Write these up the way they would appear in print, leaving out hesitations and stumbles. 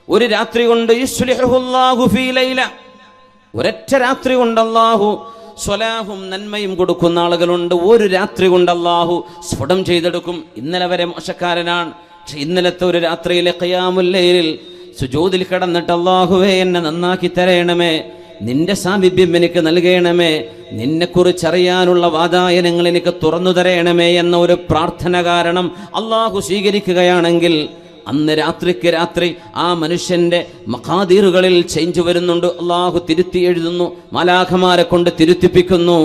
ഒരു രാത്രി കൊണ്ട് യുസ്ലിഹുല്ലാഹു ഫീ ലൈല, ഒരൊറ്റ രാത്രി കൊണ്ട് അല്ലാഹു സ്വലാഹും നന്മയും കൊടുക്കുന്ന ആളുകളുണ്ട്. ഒരു രാത്രി കൊണ്ട് അല്ലാഹു സ്ഫുടം ചെയ്തെടുക്കും. ഇന്നലെ വരെ മോശക്കാരനാണ്, പക്ഷെ ഇന്നലത്തെ ഒരു രാത്രിയിലെ ഖിയാമുൽ ലൈലിൽ സുജൂദിൽ കിടന്നിട്ട് അല്ലാഹുവേ എന്നെ നന്നാക്കി തരണമേ, നിന്റെ സാമീപ്യം എനിക്ക് നൽകണമേ, നിന്നെക്കുറിച്ചറിയാനുള്ള വാതായനങ്ങൾ എനിക്ക് തുറന്നു തരണമേ എന്ന ഒരു പ്രാർത്ഥന കാരണം അല്ലാഹു സ്വീകരിക്കുകയാണെങ്കിൽ അന്ന് രാത്രിക്ക് രാത്രി ആ മനുഷ്യന്റെ മഖാദീറുകളിൽ ചേഞ്ച് വരുന്നുണ്ട്. അല്ലാഹു തിരുത്തി എഴുതുന്നു, മലാഖമാരെ കൊണ്ട് തിരുത്തിപ്പിക്കുന്നു.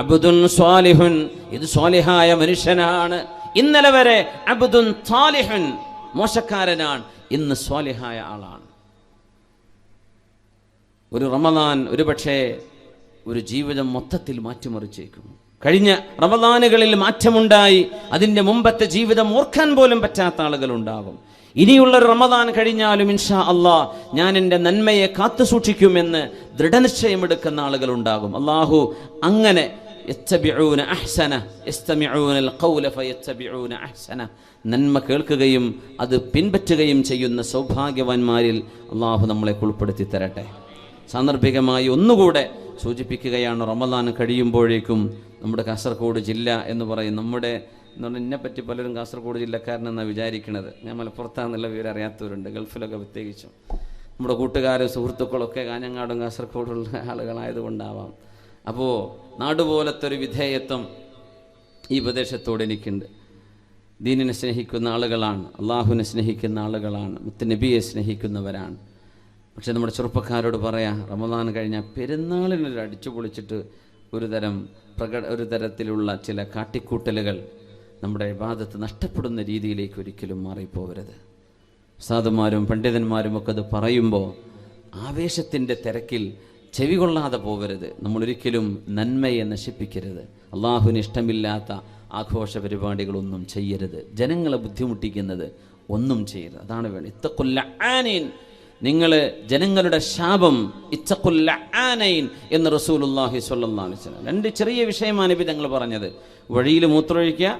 അബ്ദുൻ സ്വാലിഹുൻ, ഇത് സ്വാലിഹായ മനുഷ്യനാണ്. ഇന്നലെ വരെ അബ്ദുൻ സാലിഹുൻ, മോശക്കാരനാണ്, ഇന്ന് സ്വാലിഹായ ആളാണ്. ഒരു റമദാൻ ഒരുപക്ഷെ ഒരു ജീവിതം മൊത്തത്തിൽ മാറ്റിമറിച്ചേക്കും. കഴിഞ്ഞ റമദാനുകളിൽ മാറ്റമുണ്ടായി, അതിൻ്റെ മുമ്പത്തെ ജീവിതം ഓർക്കാൻ പോലും പറ്റാത്ത ആളുകളുണ്ടാകും. ഇനിയുള്ളൊരു റമദാൻ കഴിഞ്ഞാലും ഇൻഷാ അല്ലാ ഞാൻ എൻ്റെ നന്മയെ കാത്തു സൂക്ഷിക്കുമെന്ന് ദൃഢനിശ്ചയമെടുക്കുന്ന ആളുകളുണ്ടാകും. അല്ലാഹു അങ്ങനെ നന്മ കേൾക്കുകയും അത് പിൻപറ്റുകയും ചെയ്യുന്ന സൗഭാഗ്യവാന്മാരിൽ അല്ലാഹു നമ്മളെ ഉൾപ്പെടുത്തി തരട്ടെ. സാന്ദർഭികമായി ഒന്നുകൂടെ സൂചിപ്പിക്കുകയാണ്, റമദാൻ കഴിയുമ്പോഴേക്കും നമ്മുടെ കാസർഗോഡ് ജില്ല എന്ന് പറയും, നമ്മുടെ എന്നെപ്പറ്റി പലരും കാസർഗോഡ് ജില്ലക്കാരനെന്നാണ് വിചാരിക്കുന്നത്. ഞാൻ മലപ്പുറത്താണെന്നുള്ള വിവരം അറിയാത്തവരുണ്ട്, ഗൾഫിലൊക്കെ പ്രത്യേകിച്ചും. നമ്മുടെ കൂട്ടുകാരും സുഹൃത്തുക്കളൊക്കെ കാഞ്ഞങ്ങാടും കാസർഗോഡുള്ള ആളുകളായതുകൊണ്ടാവാം. അപ്പോൾ നാടുപോലത്തെ ഒരു വിധേയത്വം ഈ പ്രദേശത്തോട് എനിക്കുണ്ട്. ദീനിനെ സ്നേഹിക്കുന്ന ആളുകളാണ്, അള്ളാഹുവിനെ സ്നേഹിക്കുന്ന ആളുകളാണ്, മുത്തുനബിയെ സ്നേഹിക്കുന്നവരാണ്. പക്ഷെ നമ്മുടെ ചെറുപ്പക്കാരോട് പറയാം, റമദാൻ കഴിഞ്ഞാൽ പെരുന്നാളിനൊരു അടിച്ചു പൊളിച്ചിട്ട് ഒരു തരത്തിലുള്ള ചില കാട്ടിക്കൂട്ടലുകൾ നമ്മുടെ ഇബാദത്ത് നഷ്ടപ്പെടുന്ന രീതിയിലേക്ക് ഒരിക്കലും മാറിപ്പോവരുത്. ഉസ്താദുമാരും പണ്ഡിതന്മാരും ഒക്കെ അത് പറയുമ്പോൾ ആവേശത്തിൻ്റെ തിരക്കിൽ ചെവി കൊള്ളാതെ പോവരുത്. നമ്മളൊരിക്കലും നന്മയെ നശിപ്പിക്കരുത്. അള്ളാഹുവിന് ഇഷ്ടമില്ലാത്ത ആഘോഷ പരിപാടികളൊന്നും ചെയ്യരുത്. ജനങ്ങളെ ബുദ്ധിമുട്ടിക്കുന്നത് ഒന്നും ചെയ്യരുത്. അതാണ് വേണം. ഇത്തഖുല്ലആനീൻ, നിങ്ങൾ ജനങ്ങളുടെ ശാപം, ഇത്തഖുല്ലആനൈൻ എന്ന് റസൂലുള്ളാഹി സ്വല്ലല്ലാഹു അലൈഹി വസല്ലം. രണ്ട് ചെറിയ വിഷയമാണ് നബി തങ്ങൾ പറഞ്ഞത്. വഴിയിൽ മൂത്രമൊഴിക്കുക,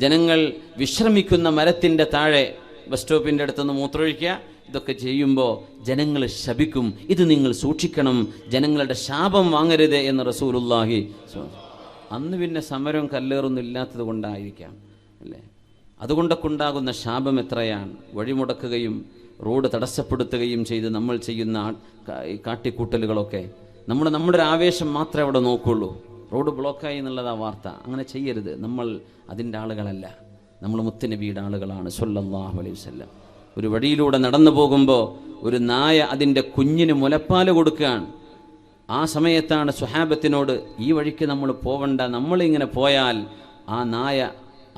ജനങ്ങൾ വിശ്രമിക്കുന്ന മരത്തിൻ്റെ താഴെ ബസ് സ്റ്റോപ്പിൻ്റെ അടുത്തുനിന്ന് മൂത്രമൊഴിക്കുക. ഇതൊക്കെ ചെയ്യുമ്പോൾ ജനങ്ങൾ ശപിക്കും, ഇത് നിങ്ങൾ സൂക്ഷിക്കണം, ജനങ്ങളുടെ ശാപം വാങ്ങരുത് എന്ന് റസൂലുള്ളാഹി. അന്ന് പിന്നെ സമരവും കല്ലേറൊന്നും ഇല്ലാത്തത് കൊണ്ടായിരിക്കാം അല്ലേ? അതുകൊണ്ടൊക്കെ ഉണ്ടാകുന്ന ശാപം എത്രയാണ്. വഴിമുടക്കുകയും റോഡ് തടസ്സപ്പെടുത്തുകയും ചെയ്ത് നമ്മൾ ചെയ്യുന്ന കാട്ടിക്കൂട്ടലുകളൊക്കെ നമ്മുടെ ഒരു ആവേശം മാത്രമേ അവിടെ നോക്കുള്ളൂ. റോഡ് ബ്ലോക്കായി എന്നുള്ളതാ വാർത്ത. അങ്ങനെ ചെയ്യരുത്. നമ്മൾ അതിൻ്റെ ആളുകളല്ല, നമ്മൾ മുത്തുനബിയുടെ ആളുകളാണ് സ്വല്ലല്ലാഹു അലൈഹി വസല്ലം. ഒരു വഴിയിലൂടെ നടന്നു പോകുമ്പോൾ ഒരു നായ അതിൻ്റെ കുഞ്ഞിന് മുലപ്പാല് കൊടുക്കുകയാണ്. ആ സമയത്താണ് സ്വഹാബത്തിനോട്, ഈ വഴിക്ക് നമ്മൾ പോവണ്ട, നമ്മളിങ്ങനെ പോയാൽ ആ നായ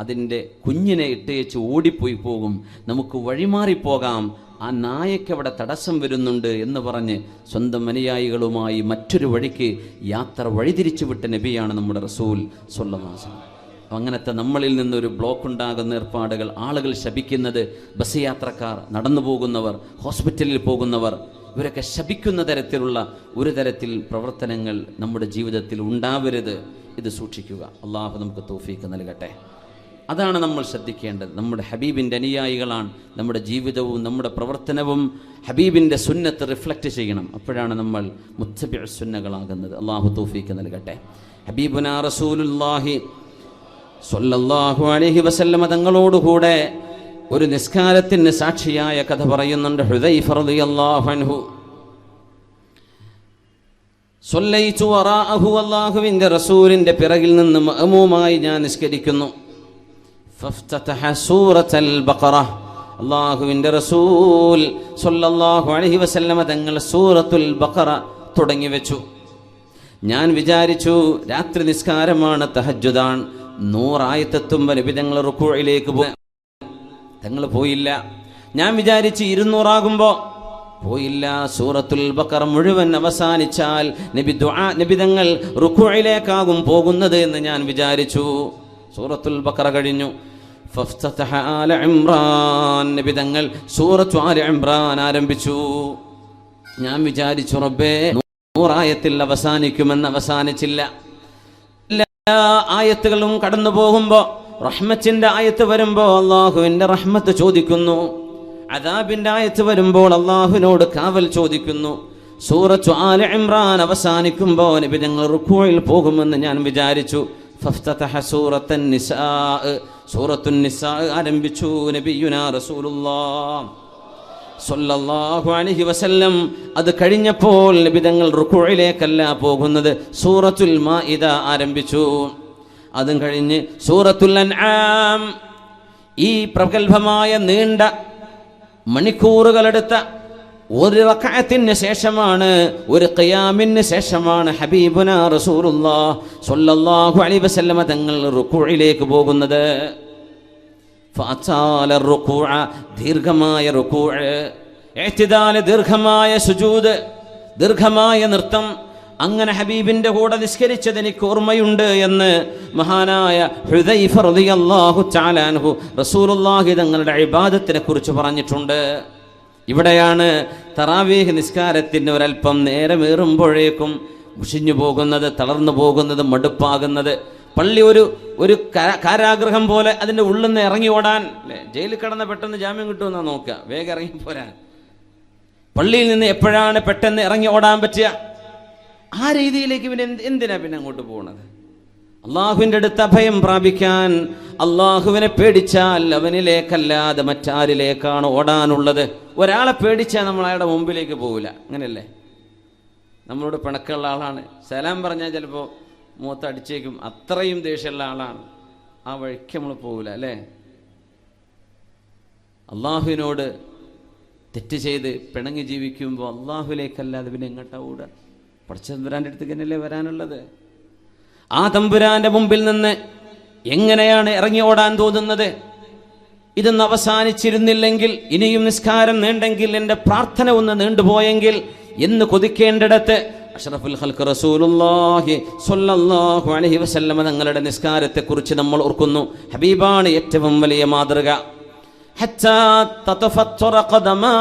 അതിൻ്റെ കുഞ്ഞിനെ ഇട്ടേച്ച് ഓടിപ്പോയി പോകും, നമുക്ക് വഴിമാറിപ്പോകാം, ആ നായയ്ക്ക് അവിടെ തടസ്സം വരുന്നുണ്ട് എന്ന് പറഞ്ഞ് സ്വന്തം അനുയായികളുമായി മറ്റൊരു വഴിക്ക് യാത്ര വഴിതിരിച്ചു വിട്ട നബിയാണ് നമ്മുടെ റസൂൽ സ്വല്ലല്ലാഹു അലൈഹി വസല്ലം. അങ്ങനത്തെ നമ്മളിൽ നിന്നൊരു ബ്ലോക്ക് ഉണ്ടാകുന്ന ഏർപ്പാടുകൾ, ആളുകൾ ശപിക്കുന്നത്, ബസ് യാത്രക്കാർ, നടന്നു പോകുന്നവർ, ഹോസ്പിറ്റലിൽ പോകുന്നവർ, ഇവരൊക്കെ ശപിക്കുന്ന തരത്തിലുള്ള ഒരു തരത്തിൽ പ്രവർത്തനങ്ങൾ നമ്മുടെ ജീവിതത്തിൽ ഉണ്ടാവരുത്. ഇത് സൂക്ഷിക്കുക. അള്ളാഹു നമുക്ക് തൗഫീഖ് നൽകട്ടെ. അതാണ് നമ്മൾ ശ്രദ്ധിക്കേണ്ടത്. നമ്മുടെ ഹബീബിൻ്റെ അനുയായികളാണ്. നമ്മുടെ ജീവിതവും നമ്മുടെ പ്രവർത്തനവും ഹബീബിൻ്റെ സുന്നത്ത് റിഫ്ലക്റ്റ് ചെയ്യണം. അപ്പോഴാണ് നമ്മൾ മുത്തബിഉ സുന്നകളാകുന്നത്. അള്ളാഹു തൗഫീഖ് നൽകട്ടെ. ഹബീബുനാ റസൂലുള്ളാഹി സ്വല്ലല്ലാഹു അലൈഹി വസല്ലം തങ്ങളോടുകൂടെ ഒരു നിസ്കാരത്തിന് സാക്ഷിയായ കഥ പറയുന്നുണ്ട് ഹുദൈഫ റളിയല്ലാഹു അൻഹു. സ്വല്ലൈതു വറാഅഹു, അല്ലാഹുവിൻ്റെ റസൂലിൻ്റെ പിറകിൽ നിന്ന് മഅമൂമായി ഞാൻ നിസ്കരിക്കുന്നു. ഫഫ്തതഹ സൂറത്തുൽ ബഖറ, അല്ലാഹുവിൻ്റെ റസൂൽ സ്വല്ലല്ലാഹു അലൈഹി വസല്ലം തങ്ങൾ സൂറത്തുൽ ബഖറ തുടങ്ങി വെച്ചു. ഞാൻ വിചാരിച്ചു രാത്രി നിസ്കാരമാണ്, തഹജ്ജുദാണ്, 100 ആയത്തെത്തുമ്പോൾ നബി തങ്ങൾ റുക്കൂഇലേക്ക് തങ്ങൾ പോയില്ല. ഞാൻ വിചാരിച്ച് 200 ആകുമ്പോൾ പോയില്ല. സൂറത്തുൽ ബഖറ മുഴുവൻ അവസാനിച്ചാൽ നബി തങ്ങൾ റുക്കൂഇലേക്കാകും പോകുന്നത് എന്ന് ഞാൻ വിചാരിച്ചു. സൂറത്തുൽ ബഖറ കഴിഞ്ഞു. ഫഫ്തതഹ ആല ഇംറാൻ, നബി തങ്ങൾ സൂറത്തു ആല ഇംറാൻ ആരംഭിച്ചു. ഞാൻ വിചാരിച്ചു റബ്ബേ 100 ആയത്തിൽ അവസാനിക്കുമെന്ന്. അവസാനിച്ചില്ല. എല്ലാ ആയത്തുകളും കടന്നു പോകുമ്പോൾ റഹ്മത്തിന്റെ ആയത്ത് വരുമ്പോൾ അല്ലാഹുവിന്റെ റഹ്മത്ത് ചോദിക്കുന്നു. അദാബിന്റെ ആയത്ത് വരുമ്പോൾ അള്ളാഹുവിനോട് കാവൽ ചോദിക്കുന്നു. സൂറത്തു ആല ഇംറാൻ അവസാനിക്കുമ്പോൾ നബി ഞങ്ങൾ റുക്കൂഇൽ പോകുമെന്ന് ഞാൻ വിചാരിച്ചു. ഫഫ്തതഹ സൂറത്തുൻ നിസാ, സൂറത്തുൻ നിസാ ആരംഭിച്ചു നബിയുനാ റസൂലുള്ളാഹ് സ്വല്ലല്ലാഹു അലൈഹി വസല്ലം. അത് കഴിഞ്ഞപ്പോൾ നബി തങ്ങൾ റുക്കൂഇലേക്കല്ല പോകുന്നത്, സൂറത്തുൽ മാഇദ ആരംഭിച്ചു. അതും കഴിഞ്ഞ് സൂറത്തുൽ അൻആം. ഈ പ്രഗൽഭമായ നീണ്ട മണിക്കൂറുകളെടുത്ത ഒരു റക്അത്തിന് ശേഷമാണ്, ഒരു ഖിയാമിന് ശേഷമാണ് ഹബീബുനാ റസൂലുള്ളാഹ് സ്വല്ലല്ലാഹു അലൈഹി വസല്ലം തങ്ങൾ റുക്കൂഇലേക്ക് പോകുന്നത്. ഫഅതാല റുക്കൂഅ, ദീർഘമായ റുക്കൂഅ്, ഇഅ്തിദാൽ ദീർഘമായ സുജൂദ്, ദീർഘമായ നൃത്തം. അങ്ങനെ ഹബീബിന്റെ കൂടെ നിസ്കരിച്ചത് എനിക്ക് ഓർമ്മയുണ്ട് എന്ന് മഹാനായ ഹുദൈഫ റളിയല്ലാഹു തആല അൻഹു റസൂലുള്ളാഹി തങ്ങളുടെ ഇബാദത്തിനെ കുറിച്ച് പറഞ്ഞിട്ടുണ്ട്. ഇവിടെയാണ് തറാവീഹ് നിസ്കാരത്തിന് ഒരല്പം നേരമേറുമ്പോഴേക്കും മുഷിഞ്ഞു പോകുന്നത്, തളർന്നു പോകുന്നത്, മടുപ്പാകുന്നത്. പള്ളി ഒരു കാരാഗ്രഹം പോലെ അതിൻ്റെ ഉള്ളിൽ നിന്ന് ഇറങ്ങി ഓടാൻ, അല്ലേ? ജയിലിൽ കിടന്ന് പെട്ടെന്ന് ജാമ്യം കിട്ടുമെന്നാണ് നോക്കുക, വേഗം ഇറങ്ങി പോരാൻ. പള്ളിയിൽ നിന്ന് എപ്പോഴാണ് പെട്ടെന്ന് ഇറങ്ങി ഓടാൻ പറ്റുക? ആ രീതിയിലേക്ക് പിന്നെ എന്തിനാ പിന്നെ അങ്ങോട്ട് പോകുന്നത്? അള്ളാഹുവിൻ്റെ അടുത്ത് അഭയം പ്രാപിക്കാൻ അള്ളാഹുവിനെ പേടിച്ചാൽ അവനിലേക്കല്ലാതെ മറ്റാരിലേക്കാണ് ഓടാനുള്ളത്. ഒരാളെ പേടിച്ചാൽ നമ്മൾ അയാളുടെ മുമ്പിലേക്ക് പോകില്ല, അങ്ങനെയല്ലേ? നമ്മളോട് പിണക്കമുള്ള ആളാണ്, സലാം പറഞ്ഞാൽ ചിലപ്പോൾ മുഖത്തടിച്ചേക്കും, അത്രയും ദേഷ്യമുള്ള ആളാണ്, ആ വഴിക്ക് നമ്മൾ പോകില്ല, അല്ലേ? അള്ളാഹുവിനോട് തെറ്റ് ചെയ്ത് പിണങ്ങി ജീവിക്കുമ്പോൾ അള്ളാഹുവിലേക്കല്ലാതെ പിന്നെ എങ്ങോട്ടാ ഓടുക? പടച്ച തമ്പുരാൻ്റെ അടുത്തേക്ക് തന്നെയല്ലേ വരാനുള്ളത്. ആ തമ്പുരാന്റെ മുമ്പിൽ നിന്ന് എങ്ങനെയാണ് ഇറങ്ങി ഓടാൻ തോന്നുന്നത്? ഇതൊന്ന് അവസാനിച്ചിരുന്നില്ലെങ്കിൽ, ഇനിയും നിസ്കാരം നീണ്ടെങ്കിൽ, എൻ്റെ പ്രാർത്ഥന ഒന്ന് നീണ്ടുപോയെങ്കിൽ എന്ന് കൊതിക്കേണ്ടിടത്ത് അഷ്റഫുൽ ഖൽഖ് റസൂലുള്ളാഹി സ്വല്ലല്ലാഹു അലൈഹി വസല്ലം തങ്ങളുടെ നിസ്കാരത്തെക്കുറിച്ച് നമ്മൾ ഓർക്കുന്നു. ഹബീബാണ് ഏറ്റവും വലിയ മാതൃക. ഹത്താ തതഫത്തറ ഖദമാ,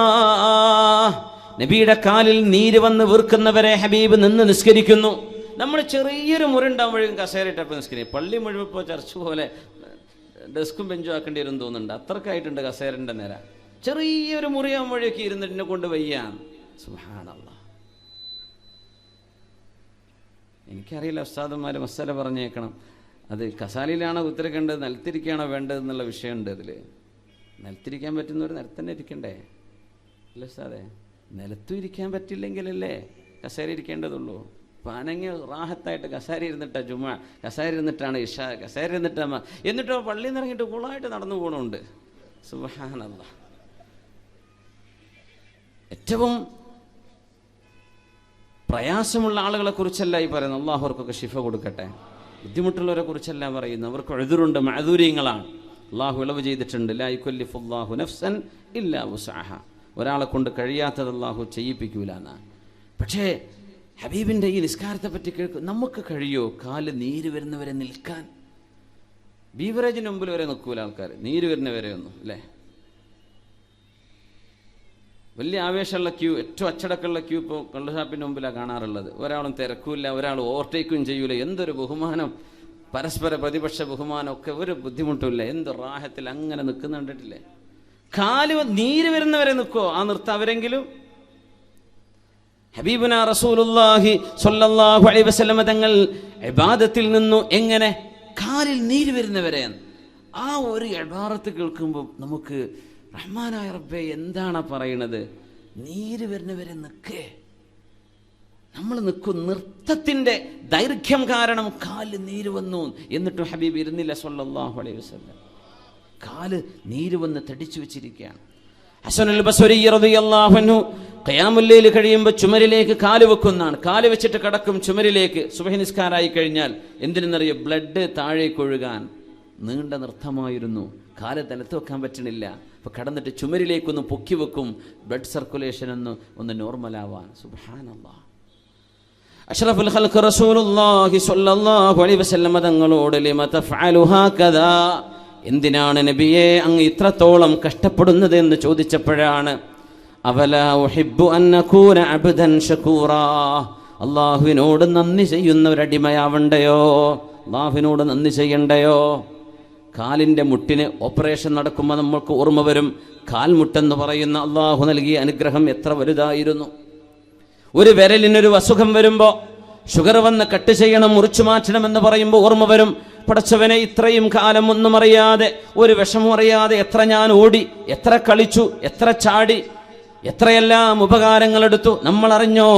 നബിയുടെ കാലിൽ നീര് വന്ന് വീർക്കുന്നവരെ ഹബീബ് നിന്ന് നിസ്കരിക്കുന്നു. നമ്മൾ ചെറിയൊരു മുറിണ്ടാകുമ്പോഴേക്കും കസേരയിട്ടപ്പോൾ നിസ്കരിക്കും. പള്ളി മുഴുവൻ ഇപ്പോൾ ചർച്ച പോലെ ഡെസ്കും ബെഞ്ചും ആക്കേണ്ടി വരും തോന്നുന്നുണ്ട്, അത്രക്കായിട്ടുണ്ട് കസേരൻ്റെ നേര. ചെറിയൊരു മുറിയാകുമ്പോഴേക്ക് ഇരുന്നിട്ടിനെ കൊണ്ട് വയ്യാൻ. സുബ്ഹാനല്ലാഹ്. എനിക്കറിയില്ല, ഉസ്താദന്മാർ മസാല പറഞ്ഞേക്കണം, അത് കസാലയിലാണോ ഉത്തരക്കേണ്ടത്, നിലത്തിരിക്കുകയാണോ വേണ്ടതെന്നുള്ള വിഷയമുണ്ട് അതിൽ. നിലത്തിരിക്കാൻ പറ്റുന്നവർ നിലത്തന്നെ ഇരിക്കണ്ടേ, അല്ലേ ഉസ്താദേ? നിലത്തും ഇരിക്കാൻ പറ്റില്ലെങ്കിലല്ലേ കസേര ഇരിക്കേണ്ടതുള്ളൂ. പാനങ്ങി റാഹത്തായിട്ട് കസേര ഇരുന്നിട്ടാ ജുമ, കസേര ഇരുന്നിട്ടാണ് ഇഷ, കസേര ഇരുന്നിട്ടാ, എന്നിട്ടോ പള്ളിയിൽ നിന്ന് ഇറങ്ങിയിട്ട് കൂളായിട്ട് നടന്നു പോകണമുണ്ട്. സുബ്ഹാനല്ലാഹ്. ഏറ്റവും പ്രയാസമുള്ള ആളുകളെ കുറിച്ചല്ല ഈ പറയുന്നത്. അള്ളാഹു അവർക്കൊക്കെ ശിഫ കൊടുക്കട്ടെ. ബുദ്ധിമുട്ടുള്ളവരെ കുറിച്ചല്ല പറയുന്നത്. അവർക്ക് എഴുതുറുണ്ട്, മഅദൂര്യങ്ങളാണ്. അള്ളാഹു ഇളവ് ചെയ്തിട്ടുണ്ട്. ലാ യുകല്ലിഫുല്ലാഹു നഫ്സൻ ഇല്ലാ വുസ്അഹ. ഒരാളെ കൊണ്ട് കഴിയാത്തത് അള്ളാഹു ചെയ്യിപ്പിക്കൂല എന്നാണ്. പക്ഷേ ഹബീബിൻ്റെ ഈ നിസ്കാരത്തെ പറ്റി കേൾക്കും. നമുക്ക് കഴിയോ കാല് നീര് വരുന്നവരെ നിൽക്കാൻ? ബീവറേജിന് മുമ്പിൽ വരെ നിൽക്കൂല ആൾക്കാർ, നീര് വരുന്നവരെ ഒന്നും, അല്ലേ? വലിയ ആവേശമുള്ള ക്യൂ, ഏറ്റവും അച്ചടക്കമുള്ള ക്യൂ ഇപ്പോൾ കള്ളുഷാപ്പിൻ്റെ മുമ്പിലാണ് കാണാറുള്ളത്. ഒരാളും തിരക്കൂല, ഒരാൾ ഓവർടേക്കും ചെയ്യൂല. എന്തൊരു ബഹുമാനം, പരസ്പര പ്രതിപക്ഷ ബഹുമാനമൊക്കെ, ഒരു ബുദ്ധിമുട്ടില്ല. എന്ത് റാഹത്തിൽ അങ്ങനെ നിൽക്കുന്ന കണ്ടിട്ടില്ലേ? കാല് നീര് വരുന്നവരെ നിൽക്കോ ആ നിർത്തം അവരെങ്കിലും? ഹബീബുനാ റസൂലുള്ളാഹി സ്വല്ലല്ലാഹു അലൈഹി വസല്ലം തങ്ങൾ ഇബാദത്തിൽ നിന്നു എങ്ങനെ കാലിൽ നീര് വരുന്നവരെ, ആ ഒരു ഇബാറത്ത് കേൾക്കുമ്പോൾ നമുക്ക് റഹ്മാനായ റബ്ബേ എന്താണ് പറയണത്? നീര് വരുന്നവരെ നിൽക്കേ, നമ്മൾ നിൽക്കും. നൃത്തത്തിൻ്റെ ദൈർഘ്യം കാരണം കാല് നീര് വന്നു. എന്നിട്ടും ഹബീബ് ഇരുന്നില്ല സ്വല്ലല്ലാഹു അലൈഹി വസല്ലം. കാല് നീര് വന്ന് തടിച്ചു വെച്ചിരിക്കുകയാണ്. ഹസനുൽ ബസ്രി റളിയല്ലാഹു അൻഹു ഖിയാമുൽ ലൈൽ കഴിയുമ്പോൾ ചുമരിലേക്ക് കാല് വെക്കുന്നതാണ്. കാല് വെച്ചിട്ട് കിടക്കും ചുമരിലേക്ക്. സുബ്ഹി നിസ്കാരമായി കഴിഞ്ഞാൽ എന്തിനെന്നറിയോ? ബ്ലഡ് താഴേക്ക് ഒഴുകാൻ. നീണ്ട നൃത്തമായിരുന്നു. കാല് നിലത്ത് വെക്കാൻ പറ്റണില്ല. അപ്പോൾ കടന്നിട്ട് ചുമരിലേക്കൊന്ന് പൊക്കി വെക്കും, ബ്ലഡ് സർക്കുലേഷൻ ഒന്ന് നോർമലാവാൻ. സുബ്ഹാനല്ലാഹ്. അഷ്റഫുൽ ഖൽഖ് റസൂലുള്ളാഹി സ്വല്ലല്ലാഹു അലൈഹി വസല്ലം തങ്ങളോട് ലിമ തഫഅലു ഹാകദാ, എന്തിനാണ് നബിയെ അങ്ങ് ഇത്രത്തോളം കഷ്ടപ്പെടുന്നത് എന്ന് ചോദിച്ചപ്പോഴാണ് അവലാ ഉഹിബ്ബു അൻ നകൂന അബ്ദൻ ശകൂറാ, അള്ളാഹുവിനോട് നന്ദി ചെയ്യുന്ന ഒരടിമയാവണ്ടയോ? അള്ളാഹുവിനോട് നന്ദി ചെയ്യണ്ടയോ? കാലിൻ്റെ മുട്ടിന് ഓപ്പറേഷൻ നടക്കുമ്പോൾ നമ്മൾക്ക് ഓർമ്മ വരും, കാൽമുട്ടെന്ന് പറയുന്ന അള്ളാഹു നൽകിയ അനുഗ്രഹം എത്ര വലുതായിരുന്നു. ഒരു വിരലിനൊരു അസുഖം വരുമ്പോൾ, ഷുഗർ വന്ന് കട്ട് ചെയ്യണം, മുറിച്ചു മാറ്റണമെന്ന് പറയുമ്പോൾ ഓർമ്മ വരും, പടച്ചവനെ ഇത്രയും കാലം ഒന്നും അറിയാതെ, ഒരു വിഷമം അറിയാതെ എത്ര ഞാൻ ഓടി, എത്ര കളിച്ചു, എത്ര ചാടി, എത്രയെല്ലാം ഉപകാരങ്ങളെടുത്തു. നമ്മൾ അറിഞ്ഞോ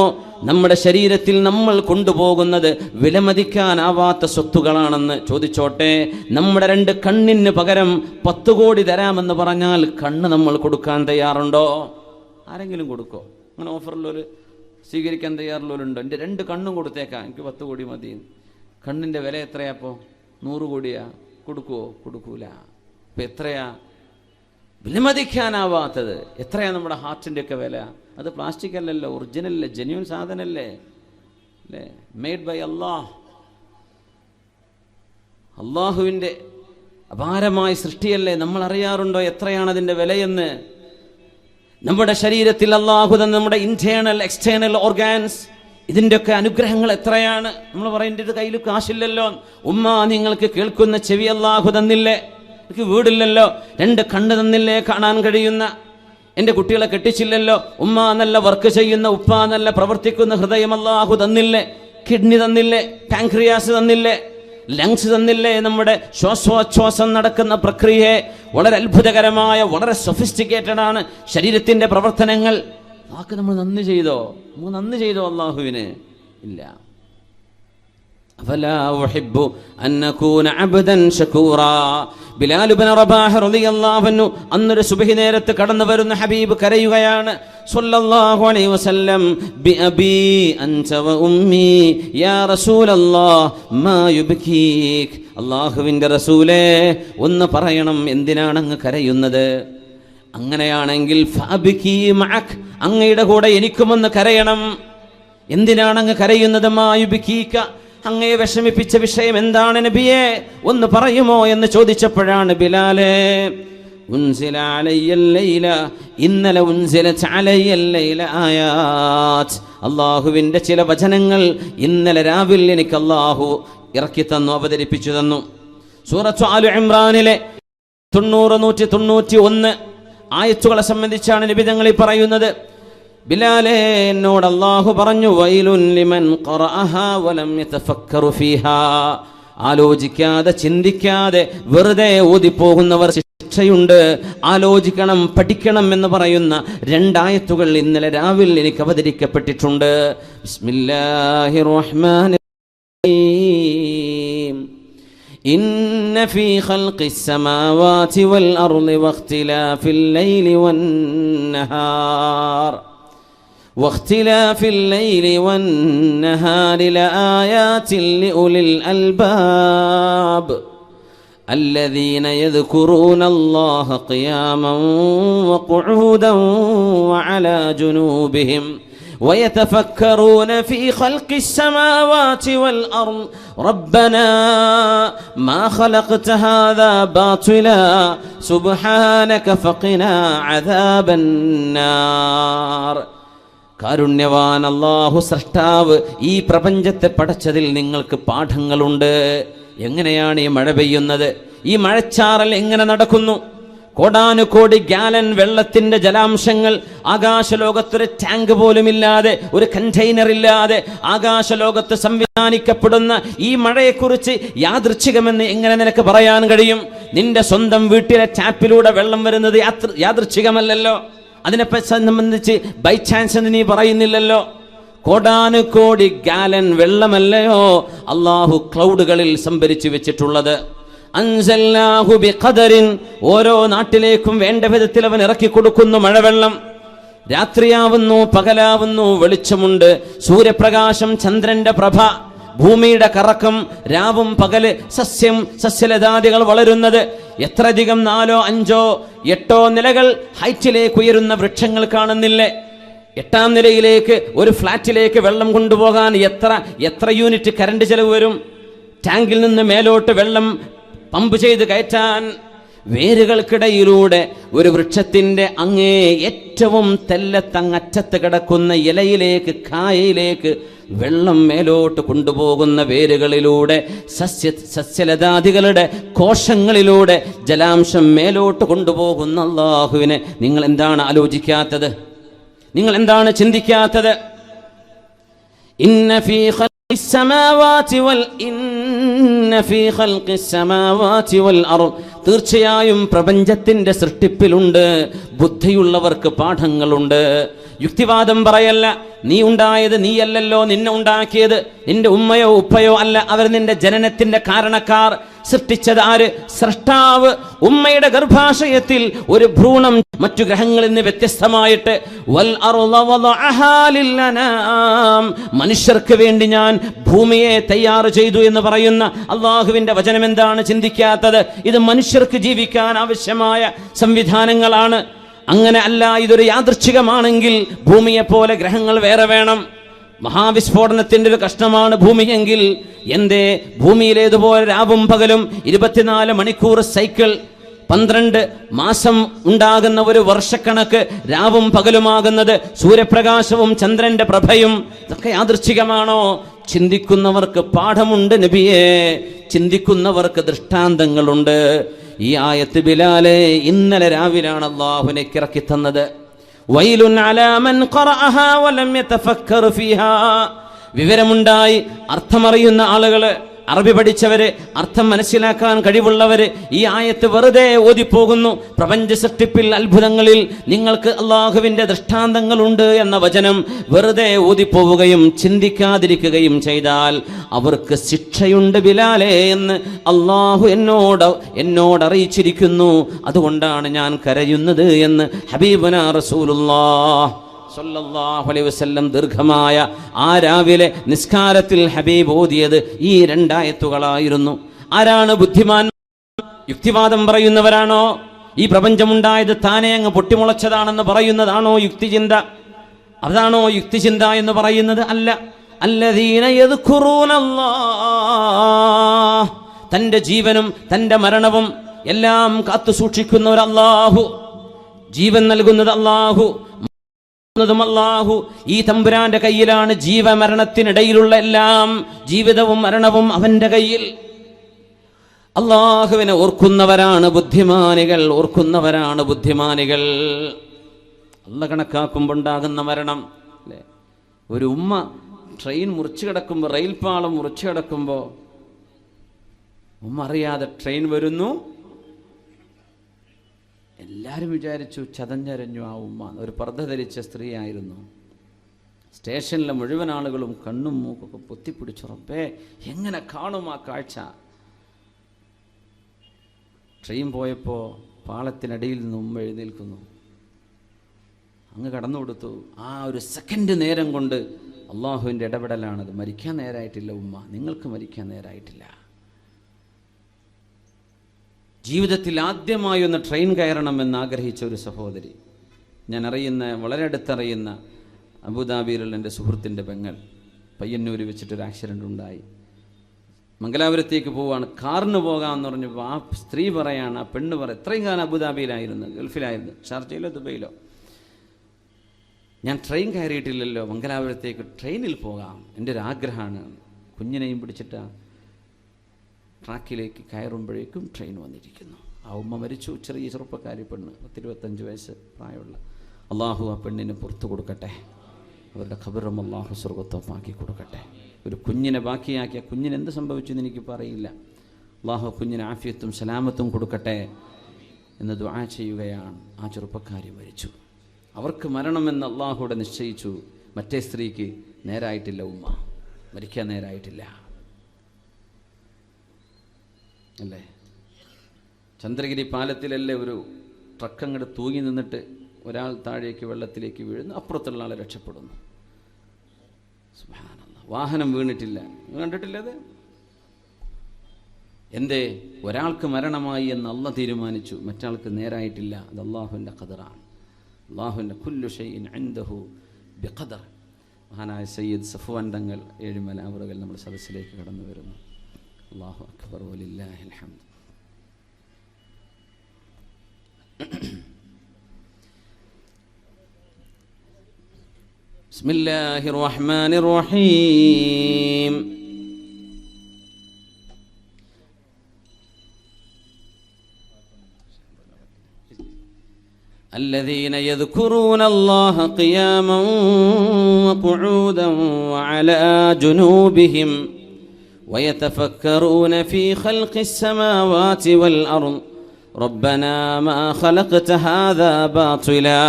നമ്മുടെ ശരീരത്തിൽ നമ്മൾ കൊണ്ടുപോകുന്നത് വിലമതിക്കാനാവാത്ത സ്വത്തുകളാണെന്ന്? ചോദിച്ചോട്ടെ, നമ്മുടെ 2 കണ്ണിന് പകരം 10 കോടി തരാമെന്ന് പറഞ്ഞാൽ കണ്ണ് നമ്മൾ കൊടുക്കാൻ തയ്യാറുണ്ടോ? ആരെങ്കിലും കൊടുക്കോ? അങ്ങനെ ഓഫറിലൊരു സ്വീകരിക്കാൻ തയ്യാറുള്ളവരുണ്ടോ? എൻ്റെ 2 കണ്ണും കൊടുത്തേക്കാം, എനിക്ക് 10 കോടി മതി. കണ്ണിൻ്റെ വില എത്രയാപ്പോൾ? 100 കോടിയാ? കൊടുക്കുവോ? കൊടുക്കൂല. ഇപ്പം എത്രയാ വിലമതിക്കാനാവാത്തത്? എത്രയാ നമ്മുടെ ഹാർട്ടിൻ്റെയൊക്കെ വില? അത് പ്ലാസ്റ്റിക് അല്ലല്ലോ, ഒറിജിനല്ലേ, ജെന്യൂൻ സാധനല്ലേ, അല്ലേ, മെയ്ഡ് ബൈ അള്ളാഹ്. അള്ളാഹുവിൻ്റെ അപാരമായ സൃഷ്ടിയല്ലേ. നമ്മൾ അറിയാറുണ്ടോ എത്രയാണ് അതിൻ്റെ വിലയെന്ന്? നമ്മുടെ ശരീരത്തിൽ അള്ളാഹു തന്ന നമ്മുടെ ഇന്റേണൽ എക്സ്റ്റേണൽ ഓർഗാൻസ്, ഇതിൻ്റെയൊക്കെ അനുഗ്രഹങ്ങൾ എത്രയാണ്? നമ്മൾ പറയേണ്ടത് കയ്യിൽ കാശില്ലല്ലോ. ഉമ്മ, നിങ്ങൾക്ക് കേൾക്കുന്ന ചെവി അള്ളാഹു തന്നില്ലേ? എനിക്ക് വീടില്ലല്ലോ. 2 കണ്ണ് തന്നില്ലേ കാണാൻ കഴിയുന്ന? എൻ്റെ കുട്ടികളെ കെട്ടിച്ചില്ലല്ലോ. ഉമ്മ നല്ല വർക്ക് ചെയ്യുന്ന, ഉപ്പ നല്ല പ്രവർത്തിക്കുന്ന ഹൃദയം അള്ളാഹു തന്നില്ലേ? കിഡ്നി തന്നില്ലേ? പാൻക്രിയാസ് തന്നില്ലേ? ലങ്സ് തന്നില്ലേ? നമ്മുടെ ശ്വാസോച്ഛ്വാസം നടക്കുന്ന പ്രക്രിയയെ വളരെ അത്ഭുതകരമായ, വളരെ സൊഫിസ്റ്റിക്കേറ്റഡ് ആണ് ശരീരത്തിൻ്റെ പ്രവർത്തനങ്ങൾ. വാക്ക് നമ്മൾ നന്ദി ചെയ്തോ? നമ്മൾ നന്ദി ചെയ്തോ അള്ളാഹുവിന്? ഇല്ല. അഫലാ ഉഹിബ്ബു അൻ അകൂന അബ്ദൻ ശകൂറാ. ബിലാൽ ഇബ്നു റബാഹ് റളിയല്ലാഹു അൻഹു അന്നൊരു സുബ്ഹി നേരത്ത് കടന്നു വരുന്ന ഹബീബ് കരയുകയാണ്, സ്വല്ലല്ലാഹു അലൈഹി വസല്ലം, ബി അബി അൻത വ ഉമ്മി യാ റസൂലല്ലാഹ് മാ യുബ്കീക്. അല്ലാഹുവിൻ്റെ റസൂലേ, ഒന്ന് പറയണം, എന്തിനാണ് അങ്ങ് കരയുന്നത്? അങ്ങനെയാണെങ്കിൽ ഫഅബ്കി മഅക്, അങ്ങയുടെ കൂടെ എനിക്കുമൊന്ന് കരയണം. എന്തിനാണ് അങ്ങ് കരയുന്നത്? മാ യുബ്കീക, അങ്ങയെ വിഷമിപ്പിച്ച വിഷയം എന്താണ് നബിയെ, ഒന്ന് പറയുമോ എന്ന് ചോദിച്ചപ്പോഴാണ് ബിലാലേ, ഉൻസില അലയ്യൽ ലൈല, ഇന്നലെ ഉൻസിലത് അലയ്യൽ ലൈല ആയാത്ത്, അല്ലാഹുവിൻ്റെ ചില വചനങ്ങൾ ഇന്നലെ രാവിലെ എനിക്ക് അല്ലാഹു ഇറക്കി തന്നു, അവതരിപ്പിച്ചു തന്നു. സൂറത്ത് ആലു ഇംറാനിലെ 90, 191 ആയത്തുകളെ സംബന്ധിച്ചാണ് നബി തങ്ങൾ പറയുന്നത്. ബിലാലേ, എന്നോട് അല്ലാഹു പറഞ്ഞു, വൈലുൻ ലിമൻ ഖറഅഹാ വലം യതഫക്കറു ഫീഹാ, ആലോചിക്കാതെ ചിന്തിക്കാതെ വെറുതെ ഓതിപ്പോകുന്നവർ ശിക്ഷയുണ്ട്. ആലോചിക്കണം, പഠിക്കണം എന്ന് പറയുന്ന 2 ആയത്തുകൾ ഇന്നലെ രാവിലെ എനിക്ക് അവതരിക്കപ്പെട്ടിട്ടുണ്ട്. ബിസ്മില്ലാഹിർ റഹ്മാനിർ റഹീം. ഇന്ന ഫീ ഖൽഖിസ് സമാവാതി വൽ അർളി വഖ്തിലാഫിൽ ലൈലി വന്നഹാർ واختلاف الليل والنهار لآيات لأولي الألباب الذين يذكرون الله قياما وقعودا وعلى جنوبهم ويتفكرون في خلق السماوات والأرض ربنا ما خلقت هذا باطلا سبحانك فقنا عذاب النار. കാരുണ്യവാൻ അല്ലാഹു സൃഷ്ടാവ് ഈ പ്രപഞ്ചത്തെ പടച്ചതിൽ നിങ്ങൾക്ക് പാഠങ്ങളുണ്ട്. എങ്ങനെയാണ് ഈ മഴ പെയ്യുന്നത്? ഈ മഴച്ചാറൽ എങ്ങനെ നടക്കുന്നു? കോടാനുകോടി ഗാലൻ വെള്ളത്തിന്റെ ജലാംശങ്ങൾ ആകാശലോകത്തൊരു ടാങ്ക് പോലുമില്ലാതെ, ഒരു കണ്ടെയ്നർ ഇല്ലാതെ ആകാശലോകത്ത് സംവിധാനിക്കപ്പെടുന്ന ഈ മഴയെക്കുറിച്ച് യാദൃച്ഛികമെന്ന് എങ്ങനെ നിനക്ക് പറയാൻ കഴിയും? നിന്റെ സ്വന്തം വീട്ടിലെ ടാപ്പിലൂടെ വെള്ളം വരുന്നത് യാദൃച്ഛികമല്ലല്ലോ. അതിനെ സംബന്ധിച്ച് ബൈ ചാൻസ് എന്ന് നീ പറയുന്നില്ലല്ലോ. കോടാനുകോടി ഗാലൻ വെള്ളമല്ലയോ അള്ളാഹു ക്ലൗഡുകളിൽ സംഭരിച്ചു വെച്ചിട്ടുള്ളത്? അൻസൽനാഹു ബിഖദറിൻ, ഓരോ നാട്ടിലേക്കും വേണ്ട വിധത്തിൽ അവൻ ഇറക്കി കൊടുക്കുന്നു മഴവെള്ളം. രാത്രിയാവുന്നു, പകലാവുന്നു, വെളിച്ചമുണ്ട്, സൂര്യപ്രകാശം, ചന്ദ്രന്റെ പ്രഭ, ഭൂമിയുടെ കറക്കം, രാവും പകല്, സസ്യം, സസ്യലതാദികൾ വളരുന്നത്. എത്രയധികം 4, 5, 8 നിലകൾ ഹൈറ്റിലേക്ക് ഉയരുന്ന വൃക്ഷങ്ങൾ കാണുന്നില്ലേ? 8ാം നിലയിലേക്ക്, ഒരു ഫ്ലാറ്റിലേക്ക് വെള്ളം കൊണ്ടുപോകാൻ എത്ര യൂണിറ്റ് കറണ്ട് ചെലവ് വരും? ടാങ്കിൽ നിന്ന് മേലോട്ട് വെള്ളം പമ്പ് ചെയ്ത് കയറ്റാൻ വേരുകൾക്കിടയിലൂടെ ഒരു വൃക്ഷത്തിൻ്റെ അങ്ങേ ഏറ്റവും തെല്ലത്തങ്ങറ്റത്ത് കിടക്കുന്ന ഇലയിലേക്ക്, കായയിലേക്ക് വെള്ളം മേലോട്ട് കൊണ്ടുപോകുന്ന വേരുകളിലൂടെ, സസ്യലതാദികളുടെ കോശങ്ങളിലൂടെ ജലാംശം മേലോട്ട് കൊണ്ടുപോകുന്ന അല്ലാഹുവിനെ നിങ്ങൾ എന്താണ് ആലോചിക്കാത്തത്? നിങ്ങൾ എന്താണ് ചിന്തിക്കാത്തത്? ഇന്ന ഫീ ഖൽഖിസ് സമാവാതി വൽ അർദ്, തീർച്ചയായും പ്രപഞ്ചത്തിന്റെ സൃഷ്ടിപ്പിലുണ്ട് ബുദ്ധിയുള്ളവർക്ക് പാഠങ്ങളുണ്ട്. യുക്തിവാദം പറയല്ല. നീ ഉണ്ടായത് നീയല്ലല്ലോ, നിന്നെ ഉണ്ടാക്കിയത് നിന്റെ ഉമ്മയോ ഉപ്പയോ അല്ല, അവർ നിന്റെ ജനനത്തിന്റെ കാരണക്കാർ. സൃഷ്ടിച്ചത് ആര്? സ്രഷ്ടാവ്. ഉമ്മയുടെ ഗർഭാശയത്തിൽ ഒരു ഭ്രൂണം മറ്റു ഗ്രഹങ്ങളിൽ നിന്ന് വ്യത്യസ്തമായിട്ട് മനുഷ്യർക്ക് വേണ്ടി ഞാൻ ഭൂമിയെ തയ്യാറ് ചെയ്തു എന്ന് പറയുന്ന അള്ളാഹുവിന്റെ വചനം എന്താണ് ചിന്തിക്കാത്തത്? ഇത് മനുഷ്യർക്ക് ജീവിക്കാൻ ആവശ്യമായ സംവിധാനങ്ങളാണ്. അങ്ങനെ അല്ല, ഇതൊരു യാദൃച്ഛികമാണെങ്കിൽ ഭൂമിയെപ്പോലെ ഗ്രഹങ്ങൾ വേറെ വേണം. മഹാവിസ്ഫോടനത്തിന്റെ ഒരു കഷ്ണമാണ് ഭൂമിയെങ്കിൽ എന്തേ ഭൂമിയിലേതുപോലെ രാവും പകലും 24 മണിക്കൂർ സൈക്കിൾ, 12 മാസം ഉണ്ടാകുന്ന ഒരു വർഷക്കണക്ക് രാവും പകലുമാകുന്നത്, സൂര്യപ്രകാശവും ചന്ദ്രന്റെ പ്രഭയും, ഇതൊക്കെ യാദൃച്ഛികമാണോ? ചിന്തിക്കുന്നവർക്ക് പാഠമുണ്ട് നബിയേ, ചിന്തിക്കുന്നവർക്ക് ദൃഷ്ടാന്തങ്ങളുണ്ട്. ഈ ആയത്ത് ബിലാലെ ഇന്നലെ രാവിലാണ് അല്ലാഹുവിനെ ഇറക്കി തന്നത്. വൈലുൻ അലാ മൻ ഖറഅഹാ വലം യതഫക്കർ ഫീഹാ, വിവരമുണ്ടായി അർത്ഥമറിയുന്ന ആളുകള്, അറബി പഠിച്ചവര്, അർത്ഥം മനസ്സിലാക്കാൻ കഴിവുള്ളവര് ഈ ആയത്ത് വെറുതെ ഓതിപ്പോകുന്നു. പ്രപഞ്ച സൃഷ്ടിപ്പിൽ, അത്ഭുതങ്ങളിൽ നിങ്ങൾക്ക് അള്ളാഹുവിന്റെ ദൃഷ്ടാന്തങ്ങളുണ്ട് എന്ന വചനം വെറുതെ ഓതിപ്പോവുകയും ചിന്തിക്കാതിരിക്കുകയും ചെയ്താൽ അവർക്ക് ശിക്ഷയുണ്ട് ബിലാലേ എന്ന് അള്ളാഹു എന്നോട് അറിയിച്ചിരിക്കുന്നു. അതുകൊണ്ടാണ് ഞാൻ കരയുന്നത് എന്ന് ഹബീബുനാ റസൂലുള്ളാഹ് സല്ലല്ലാഹു അലൈഹി വസല്ലം ദീർഘമായ ആ രാവിലെ നിസ്കാരത്തിൽ ഹബീബ് ഓതിയത് ഈ 2 ആയത്തുകളായിരുന്നു. ആരാണ് ബുദ്ധിമാൻ? യുക്തിവാദം പറയുന്നവരാണോ? ഈ പ്രപഞ്ചമുണ്ടായത് താനെ അങ്ങ് പൊട്ടിമുളച്ചതാണെന്ന് പറയുന്നതാണോ യുക്തിചിന്ത? അതാണോ യുക്തിചിന്ത എന്ന് പറയുന്നത്? അല്ല. അല്ലദീന യദ്കുറൂനല്ലാഹ്, തന്റെ ജീവനും തന്റെ മരണവും എല്ലാം കാത്തു സൂക്ഷിക്കുന്ന ഒരു അല്ലാഹു, ജീവൻ നൽകുന്നത് അല്ലാഹു, അല്ലാഹു. ഈ തമ്പുരാന്റെ കയ്യിലാണ് ജീവമരണത്തിനിടയിലുള്ള എല്ലാം. ജീവിതവും മരണവും അവന്റെ കയ്യിൽ. അല്ലാഹുവിനെ ഓർക്കുന്നവരാണ് ബുദ്ധിമാനികൾ, ഓർക്കുന്നവരാണ് ബുദ്ധിമാനികൾ. അല്ലാഹ് കണക്കാക്കുമ്പോൾ ഉണ്ടാകുന്ന മരണം അല്ലേ? ഒരു ഉമ്മ ട്രെയിൻ മുറിച്ചു കിടക്കുമ്പോൾ, റെയിൽപാളം മുറിച്ചു കിടക്കുമ്പോൾ ഉമ്മ അറിയാതെ ട്രെയിൻ വരുന്നു. എല്ലാവരും വിചാരിച്ചു ചതഞ്ഞരഞ്ഞു ആ ഉമ്മ. ഒരു പർദ്ദ ധരിച്ച സ്ത്രീയായിരുന്നു. സ്റ്റേഷനിലെ മുഴുവൻ ആളുകളും കണ്ണും മൂക്കൊക്കെ പൊത്തിപ്പിടിച്ചു. റബ്ബേ, എങ്ങനെ കാണും ആ കാഴ്ച? ട്രെയിൻ പോയപ്പോൾ പാളത്തിനടിയിൽ നിന്ന് ഉമ്മ എഴുന്നേൽക്കുന്നു. അങ്ങ് കടന്നു കൊടുത്തു. ആ ഒരു സെക്കൻഡ് നേരം കൊണ്ട് അള്ളാഹുവിൻ്റെ ഇടപെടലാണത്. മരിക്കാൻ നേരായിട്ടില്ല ഉമ്മ, നിങ്ങൾക്ക് മരിക്കാൻ നേരായിട്ടില്ല. ജീവിതത്തിൽ ആദ്യമായി ഒന്ന് ട്രെയിൻ കയറണമെന്ന് ആഗ്രഹിച്ച ഒരു സഹോദരി, ഞാൻ അറിയുന്ന, വളരെ അടുത്തറിയുന്ന അബുദാബിയിലുള്ള എൻ്റെ സുഹൃത്തിൻ്റെ പെങ്ങൾ, പയ്യന്നൂർ വെച്ചിട്ടൊരു ആക്സിഡൻ്റ് ഉണ്ടായി. മംഗലാപുരത്തേക്ക് പോവുകയാണ്. കാറിന് പോകാമെന്ന് പറഞ്ഞപ്പോൾ ആ സ്ത്രീ പറയാണ്, ആ പെണ്ണ് പറയും, ഇത്രയും കാലം അബുദാബിയിലായിരുന്നു, ഗൾഫിലായിരുന്നു, ഷാർജയിലോ ദുബൈയിലോ, ഞാൻ ട്രെയിൻ കയറിയിട്ടില്ലല്ലോ, മംഗലാപുരത്തേക്ക് ട്രെയിനിൽ പോകാം, എൻ്റെ ഒരു ആഗ്രഹമാണ്. കുഞ്ഞിനെയും പിടിച്ചിട്ട് ട്രാക്കിലേക്ക് കയറുമ്പോഴേക്കും ട്രെയിൻ വന്നിരിക്കുന്നു. ആ ഉമ്മ മരിച്ചു. ചെറിയ ചെറുപ്പക്കാരി പെണ്ണ്, 25 വയസ്സ് പ്രായമുള്ള. അള്ളാഹു ആ പെണ്ണിന് പുറത്തു കൊടുക്കട്ടെ, അവരുടെ ഖബറും അള്ളാഹു സ്വർഗത്തോപ്പാക്കി കൊടുക്കട്ടെ. ഒരു കുഞ്ഞിനെ ബാക്കിയാക്കി, ആ കുഞ്ഞിന് എന്ത് സംഭവിച്ചെന്ന് എനിക്കിപ്പോൾ അറിയില്ല. അള്ളാഹു കുഞ്ഞിന് ആഫിയത്തും സലാമത്തും കൊടുക്കട്ടെ എന്ന് ദുആ ചെയ്യുകയാണ്. ആ ചെറുപ്പക്കാരി മരിച്ചു. അവർക്ക് മരണമെന്ന് അള്ളാഹുവിടെ നിശ്ചയിച്ചു. മറ്റേ സ്ത്രീക്ക് നേരായിട്ടില്ല, ഉമ്മ മരിക്കാൻ നേരായിട്ടില്ല അല്ലേ? ചന്ദ്രഗിരി പാലത്തിലല്ലേ ഒരു ട്രക്ക് അങ്ങോട്ട് തൂങ്ങി നിന്നിട്ട് ഒരാൾ താഴേക്ക് വെള്ളത്തിലേക്ക് വീഴുന്നു, അപ്പുറത്തുള്ള ആളെ രക്ഷപ്പെടുന്നു. സുബ്ഹാനല്ലാഹ്, വാഹനം വീണിട്ടില്ല. കണ്ടിട്ടില്ല അത്? എന്തേ? ഒരാൾക്ക് മരണമായി എന്ന് അള്ളാഹ് തീരുമാനിച്ചു, മറ്റാൾക്ക് നേരായിട്ടില്ല. അത് അള്ളാഹുവിൻ്റെ ഖദറാണ്. അള്ളാഹുവിൻ്റെ കുല്ലു ഷൈഇൻ ഇൻദഹു ബിഖദർ. മഹാനായ സയ്യിദ് സഫ്വാൻ തങ്ങൾ ഏഴുമല അവറുകൾ നമ്മുടെ സദസ്സിലേക്ക് കടന്നു വരുന്നു. അല്ലാഹു അക്ബർ വലില്ലാഹിൽ ഹംദ്. ബിസ്മില്ലാഹിർ റഹ്മാനിർ റഹീം. الذين يذكرون الله قياما وقعودا وعلى جنوبهم ويتفكرون في خلق السماوات والأرض ربنا ما خلقت هذا باطلا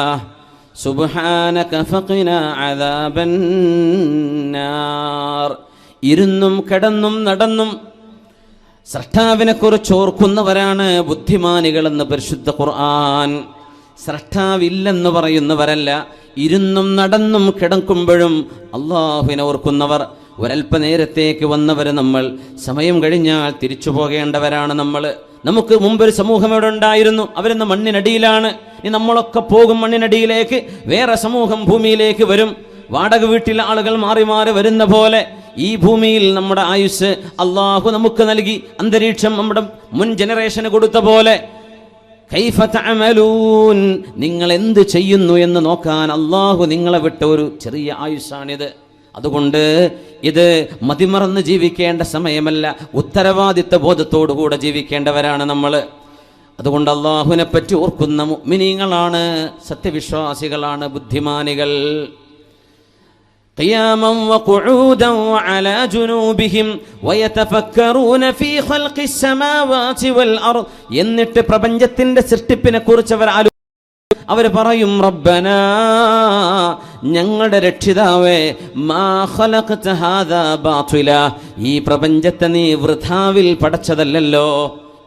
سبحانك فقنا عذاب النار. ഇരുന്നും കിടന്നും നടന്നും സ്രഷ്ടാവിനെ കുറിച്ച് ഓർക്കുന്നവരാണ് ബുദ്ധിമാനികളെന്ന് പരിശുദ്ധ ഖുർആൻ. സ്രഷ്ടാവില്ലെന്ന് പറയുന്നവരല്ല, ഇരുന്നും നടന്നും കിടക്കുമ്പോഴും അള്ളാഹുവിനെ ഓർക്കുന്നവർ. ഒരല്പനേരത്തേക്ക് വന്നവർ നമ്മൾ, സമയം കഴിഞ്ഞാൽ തിരിച്ചു പോകേണ്ടവരാണ് നമ്മൾ. നമുക്ക് മുമ്പൊരു സമൂഹം ഇവിടെ ഉണ്ടായിരുന്നു, അവരിന്ന് മണ്ണിനടിയിലാണ്. ഇനി നമ്മളൊക്കെ പോകും മണ്ണിനടിയിലേക്ക്. വേറെ സമൂഹം ഭൂമിയിലേക്ക് വരും. വാടക വീട്ടിലെ ആളുകൾ മാറി മാറി വരുന്ന പോലെ ഈ ഭൂമിയിൽ നമ്മുടെ ആയുസ് അള്ളാഹു നമുക്ക് നൽകി. അന്തരീക്ഷം നമ്മുടെ മുൻ ജനറേഷന് കൊടുത്ത പോലെ കൈഫ തഅമലൂൻ, നിങ്ങൾ എന്ത് ചെയ്യുന്നു എന്ന് നോക്കാൻ അള്ളാഹു നിങ്ങളെ വിട്ട ഒരു ചെറിയ ആയുസ്സാണിത്. അതുകൊണ്ട് ഇത് മതിമറന്ന് ജീവിക്കേണ്ട സമയമല്ല, ഉത്തരവാദിത്വ ബോധത്തോടുകൂടെ ജീവിക്കേണ്ടവരാണ് നമ്മൾ. അതുകൊണ്ട് അള്ളാഹുവിനെ പറ്റി ഓർക്കുന്ന മുഅ്മിനീങ്ങളാണ്, സത്യവിശ്വാസികളാണ്, ബുദ്ധിമാനികൾ. قياما وقعودا وعلى جنوبهم ويتفكرون في خلق السماوات والأرض. എന്നിട്ട് പ്രപഞ്ചത്തിന്റെ സൃഷ്ടിപ്പിനെ കുറിച്ച് അവർ പറയും, റബ്ബനാ, ഞങ്ങളുടെ രക്ഷിതാവേ, മാ ഖലഖത ഹാദാ ബാതില, ഈ പ്രപഞ്ചത്തെ നീ വൃഥാവിൽ പടച്ചതല്ലല്ലോ.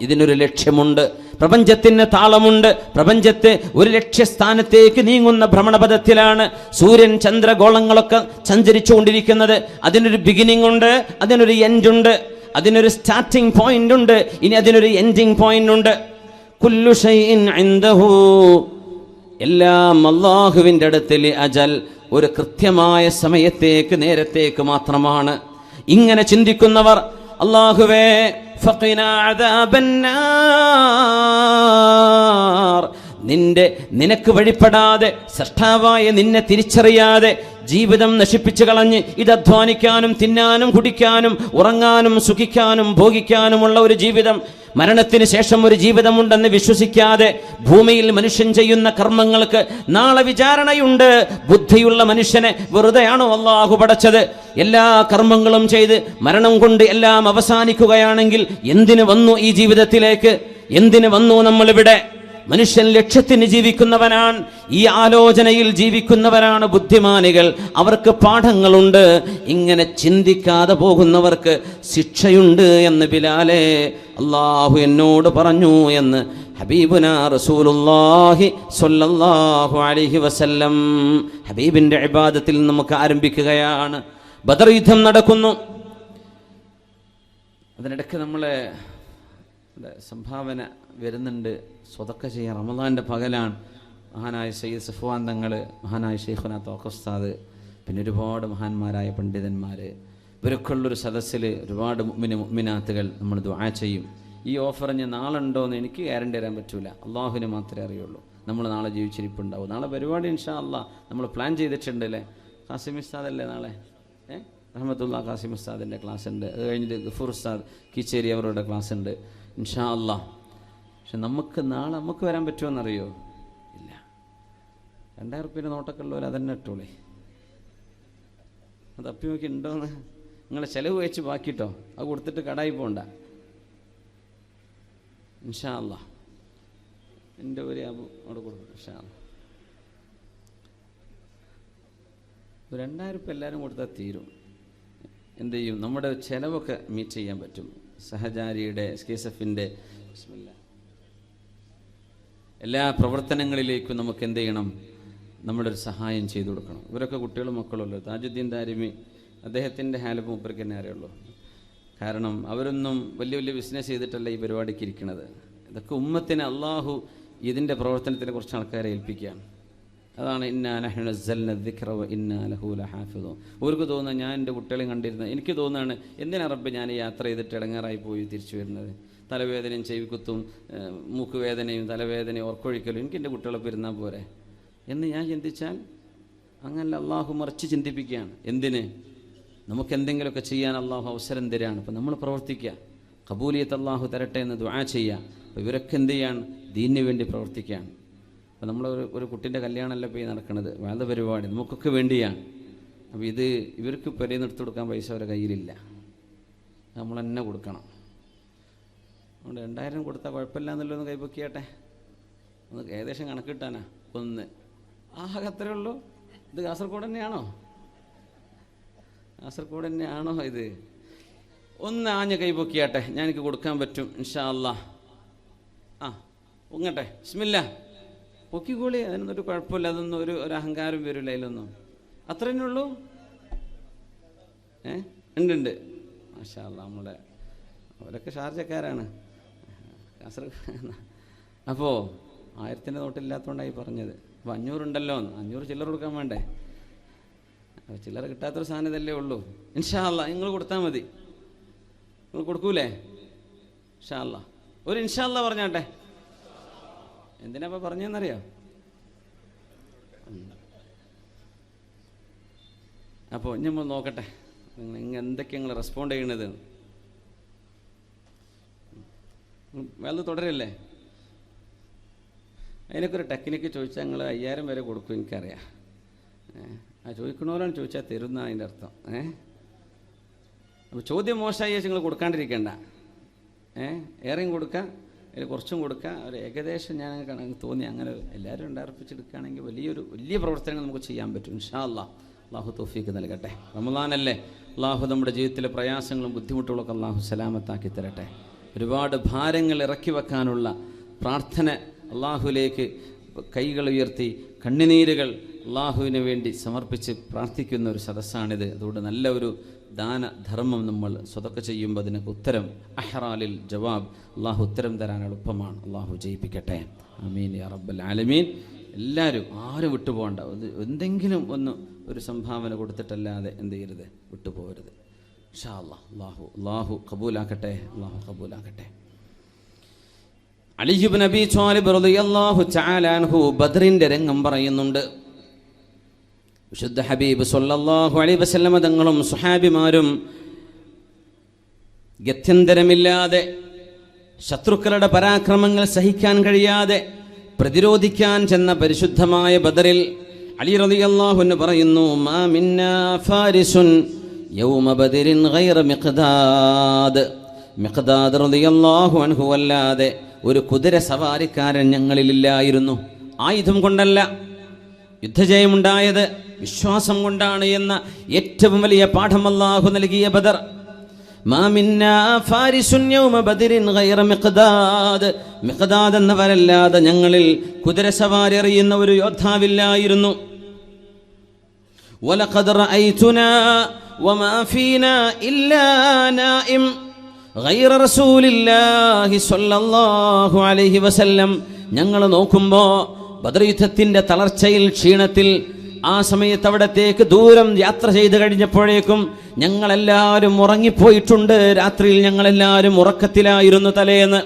ഇതിനൊരു ലക്ഷ്യമുണ്ട്, പ്രപഞ്ചത്തിന് താളമുണ്ട്. പ്രപഞ്ചത്തെ ഒരു ലക്ഷ്യസ്ഥാനത്തേക്ക് നീങ്ങുന്ന ഭ്രമണപഥത്തിലാണ് സൂര്യൻ ചന്ദ്രഗോളങ്ങളൊക്കെ സഞ്ചരിച്ചുകൊണ്ടിരിക്കുന്നത്. അതിനൊരു ബിഗിനിങ് ഉണ്ട്, അതിനൊരു എൻഡ് ഉണ്ട്, അതിനൊരു സ്റ്റാർട്ടിംഗ് പോയിന്റ് ഉണ്ട്, ഇനി അതിനൊരു എൻഡിങ് പോയിന്റ് ഉണ്ട്. കുല്ലു ഷൈഇൻ ഇൻദഹു, എല്ലാം അല്ലാഹുവിൻ്റെ അടുത്തിൽ അജൽ, ഒരു കൃത്യമായ സമയത്തേക്ക്, നേരത്തേക്ക് മാത്രമാണ്. ഇങ്ങനെ ചിന്തിക്കുന്നവർ, അല്ലാഹുവേ ഫഖിനാ അദാബന്നാർ, നിനക്ക് വഴിപ്പെടാതെ, സൃഷ്ടാവായ നിന്നെ തിരിച്ചറിയാതെ ജീവിതം നശിപ്പിച്ചു കളഞ്ഞ് ഇത് അധ്വാനിക്കാനും തിന്നാനും കുടിക്കാനും ഉറങ്ങാനും സുഖിക്കാനും ഭോഗിക്കാനുമുള്ള ഒരു ജീവിതം, മരണത്തിന് ശേഷം ഒരു ജീവിതമുണ്ടെന്ന് വിശ്വസിക്കാതെ ഭൂമിയിൽ മനുഷ്യൻ ചെയ്യുന്ന കർമ്മങ്ങൾക്ക് നാളെ വിചാരണയുണ്ട്. ബുദ്ധിയുള്ള മനുഷ്യനെ വെറുതെയാണോ അല്ലാഹു പടച്ചത്? എല്ലാ കർമ്മങ്ങളും ചെയ്ത് മരണം കൊണ്ട് എല്ലാം അവസാനിക്കുകയാണെങ്കിൽ എന്തിനു വന്നു ഈ ജീവിതത്തിലേക്ക്? എന്തിനു വന്നു നമ്മളിവിടെ? മനുഷ്യൻ ലക്ഷ്യത്തിന് ജീവിക്കുന്നവനാണ്, ഈ ആലോചനയിൽ ജീവിക്കുന്നവരാണ് ബുദ്ധിമാനികൾ. അവർക്ക് പാഠങ്ങളുണ്ട്. ഇങ്ങനെ ചിന്തിക്കാതെ പോകുന്നവർക്ക് ശിക്ഷയുണ്ട് എന്ന് ബിലാലെ അല്ലാഹു എന്നോട് പറഞ്ഞു എന്ന് ഹബീബുനാ റസൂലുള്ളാഹി സ്വല്ലല്ലാഹു അലൈഹി വസല്ലം. ഹബീബിന്റെ ഇബാദത്തിൽ നമുക്ക് ആരംഭിക്കുകയാണ്. ബദർ യുദ്ധം നടക്കുന്നു. അതിനിടയ്ക്ക് നമ്മളെ സംഭാവന വരുന്നുണ്ട്, സ്വതക്ക ചെയ്യാൻ. റമദാൻ്റെ പകലാണ്. മഹാനായ സയ്യിദ് സഫ്വാൻ തങ്ങൾ, മഹാനായ ശൈഖുനാ തോഖ ഉസ്താദ്, പിന്നെ ഒരുപാട് മഹാന്മാരായ പണ്ഡിതന്മാർ, ഇവരൊക്കെയുള്ളൊരു സദസ്സിൽ ഒരുപാട് മുഅ്മിനാത്തുകൾ നമ്മൾ ദുആ ചെയ്യും. ഈ ഓഫർ ഞാൻ നാളെ ഉണ്ടോ എന്ന് എനിക്ക് ഗ്യാരണ്ടി തരാൻ പറ്റൂല, അള്ളാഹുവിന് മാത്രമേ അറിയുള്ളൂ. നമ്മൾ നാളെ ജീവിച്ചിരിപ്പുണ്ടാവും. നാളെ പരിപാടി ഇൻഷാ അല്ലാഹ് നമ്മൾ പ്ലാൻ ചെയ്തിട്ടുണ്ട് അല്ലേ? ഖാസിം ഉസ്താദല്ലേ നാളെ? റഹ്മത്തുള്ള ഖാസിം ഉസ്താദിൻ്റെ ക്ലാസ് ഉണ്ട്. അത് കഴിഞ്ഞിട്ട് ഗഫൂർ ഉസ്താദ് കീച്ചേരി അവരുടെ ക്ലാസ് ഉണ്ട് ഇൻഷാ അല്ലാഹ്. പക്ഷെ നമുക്ക് നാളെ നമുക്ക് വരാൻ പറ്റുമോയെന്നറിയോ? ഇല്ല. 2000 റുപ്യേൻ്റെ നോട്ടൊക്കെ ഉള്ളവർ അതന്നെ ഇട്ടോളേ. അത് അപ്പി നോക്കി ഉണ്ടോയെന്ന് നിങ്ങളെ ചിലവ് വെച്ച് ബാക്കിട്ടോ, അത് കൊടുത്തിട്ട് കടായി പോകണ്ട ഇൻഷാ അല്ലാഹ്. എൻ്റെ ഒരു അവിടെ കൊടുക്കും ഇൻഷാ അല്ലാഹ്. 2000 റുപ്യ എല്ലാവരും കൊടുത്താൽ തീരും. എന്ത് ചെയ്യും? നമ്മുടെ ചിലവൊക്കെ മീറ്റ് ചെയ്യാൻ പറ്റും. സഹചാരിയുടെ SKSF-ൻ്റെ എല്ലാ പ്രവർത്തനങ്ങളിലേക്കും നമുക്ക് എന്ത് ചെയ്യണം? നമ്മുടെ ഒരു സഹായം ചെയ്തു കൊടുക്കണം. ഇവരൊക്കെ കുട്ടികളും മക്കളുമല്ലോ. താജുദ്ദീൻ ദാരിമി, അദ്ദേഹത്തിൻ്റെ ഹാലപ്പ് മൂപ്പർക്ക് തന്നെ അറിയുള്ളൂ. കാരണം അവരൊന്നും വലിയ വലിയ ബിസിനസ് ചെയ്തിട്ടല്ല ഈ പരിപാടിക്ക് ഇരിക്കുന്നത്. ഇതൊക്കെ ഉമ്മത്തിന് അള്ളാഹു ഇതിൻ്റെ പ്രവർത്തനത്തിനെ കുറച്ച് ആൾക്കാരെ ഏൽപ്പിക്കുകയാണ്. അതാണ് ഇന്നാ നഹ്നു നസ്സൽന ദിക്റ വ ഇന്നാ ലഹു ലഹാഫിദൂൻ. അവർക്ക് തോന്നുന്നത്, ഞാൻ എൻ്റെ കുട്ടികളെയും കണ്ടിരുന്നത്, എനിക്ക് തോന്നുകയാണ് എന്തിനാ റബ്ബ് ഞാൻ യാത്ര ചെയ്തിട്ട് ഇടങ്ങാറായി പോയി തിരിച്ചു വരുന്നത്? തലവേദനയും ചെവിക്കുത്തും മൂക്ക് വേദനയും തലവേദനയും ഉറക്കൊഴിക്കലും എനിക്ക് എൻ്റെ കുട്ടികളെ ഇരുന്നാൽ പോരെ എന്ന് ഞാൻ ചിന്തിച്ചാൽ അങ്ങനെ അള്ളാഹു മറിച്ച് ചിന്തിപ്പിക്കുകയാണ്. എന്തിന്? നമുക്ക് എന്തെങ്കിലുമൊക്കെ ചെയ്യാൻ അള്ളാഹു അവസരം തരാണ്. അപ്പോൾ നമ്മൾ പ്രവർത്തിക്കുക, ഖബൂലിയത്ത് അള്ളാഹു തരട്ടെ എന്ന് ദുആ ചെയ്യുക. അപ്പോൾ ഇവരൊക്കെ എന്ത് ചെയ്യാണ്? ദീനിന് വേണ്ടി പ്രവർത്തിക്കുകയാണ്. അപ്പോൾ നമ്മൾ ഒരു കുട്ടീൻ്റെ കല്യാണമല്ല ഇപ്പോൾ ഈ നടക്കുന്നത്, വേണ്ട പരിപാടി നമുക്കൊക്കെ വേണ്ടിയാണ്. അപ്പോൾ ഇത് ഇവർക്ക് പെരയിൽ നിന്ന് എടുത്തു കൊടുക്കാൻ പൈസ അവരുടെ കയ്യിലില്ല, നമ്മൾ തന്നെ കൊടുക്കണം. അതുകൊണ്ട് 2000 കൊടുത്താൽ കുഴപ്പമില്ല എന്നല്ലോ ഒന്ന് കൈപ്പൊക്കിയാട്ടെ, ഒന്ന് ഏകദേശം കണക്ക് കിട്ടാനാ ഒന്ന്. അത്രേ ഉള്ളൂ. ഇത് കാസർഗോഡ് തന്നെയാണോ? കാസർഗോഡ് തന്നെയാണോ ഇത്? ഒന്ന് ആഞ്ഞ കൈപ്പൊക്കിയാട്ടെ, ഞാൻ എനിക്ക് കൊടുക്കാൻ പറ്റും ഇൻഷാ അല്ലാഹ്. പൊങ്ങട്ടെ, ബിസ്മില്ലാ, പൊക്കിക്കോളി, അതിനൊന്നൊരു കുഴപ്പമില്ല, അതൊന്നും ഒരു അഹങ്കാരം വരില്ല അതിലൊന്നും. അത്ര തന്നെ ഉള്ളൂ. ഉണ്ട് മാഷാ അല്ലാഹ്. നമ്മളെ അവരൊക്കെ ഷാർജക്കാരാണ്, കാസർഗോഡ്. അപ്പോൾ 1000-ൻ്റെ നോട്ടില്ലാത്തതുകൊണ്ടായി പറഞ്ഞത്. അപ്പോൾ 500 ഉണ്ടല്ലോ, 500 ചില്ലറ കൊടുക്കാൻ വേണ്ടേ? അപ്പോൾ ചില്ലറ കിട്ടാത്തൊരു സാധനം ഇതല്ലേ ഉള്ളൂ. ഇൻഷാ അല്ലാഹ് നിങ്ങൾ കൊടുത്താൽ മതി. നിങ്ങൾ കൊടുക്കൂലേ? ഇൻഷാ അല്ലാഹ്. ഒരു ഇൻഷാ അല്ലാഹ് പറഞ്ഞാട്ടെ. എന്തിനാ അപ്പോൾ പറഞ്ഞതെന്നറിയോ? അപ്പോൾ നമ്മൾ നോക്കട്ടെ നിങ്ങൾ എന്തൊക്കെയാണ് നിങ്ങൾ റെസ്പോണ്ട് ചെയ്യണത്. വേല തുടരല്ലേ? അതിനൊക്കെ ഒരു ടെക്നിക്ക് ചോദിച്ചാൽ ഞങ്ങൾ 5000 വരെ കൊടുക്കും, എനിക്കറിയാം. ചോദിക്കണവരാണ് ചോദിച്ചാൽ തരുന്ന അതിൻ്റെ അർത്ഥം. അപ്പോൾ ചോദ്യം മോശമായി നിങ്ങൾ കൊടുക്കാണ്ടിരിക്കേണ്ട. ഏറെയും കൊടുക്കുക, അതിൽ കുറച്ചും കൊടുക്കുക. ഒരു ഏകദേശം ഞാൻ തോന്നി അങ്ങനെ എല്ലാവരും ഉണ്ടാർപ്പിച്ചെടുക്കുകയാണെങ്കിൽ വലിയ പ്രവർത്തനങ്ങൾ നമുക്ക് ചെയ്യാൻ പറ്റും ഇൻഷാ അല്ലാഹ്. അള്ളാഹു തൗഫീക്ക് നൽകട്ടെ. റമളാനല്ലേ, അള്ളാഹു നമ്മുടെ ജീവിതത്തിലെ പ്രയാസങ്ങളും ബുദ്ധിമുട്ടുകളൊക്കെ അള്ളാഹു സലാമത്താക്കി തരട്ടെ. ഒരുപാട് ഭാരങ്ങൾ ഇറക്കി വെക്കാനുള്ള പ്രാർത്ഥന അള്ളാഹുലേക്ക് കൈകൾ ഉയർത്തി കണ്ണുനീരുകൾ അള്ളാഹുവിന് വേണ്ടി സമർപ്പിച്ച് പ്രാർത്ഥിക്കുന്ന ഒരു സദസ്സാണിത്. അതുകൊണ്ട് നല്ല ഒരു ദാനധർമ്മം നമ്മൾ സ്വതക്ക ചെയ്യുമ്പോൾ അതിനൊക്കെ ഉത്തരം അഹ്റാലിൽ ജവാബ്, അള്ളാഹു ഉത്തരം തരാൻ എളുപ്പമാണ്. അള്ളാഹു ജയിപ്പിക്കട്ടെ. ആമീൻ യാ റബ്ബൽ ആലമീൻ. എല്ലാവരും ആരും വിട്ടുപോകണ്ട. എന്തെങ്കിലും ഒരു സംഭാവന കൊടുത്തിട്ടല്ലാതെ എന്ത് ചെയ്യരുത്, വിട്ടുപോകരുത്. ഇൻഷാ അല്ലാഹ്. അള്ളാഹു ഖബൂലാക്കട്ടെ. അള്ളാഹു ഖബൂലാക്കട്ടെ. അലി ഇബ്നു അബീ ത്വാലിബ് റളിയല്ലാഹു തആല അൻഹു ബദ്റിന്റെ രംഗം പറയുന്നുണ്ട്. വിശുദ്ധ ഹബീബ് സല്ലല്ലാഹു അലൈഹി വസല്ലം തങ്ങളും സുഹാബിമാരും ഗത്യന്തരമില്ലാതെ ശത്രുക്കളുടെ പരാക്രമങ്ങൾ സഹിക്കാൻ കഴിയാതെ പ്രതിരോധിക്കാൻ ചെന്ന പരിശുദ്ധമായ ബദറിൽ അലി റളിയല്ലാഹു അൻഹു പറയുന്നു, മാ മിന്നാ ഫാരിസുൻ യൗമ ബദരിൻ ഗൈറ മിഖ്ദാദ്. മിഖ്ദാദ് റളിയല്ലാഹു അൻഹു അല്ലാതെ ഒരു കുതിര സവാരിക്കാരൻ ഞങ്ങളിലില്ലായിരുന്നു. ആയുധം കൊണ്ടല്ല യുദ്ധജയമുണ്ടായത്, വിശ്വാസം കൊണ്ടാണ് എന്ന ഏറ്റവും വലിയ പാഠം അല്ലാഹു നൽകിയ ബദർ. മാ മിന്നാ ഫാരിസുൻ യൗമ ബദരിൻ ഗൈറ മിഖ്ദാദ്. മിഖ്ദാദ് എന്നവരല്ലാതെ ഞങ്ങളിൽ കുതിരസവാരി അറിയുന്ന ഒരു യോദ്ധാവില്ലായിരുന്നു. വലഖദ് റഅയ്തുനാ വമാ ഫീനാ ഇല്ലാ നായിം ഗൈറ റസൂലില്ലാഹി സ്വല്ലല്ലാഹു അലൈഹി വസല്ലം. ഞങ്ങൾ നോക്കുമ്പോൾ ബദർ യുദ്ധത്തിന്റെ തളർച്ചയിൽ, ക്ഷീണത്തിൽ, ആ സമയത്ത് അവിടത്തേക്ക് ദൂരം യാത്ര ചെയ്ത് കഴിഞ്ഞപ്പോഴേക്കും ഞങ്ങളെല്ലാവരും ഉറങ്ങിപ്പോയിട്ടുണ്ട്. രാത്രിയിൽ ഞങ്ങളെല്ലാവരും ഉറക്കത്തിലായിരുന്നു. തലേന്ന്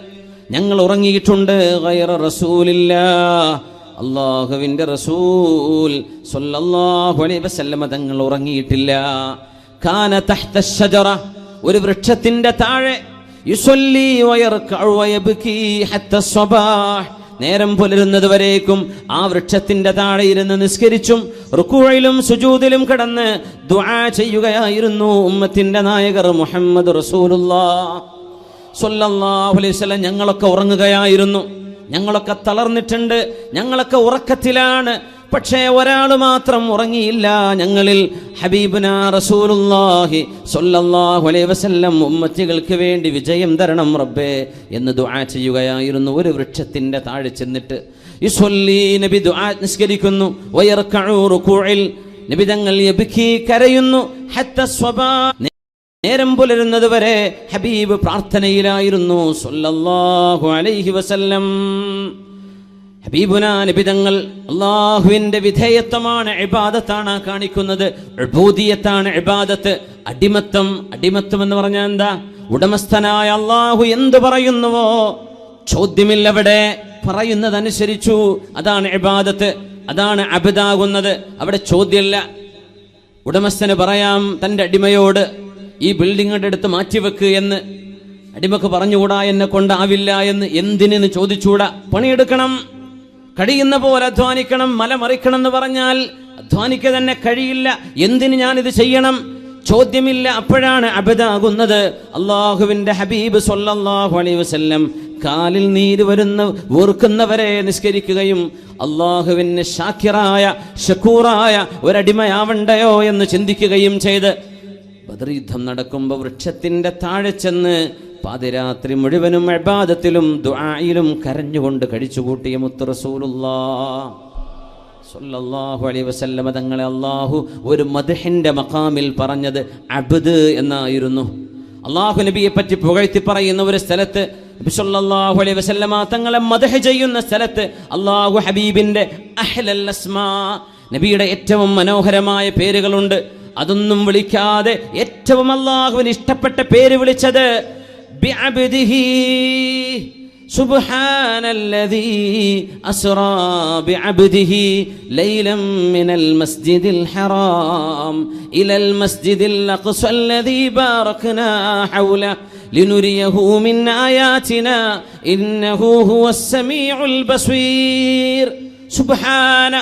ഞങ്ങൾ ഉറങ്ങിയിട്ടുണ്ട്. ഗൈറ റസൂലില്ലാഹ്, അല്ലാഹുവിൻ്റെ റസൂൽ സ്വല്ലല്ലാഹു അലൈഹി വസല്ലം തങ്ങൾ ഉറങ്ങിയിട്ടില്ല. കാന തഹ്ത അശ്ശജറ, ഒരു വൃക്ഷത്തിന്റെ താഴെ, യുസല്ലി വയർകഉ വയബ്കി ഹത്ത സ്വബാഹ്, നേരം പുലരുന്നത് വരേക്കും ആ വൃക്ഷത്തിന്റെ താഴെ ഇരുന്ന് നിസ്കരിച്ചും റുകൂഇലും സുജൂദിലും കിടന്ന് ദുആ ചെയ്യുകയായിരുന്നു ഉമ്മത്തിന്റെ നായകർ മുഹമ്മദ് റസൂലുള്ളാഹ് സ്വല്ലല്ലാഹു അലൈഹി വസല്ലം. ഞങ്ങളൊക്കെ ഉറങ്ങുകയായിരുന്നു, ഞങ്ങളൊക്കെ തളർന്നിട്ടുണ്ട്, ഞങ്ങളൊക്കെ ഉറക്കത്തിലാണ്. പക്ഷേ ഒരാൾ മാത്രം ഉറങ്ങിയില്ല. ഞങ്ങളിൽ ഹബീബുനാ റസൂലുള്ളാഹി സ്വല്ലല്ലാഹു അലൈഹി വസല്ലം ഉമ്മത്തികൾക്ക് വേണ്ടി വിജയം തരണം റബ്ബേ എന്ന് ദുആ ചെയ്യുകയായിരുന്നു. ഒരു വൃക്ഷത്തിന്റെ താഴെ ചെന്നിട്ട് യുസല്ലി, നബി ദുആ നിസ്കരിക്കുന്നു. വയർകഉ റുകൂഇൽ, നബി തങ്ങൾ യബ്കി, കരയുന്നു. ഹത്ത സ്വബാ, നേരം പുലരുന്നത് വരെ ഹബീബ് പ്രാർത്ഥനയിലായിരുന്നു സ്വല്ലല്ലാഹു അലൈഹി വസല്ലം. ഹബീബുനാ നബി തങ്ങൾ അല്ലാഹുവിന്റെ വിധേയത്വമാണ്, ഇബാദത്താണ് കാണിക്കുന്നത്. ഉബൂദിയത്താണ് ഇബാദത്ത്. അടിമത്തം എന്ന് പറഞ്ഞാൽ എന്താ? ഉടമസ്ഥനായ അല്ലാഹു എന്തു പറയുന്നുവോ ചോദ്യമില്ലവിടെ, പറയുന്നതനുസരിച്ചു. അതാണ് ഇബാദത്ത്, അതാണ് അബ്ദാകുന്നത്. അവിടെ ചോദ്യമില്ല. ഉടമസ്ഥന് പറയാം തൻ്റെ അടിമയോട് ഈ ബിൽഡിങ്ങിൻ്റെ അടുത്ത് മാറ്റിവെക്ക് എന്ന്. അടിമക്ക് പറഞ്ഞുകൂടാ, എന്നെ കൊണ്ടാവില്ല എന്ന്. എന്തിനെന്ന് ചോദിച്ചുകൂടാ. പണിയെടുക്കണം, കഴിയുന്ന പോലെ അധ്വാനിക്കണം. മല മറിക്കണം എന്ന് പറഞ്ഞാൽ അധ്വാനിക്കുക തന്നെ കഴിയില്ല. എന്തിന് ഞാനിത് ചെയ്യണം? ചോദ്യമില്ല. അപ്പോഴാണ് അബ്ദാകുന്നത്. അള്ളാഹുവിൻ്റെ ഹബീബ് സ്വല്ലല്ലാഹു അലൈഹി വസല്ലം കാലിൽ നീര് വരുന്ന ഓർക്കുന്നവരെ നിസ്കരിക്കുകയും അള്ളാഹുവിന് ഷാക്കിറായ ഷക്കൂറായ ഒരടിമയാവണ്ടയോ എന്ന് ചിന്തിക്കുകയും ചെയ്ത് ബദർ യുദ്ധം നടക്കുമ്പോൾ വൃക്ഷത്തിൻ്റെ താഴെ ചെന്ന് പാതിരാത്രി മുഴുവനും ഇബാദത്തിലും ദുആയിലും കരഞ്ഞുകൊണ്ട് കഴിച്ചുകൂട്ടിയ മുത്ത് റസൂലുള്ളാഹ് സ്വല്ലല്ലാഹു അലൈഹി വസല്ലം തങ്ങളെ അള്ളാഹു ഒരു മദ്ഹിന്റെ മഖാമിൽ പറഞ്ഞത് അബ്ദ് എന്നായിരുന്നു. അള്ളാഹു നബിയെ പറ്റി പുകഴ്ത്തി പറയുന്ന ഒരു സ്ഥലത്ത്, നബി സല്ലല്ലാഹു അലൈഹി വസല്ലമ തങ്ങളെ മദ്ഹ് ചെയ്യുന്ന സ്ഥലത്ത് അള്ളാഹു ഹബീബിന്റെ അഹ്ലൽ അസ്മാ, നബിയുടെ ഏറ്റവും മനോഹരമായ പേരുകളുണ്ട്. അതൊന്നും വിളിക്കാതെ ഏറ്റവും അള്ളാഹുവിന് ഇഷ്ടപ്പെട്ട പേര് വിളിച്ചത് ബിഅബ്ദിഹി സുബ്ഹാനല്ലദീ അസ്റാ ബിഅബ്ദിഹി ലൈലൻ മിനൽ മസ്ജിദിൽ ഹറാം ഇലൽ മസ്ജിദിൽ അഖ്സല്ലദീ ബാറക്നാ ഹൗല ലിനുരിയഹു മിൻ ആയാതിനാ ഇന്നഹു ഹുവസ് സമീഉൽ ബസീർ. സുബ്ഹാന,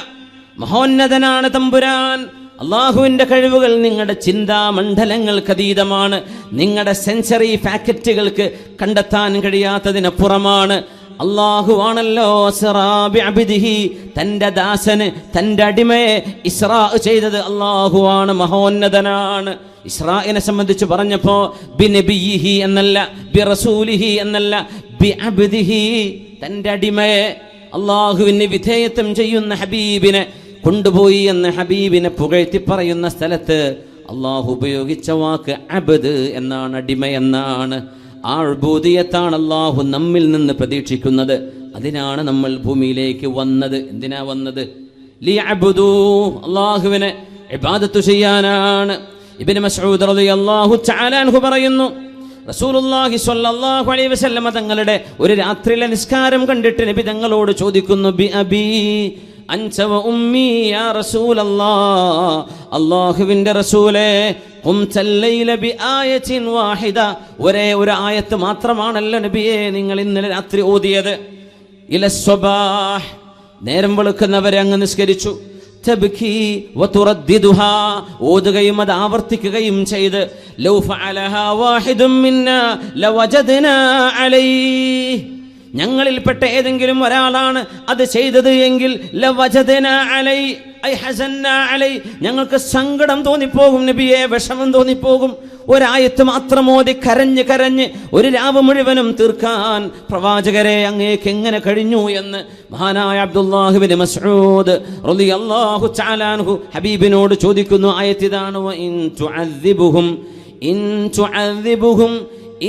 മഹോന്നതനാണ് തമ്പുരാൻ. അള്ളാഹുവിൻ്റെ കഴിവുകൾ നിങ്ങളുടെ ചിന്താമണ്ഡലങ്ങൾക്ക് അതീതമാണ്. നിങ്ങളുടെ സെൻസറി ഫാക്കറ്റുകൾക്ക് കണ്ടെത്താൻ കഴിയാത്തതിനപ്പുറമാണ്. അള്ളാഹുവാണല്ലോ അസ്റാ ബിഅബ്ദിഹി, തൻ്റെ ദാസന് തൻ്റെ അടിമയെ ഇസ്റാ ചെയ്തത് അള്ളാഹുവാണ്, മഹോന്നതനാണ്. ഇസ്രായിനെ സംബന്ധിച്ച് പറഞ്ഞപ്പോൾ ബിനബിയിഹി എന്നല്ല, ബിറസൂലിഹി എന്നല്ല, ബിഅബ്ദിഹി, തൻ്റെ അടിമയെ അള്ളാഹുവിന് വിധേയത്വം ചെയ്യുന്ന ഹബീബിനെ കൊണ്ടുപോയി എന്ന് ഹബീബിനെ പുകഴ്ത്തി പറയുന്ന സ്ഥലത്ത് അള്ളാഹു ഉപയോഗിച്ച വാക്ക് അബ്ദ് എന്നാണ്, അടിമ എന്നാണ്. ആ ഉബൂദിയത്താണ് അള്ളാഹു നമ്മിൽ നിന്ന് പ്രതീക്ഷിക്കുന്നത്. അതിനാണ് നമ്മൾ ഭൂമിയിലേക്ക് വന്നത്. എന്തിനാ വന്നത്? ലിയഅബ്ദൂ, അള്ളാഹുവിനെ ഇബാദത്ത് ചെയ്യാനാണ്. ഇബ്നു മസ്ഊദ് റളിയല്ലാഹു തആല അൻഹു പറയുന്നു, റസൂലുള്ളാഹി സ്വല്ലല്ലാഹു അലൈഹി വസല്ലം തങ്ങളുടെ ഒരു രാത്രിയിലെ നിസ്കാരം കണ്ടിട്ട് നബി തങ്ങളോട് ചോദിക്കുന്നു, ബി അബി അൻത വ ഉമ്മി യാ റസൂലല്ലാഹ്, അല്ലാഹുവിൻ്റെ റസൂലേ, ഖുംതൽ ലൈല ബി ആയത്തിൻ വാഹിദ, ഒരേ ഒരു ആയത്ത് മാത്രമാണല്ലോ നബിയെ നിങ്ങൾ ഇന്നലെ രാത്രി ഓതിയത്. ഇലസ്വബാഹ്, നേരം വെളുക്കുന്നവരെ അങ്ങ് നിസ്കരിച്ചു. തബ്കി വതുറദ്ദിദുഹാ, ഓതുകയും അത് ആവർത്തിക്കുകയും ചെയ്ത്. ലൗ ഫഅലഹാ വാഹിദും മിന്നാ ലവജദ്നാ അലൈഹി, ഞങ്ങളിൽപ്പെട്ട ഏതെങ്കിലും ഒരാളാണ് അത് ചെയ്തത് എങ്കിൽ ലവജദ്നാ അലൈഹി ഐ ഹസന്നാ അലൈഹി, ഞങ്ങൾക്ക് സങ്കടം തോന്നിപ്പോകും നബിയെ, വിഷമം തോന്നിപ്പോകും. ഒരായത്ത് മാത്രം ഓതി കരഞ്ഞ് കരഞ്ഞ് ഒരു രാവ് മുഴുവനും തീർക്കാൻ പ്രവാചകരെ അങ്ങേക്ക് എങ്ങനെ കഴിഞ്ഞു എന്ന് മഹാനായ അബ്ദുല്ലാഹ് ഇബ്നു മസ്ഊദ് റളിയല്ലാഹു തആല അൻഹു ഹബീബിനോട് ചോദിക്കുന്നു. ആയത്ത് ഇതാണ്,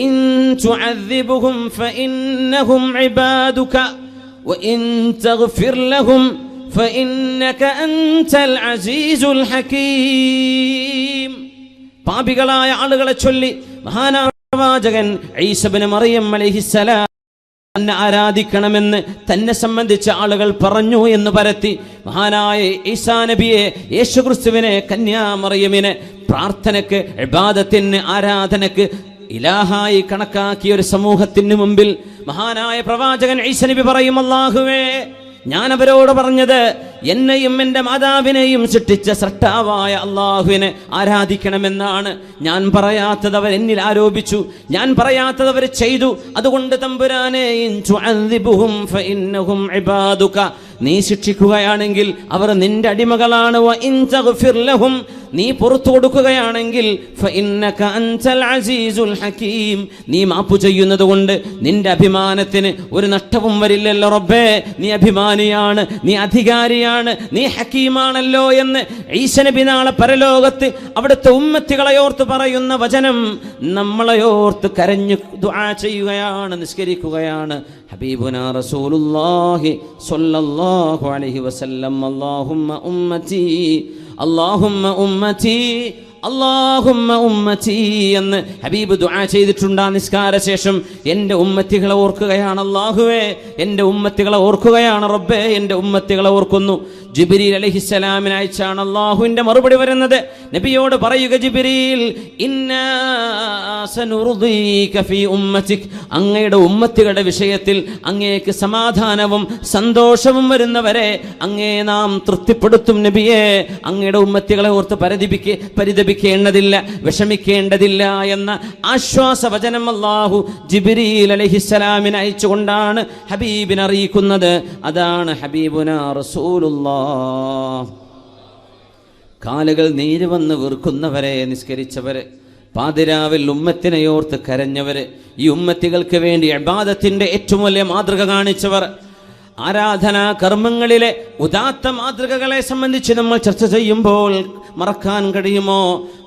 ഇൻ തുഅദ്ദിബുഹും ഫഇന്നഹും ഇബാദുക വഇൻ തഗ്ഫിർ ലഹും ഫഇന്നക അൻതൽ അസീസുൽ ഹകീം. പാപികളായ ആളുകളെ ചൊല്ലി മഹാനായ പ്രവാചകൻ ഈസ ഇബ്നു മറിയം അലൈഹിസ്സലാം തന്നെ ആരാധിക്കണമെന്ന് തന്നെ സംബന്ധിച്ച ആളുകൾ പറഞ്ഞു എന്ന് പരത്തി മഹാനായ ഈസാ നബിയെ, യേശുക്രിസ്തുവിനെ, കന്യാമറിയമിനെ പ്രാർത്ഥനയ്ക്ക്, ഇബാദത്തിന്, ആരാധനയ്ക്ക് ഇലാഹായി കണക്കാക്കിയ ഒരു സമൂഹത്തിന് മുമ്പിൽ മഹാനായ പ്രവാചകൻ ഈസ നബി പറയും, അല്ലാഹുവേ, ഞാൻ അവരോട് പറഞ്ഞത് എന്നെയും എൻ്റെ മാതാവിനെയും സൃഷ്ടിച്ച സൃഷ്ടാവായ അള്ളാഹുവിനെ ആരാധിക്കണമെന്നാണ്. ഞാൻ പറയാത്തത് അവർ എന്നിൽ ആരോപിച്ചു, ഞാൻ പറയാത്തത് അവർ ചെയ്തു. അതുകൊണ്ട് തമ്പുരാനെ, ഇൻ തുഅദ്ദിബുഹും ഫഇന്നഹും ഇബാദുക, നീ ശിക്ഷിക്കുകയാണെങ്കിൽ അവർ നിന്റെ അടിമകളാണ്. വ ഇൻ തഗ്ഫിർ ലഹും, നീ പുറത്തു കൊടുക്കുകയാണെങ്കിൽ ഫഇന്നക അൻതൽ അസീസുൽ ഹകീം, നീ മാപ്പു ചെയ്യുന്നത് കൊണ്ട് നിന്റെ അഭിമാനത്തിന് ഒരു നഷ്ടവും വരില്ലല്ലോ റബ്ബേ. നീ അഭിമാനിയാണ്, നീ അധികാരിയാണ്, നീ ഹക്കീമാണല്ലോ എന്ന് ഈസ നബി നാളെ പരലോകത്ത് അവിടുത്തെ ഉമ്മത്തികളെയോർത്ത് പറയുന്ന വചനം നമ്മളെയോർത്ത് കരഞ്ഞു ദുആ ചെയ്യുകയാണ്, നിസ്കരിക്കുകയാണ് ഹബീബുനാ റസൂലുള്ളാഹി സ്വല്ലല്ലാഹു അലൈഹി വസല്ലം. അല്ലാഹുമ്മ ഉമ്മത്തി, അല്ലാഹുമ്മ ഉമ്മത്തി, അല്ലാഹുമ്മ ഉമ്മത്തി എന്ന് ഹബീബ് ദുആ ചെയ്തിട്ടുണ്ട്. നിസ്കാര ശേഷം എൻ്റെ ഉമ്മത്തികളെ ഓർക്കുകയാണ്. അല്ലാഹുവേ, എൻ്റെ ഉമ്മത്തികളെ ഓർക്കുകയാണ്. റബ്ബേ, എൻ്റെ ഉമ്മത്തികളെ ഓർക്കുന്നു. ജിബ്രീൽ അലൈഹിസ്സലാമിനെ അയച്ചാണ് അല്ലാഹുവിൻ്റെ മറുപടി വരുന്നത്. നബിയോട് പറയുക, ജിബ്രീൽ, ഇന്നാ സനുർദീക ഫീ ഉമ്മതിക്, അങ്ങയുടെ ഉമ്മത്തികളുടെ വിഷയത്തിൽ അങ്ങേക്ക് സമാധാനവും സന്തോഷവും വരുന്നവരെ അങ്ങേ നാം തൃപ്തിപ്പെടുത്തും നബിയെ. അങ്ങയുടെ ഉമ്മത്തികളെ ഓർത്ത് പരിതപിക്കേണ്ടതില്ല, വിഷമിക്കേണ്ടതില്ല എന്ന ആശ്വാസവചനം അല്ലാഹു ജിബ്രീൽ അലൈഹിസ്സലാമിനെ അയച്ചുകൊണ്ടാണ് ഹബീബിനെ അറിയിക്കുന്നത്. അതാണ് ഹബീബുനാ റസൂലുള്ളാഹ്. കാലുകൾ നീര് വന്ന് വീർക്കുന്നവരെ നിസ്കരിച്ചവര്, പാതിരാവിൽ ഉമ്മത്തിനെയോർത്ത് കരഞ്ഞവര്, ഈ ഉമ്മത്തികൾക്ക് വേണ്ടി ഇബാദത്തിന്റെ ഏറ്റവും വലിയ മാതൃക കാണിച്ചവർ, ആരാധനാ കർമ്മങ്ങളിലെ ഉദാത്ത മാതൃകകളെ സംബന്ധിച്ച് നമ്മൾ ചർച്ച ചെയ്യുമ്പോൾ മറക്കാൻ കഴിയുമോ?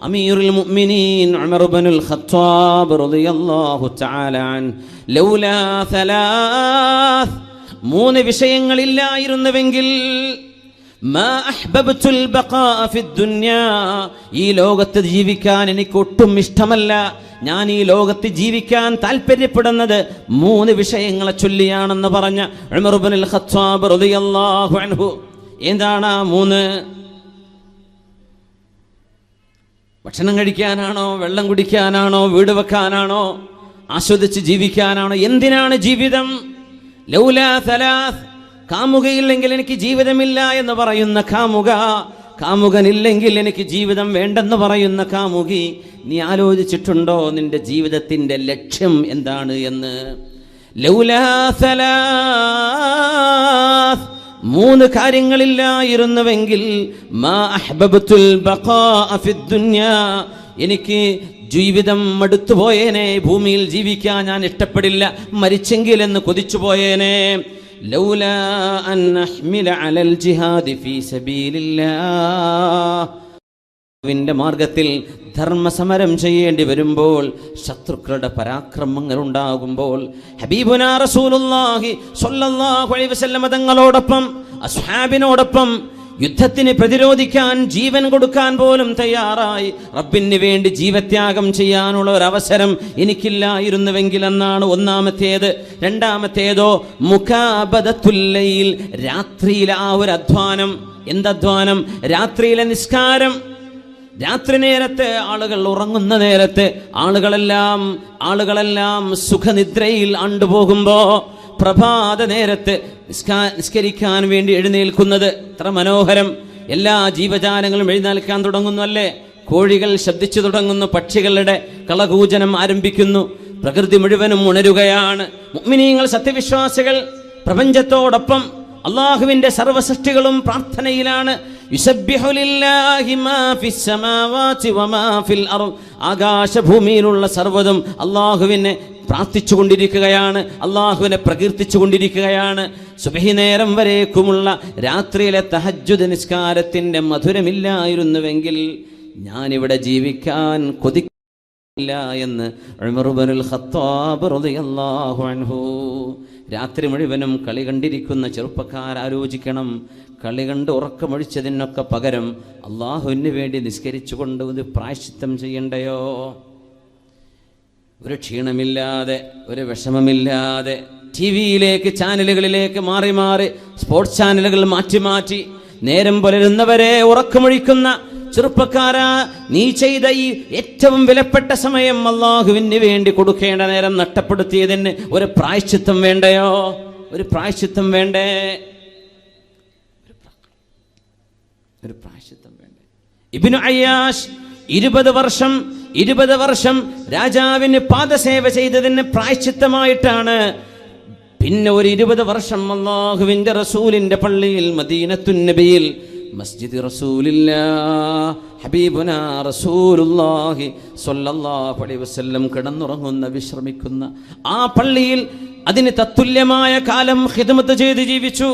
അമീറുൽ മുഅ്മിനീൻ ഉമർ ഇബ്നുൽ ഖത്താബ് റളിയല്ലാഹു തആല അൻ ലൗലാ സലാസ്, മൂന്ന് വിഷയങ്ങളില്ലായിരുന്നുവെങ്കിൽ മാ അഹ്ബബ്തുൽ ബഖാഅ ഫിദ്ദുനിയാ, ഈ ലോകത്ത് ജീവിക്കാൻ എനിക്ക് ഒട്ടും ഇഷ്ടമല്ല, ഞാൻ ഈ ലോകത്ത് ജീവിക്കാൻ താല്പര്യപ്പെടുന്നത് മൂന്ന് വിഷയങ്ങളെ ചൊല്ലിയാണെന്ന് പറഞ്ഞ ഉമർ ഇബ്നുൽ ഖത്താബ് റളിയല്ലാഹു അൻഹു. എന്താണ് ആ മൂന്ന്? ഭക്ഷണം കഴിക്കാനാണോ, വെള്ളം കുടിക്കാനാണോ, വീട് വെക്കാനാണോ, ആസ്വദിച്ച് ജീവിക്കാനാണോ? എന്തിനാണ് ജീവിതം? ലൗലാ സലാസ്, കാമുകയില്ലെങ്കിൽ എനിക്ക് ജീവിതമില്ല എന്ന് പറയുന്ന കാമുക, കാമുകനില്ലെങ്കിൽ എനിക്ക് ജീവിതം വേണ്ടെന്ന് പറയുന്ന കാമുകി, നീ ആലോചിച്ചിട്ടുണ്ടോ നിന്റെ ജീവിതത്തിന്റെ ലക്ഷ്യം എന്താണ് എന്ന്? ലൗലാ സലാസ്, മൂന്ന് കാര്യങ്ങളില്ലായിരുന്നുവെങ്കിൽ മാ അഹ്ബബ്തുൽ ബഖാഅ ഫിദ്ദുനിയാ, എനിക്ക് ജീവിതം മടുത്തുപോയേനെ, ഭൂമിയിൽ ജീവിക്കാൻ ഞാൻ ഇഷ്ടപ്പെടില്ല, മരിച്ചെങ്കിൽ എന്ന് കൊതിച്ചു പോയേനെ. ലൗലാ അൻ അഹ്മില അലൽ ജിഹാദി ഫീ സബീലില്ലാഹ്, ന്റെ മാർഗത്തിൽ ധർമ്മസമരം ചെയ്യേണ്ടി വരുമ്പോൾ, ശത്രുക്കളുടെ പരാക്രമങ്ങൾ ഉണ്ടാകുമ്പോൾ, ഹബീബുനാ റസൂലുള്ളാഹി സ്വല്ലല്ലാഹു അലൈഹി വസല്ലം തങ്ങളോടൊപ്പം അസ്ഹാബിനോടൊപ്പം യുദ്ധത്തിന് പ്രതിരോധിക്കാൻ ജീവൻ കൊടുക്കാൻ പോലും തയ്യാറായി റബ്ബിന് വേണ്ടി ജീവത്യാഗം ചെയ്യാനുള്ള ഒരു അവസരം എനിക്കില്ലായിരുന്നുവെങ്കിൽ എന്നാണ് ഒന്നാമത്തേത്. രണ്ടാമത്തേതോ മുകാബദത്തുൽ ലൈൽ, രാത്രിയിലെ ആ ഒരു അധ്വാനം. എന്തധ്വാനം? രാത്രിയിലെ നിസ്കാരം. രാത്രി നേരത്ത്, ആളുകൾ ഉറങ്ങുന്ന നേരത്ത്, ആളുകളെല്ലാം സുഖനിദ്രയിൽ ആണ്ടുപോകുമ്പോ പ്രഭാത നേരത്ത് നിസ്കരിക്കാൻ വേണ്ടി എഴുന്നേൽക്കുന്നത് എത്ര മനോഹരം! എല്ലാ ജീവജാലങ്ങളും എഴുന്നേൽക്കാൻ തുടങ്ങുന്നു അല്ലേ? കോഴികൾ ശബ്ദിച്ചു തുടങ്ങുന്നു, പക്ഷികളുടെ കളകൂജനം ആരംഭിക്കുന്നു, പ്രകൃതി മുഴുവനും ഉണരുകയാണ്. മുഅ്മിനീങ്ങൾ, സത്യവിശ്വാസികൾ പ്രപഞ്ചത്തോടൊപ്പം അള്ളാഹുവിന്റെ സർവ്വസൃഷ്ടികളും പ്രാർത്ഥനയിലാണ്. യുസബ്ബിഹു ലില്ലാഹി മാ ഫിസ് സമാവാതി വമാ ഫിൽ അർദ്, ആകാശഭൂമിയിലുള്ള സർവ്വതും അള്ളാഹുവിനെ പ്രാർത്ഥിച്ചു കൊണ്ടിരിക്കുകയാണ്, അള്ളാഹുവിനെ പ്രകീർത്തിച്ചു കൊണ്ടിരിക്കുകയാണ്. സുബ്ഹി നേരം വരേക്കുമുള്ള രാത്രിയിലെ തഹജ്ജുദ് നിസ്കാരത്തിന്റെ മധുരമില്ലായിരുന്നുവെങ്കിൽ ഞാനിവിടെ ജീവിക്കാൻ കൊതിക്കില്ല എന്ന് ഉമർ ഇബ്നുൽ ഖത്താബ് റളിയല്ലാഹു അൻഹു. രാത്രി മുഴുവനും കളി കണ്ടിരിക്കുന്ന ചെറുപ്പക്കാർ ആലോചിക്കണം, കളി കണ്ട് ഉറക്കമൊഴിച്ചതിനൊക്കെ പകരം അള്ളാഹുവിന് വേണ്ടി നിസ്കരിച്ചുകൊണ്ട് ഒരു പ്രായശ്ചിത്തം ചെയ്യണ്ടയോ? ഒരു ക്ഷീണമില്ലാതെ, ഒരു വിഷമമില്ലാതെ, ടിവിയിലേക്ക്, ചാനലുകളിലേക്ക് മാറി മാറി, സ്പോർട്സ് ചാനലുകൾ മാറ്റി മാറ്റി നേരം പുലരുന്നവരെ ഉറക്കമൊഴിക്കുന്ന ചെറുപ്പക്കാരാ, നീ ചെയ്ത ഈ ഏറ്റവും വിലപ്പെട്ട സമയം അള്ളാഹുവിന് വേണ്ടി കൊടുക്കേണ്ട നേരം നഷ്ടപ്പെടുത്തിയതിന് ഒരു പ്രായശ്ചിത്തം വേണ്ടയോ? ഒരു പ്രായശ്ചിത്തം വേണ്ടേ? ഒരു പ്രായശ്ചിത്തം വേണ്ടേ? ഇബ്നു അയ്യാഷ് 20 വർഷം രാജാവിന് പാദസേവ ചെയ്തതിന് പ്രായശ്ചിത്തമായിട്ടാണ് പിന്നെ ഒരു 20 വർഷം അല്ലാഹുവിന്റെ റസൂലിന്റെ പള്ളിയിൽ മദീനത്തുൻ നബിയിൽ മസ്ജിദ് റസൂലില്ലാഹ് ഹബീബുനാ റസൂലുള്ളാഹി സ്വല്ലല്ലാഹു അലൈഹി വസല്ലം കിടന്നുറങ്ങുന്ന, വിശ്രമിക്കുന്ന ആ പള്ളിയിൽ അതിന് തത്തുല്യമായ കാലം ഖിദ്മത്ത് ചെയ്ത് ജീവിച്ചു.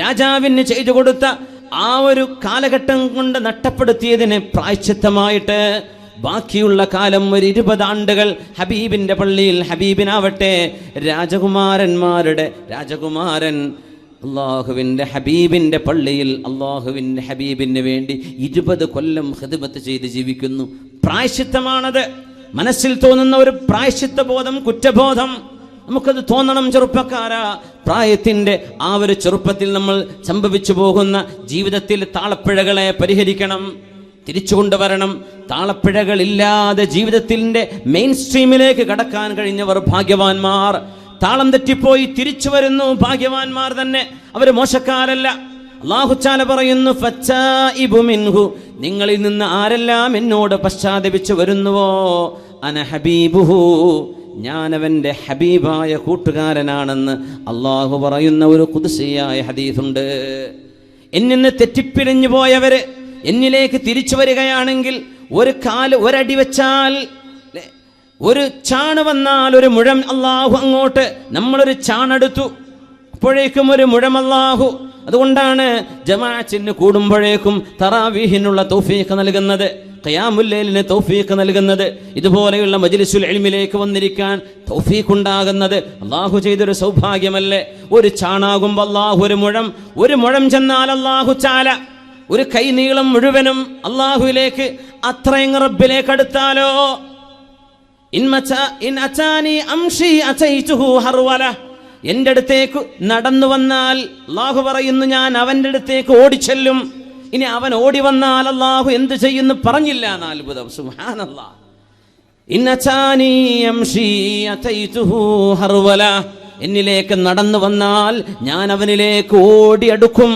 രാജാവിന് ചെയ്തു കൊടുത്ത ആ ഒരു കാലഘട്ടം കൊണ്ട് നഷ്ടപ്പെടുത്തിയതിന് പ്രായശ്ചിത്തമായിട്ട് ബാക്കിയുള്ള കാലം ഒരു 20 ആണ്ടുകൾ ഹബീബിന്റെ പള്ളിയിൽ, ഹബീബിനാവട്ടെ രാജകുമാരൻ അള്ളാഹുവിൻ്റെ ഹബീബിൻ്റെ പള്ളിയിൽ അള്ളാഹുവിൻ്റെ ഹബീബിന് വേണ്ടി 20 കൊല്ലം ഖിദ്മത്ത് ചെയ്ത് ജീവിക്കുന്നു. പ്രായശ്ചിത്തമാണത്. മനസ്സിൽ തോന്നുന്ന ഒരു പ്രായശ്ചിത്ത ബോധം, കുറ്റബോധം നമുക്കത് തോന്നണം. ചെറുപ്പക്കാരാ, പ്രായത്തിൻ്റെ ആ ഒരു ചെറുപ്പത്തിൽ നമ്മൾ സംഭവിച്ചു പോകുന്ന ജീവിതത്തിൽ താളപ്പിഴകളെ പരിഹരിക്കണം, തിരിച്ചു കൊണ്ടുവരണം. താളപ്പിഴകളില്ലാതെ ജീവിതത്തിൻ്റെ മെയിൻ സ്ട്രീമിലേക്ക് കടക്കാൻ കഴിഞ്ഞവർ ഭാഗ്യവാന്മാർ. താളം തെറ്റിപ്പോയി തിരിച്ചു വരുന്നു, ഭാഗ്യവാന്മാർ തന്നെ, അവർ മോശക്കാരല്ല. അല്ലാഹു തആല പറയുന്നു, ഫച്ചാഇബു മിൻഹു, നിങ്ങളിൽ നിന്ന് ആരെല്ലാം എന്നോട് പശ്ചാത്തപിച്ചു വരുന്നുവോ, അന ഹബീബുഹു, ഞാനവൻ്റെ ഹബീബായ കൂട്ടുകാരനാണെന്ന് അള്ളാഹു പറയുന്ന ഒരു ഖുദ്സിയായ ഹദീസുണ്ട്. എന്നിൽ നിന്ന് തെറ്റിപ്പിരിഞ്ഞു പോയവര് എന്നിലേക്ക് തിരിച്ചു വരികയാണെങ്കിൽ ഒരു കാല് ഒരടി വെച്ചാൽ, ഒരു ചാണ് വന്നാൽ ഒരു മുഴം അള്ളാഹു അങ്ങോട്ട്, നമ്മളൊരു ചാണെടുത്തു അപ്പോഴേക്കും ഒരു മുഴം അള്ളാഹു. അതുകൊണ്ടാണ് ജമാഅത്തിന് കൂടുമ്പോഴേക്കും തറാവീഹിനുള്ള തൗഫീഖ് നൽകുന്നത്, ഖിയാമുൽ ലൈലിന് തൗഫീഖ് നൽകുന്നത്, ഇതുപോലെയുള്ള മജ്ലിസുൽ ഇൽമിലേക്ക് വന്നിരിക്കാൻ തൗഫീഖ് ഉണ്ടാകുന്നത് അള്ളാഹു ചെയ്തൊരു സൗഭാഗ്യമല്ലേ. ഒരു ചാണാകുമ്പോൾ അള്ളാഹു ഒരു മുഴം ചെന്നാൽ അള്ളാഹു ചാല ഒരു കൈ നീളം മുഴുവനും അള്ളാഹുവിലേക്ക്, അത്രയും റബ്ബിലേക്ക് അടുത്താലോ. എൻ്റെ അടുത്തേക്ക് നടന്നു വന്നാൽ അള്ളാഹു പറയുന്നു, ഞാൻ അവൻ്റെ അടുത്തേക്ക് ഓടിച്ചെല്ലും. ഇനി അവൻ ഓടി വന്നാൽ അള്ളാഹു എന്ത് ചെയ്യുന്നു പറഞ്ഞില്ല. അത്ഭുതം, സുബ്ഹാനല്ലാഹ്. എന്നിലേക്ക് നടന്നു വന്നാൽ ഞാൻ അവനിലേക്ക് ഓടിയടുക്കും.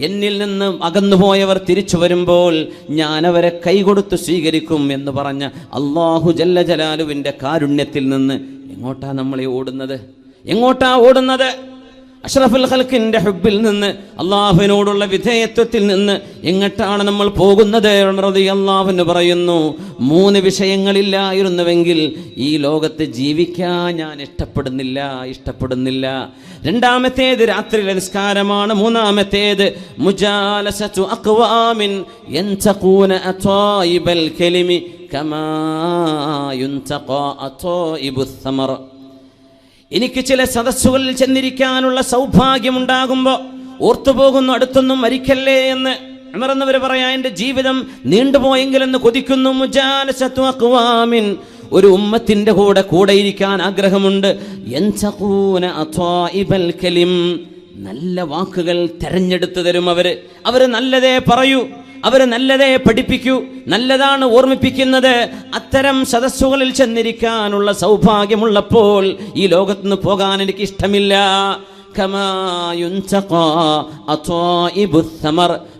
എന്നിൽ നിന്ന് അകന്നുപോയവർ തിരിച്ചു വരുമ്പോൾ ഞാൻ അവരെ കൈകൊടുത്ത് സ്വീകരിക്കും എന്ന് പറഞ്ഞ അല്ലാഹു ജല്ല ജലാലുവിൻ്റെ കാരുണ്യത്തിൽ നിന്ന് എങ്ങോട്ടാ നമ്മളെ ഓടുന്നത്? എങ്ങോട്ടാ ഓടുന്നത്? അഷ്റഫുൽ ഖൽഖിന്റെ ഹുബ്ബിൽ നിന്ന്, അള്ളാഹുവിനോടുള്ള വിധേയത്വത്തിൽ നിന്ന് എങ്ങോട്ടാണ് നമ്മൾ പോകുന്നത്? റളിയല്ലാഹു അൻഹു പറയുന്നു, 3 വിഷയങ്ങളില്ലായിരുന്നുവെങ്കിൽ ഈ ലോകത്ത് ജീവിക്കാൻ ഞാൻ ഇഷ്ടപ്പെടുന്നില്ല. രണ്ടാമത്തേത് രാത്രിയിലെ നിസ്കാരമാണ്. മൂന്നാമത്തേത് മുജാലസതു അഖ്വാമിൻ യൻതഖൂന അതായിബൽ കലിമി കമാ യുൻതഖാ അതായിബുസ് സമർ. എനിക്ക് ചില സദസ്സുകളിൽ ചെന്നിരിക്കാനുള്ള സൗഭാഗ്യമുണ്ടാകുമ്പോൾ ഓർത്തുപോകുന്നു, അടുത്തൊന്നും മരിക്കല്ലേ എന്ന്. ഉമർ എന്നവർ പറയാ, എൻ്റെ ജീവിതം നീണ്ടുപോയെങ്കിലെന്ന് കൊതിക്കുന്നു. മുജാലസതു അഖ്വാമിൻ, ഒരു ഉമ്മത്തിന്റെ കൂടെ ഇരിക്കാൻ ആഗ്രഹമുണ്ട്. യൻതഖൂന അതായിബൽ കലിം, നല്ല വാക്കുകൾ തെരഞ്ഞെടുത്തു തരും അവര് നല്ലതേ പറയൂ, അവര് നല്ലതേ പഠിപ്പിക്കൂ, നല്ലതാണ് ഓർമ്മിപ്പിക്കുന്നത്. അത്തരം സദസ്സുകളിൽ ചെന്നിരിക്കാനുള്ള സൗഭാഗ്യമുള്ളപ്പോൾ ഈ ലോകത്തുനിന്ന് പോകാൻ എനിക്ക് ഇഷ്ടമില്ല.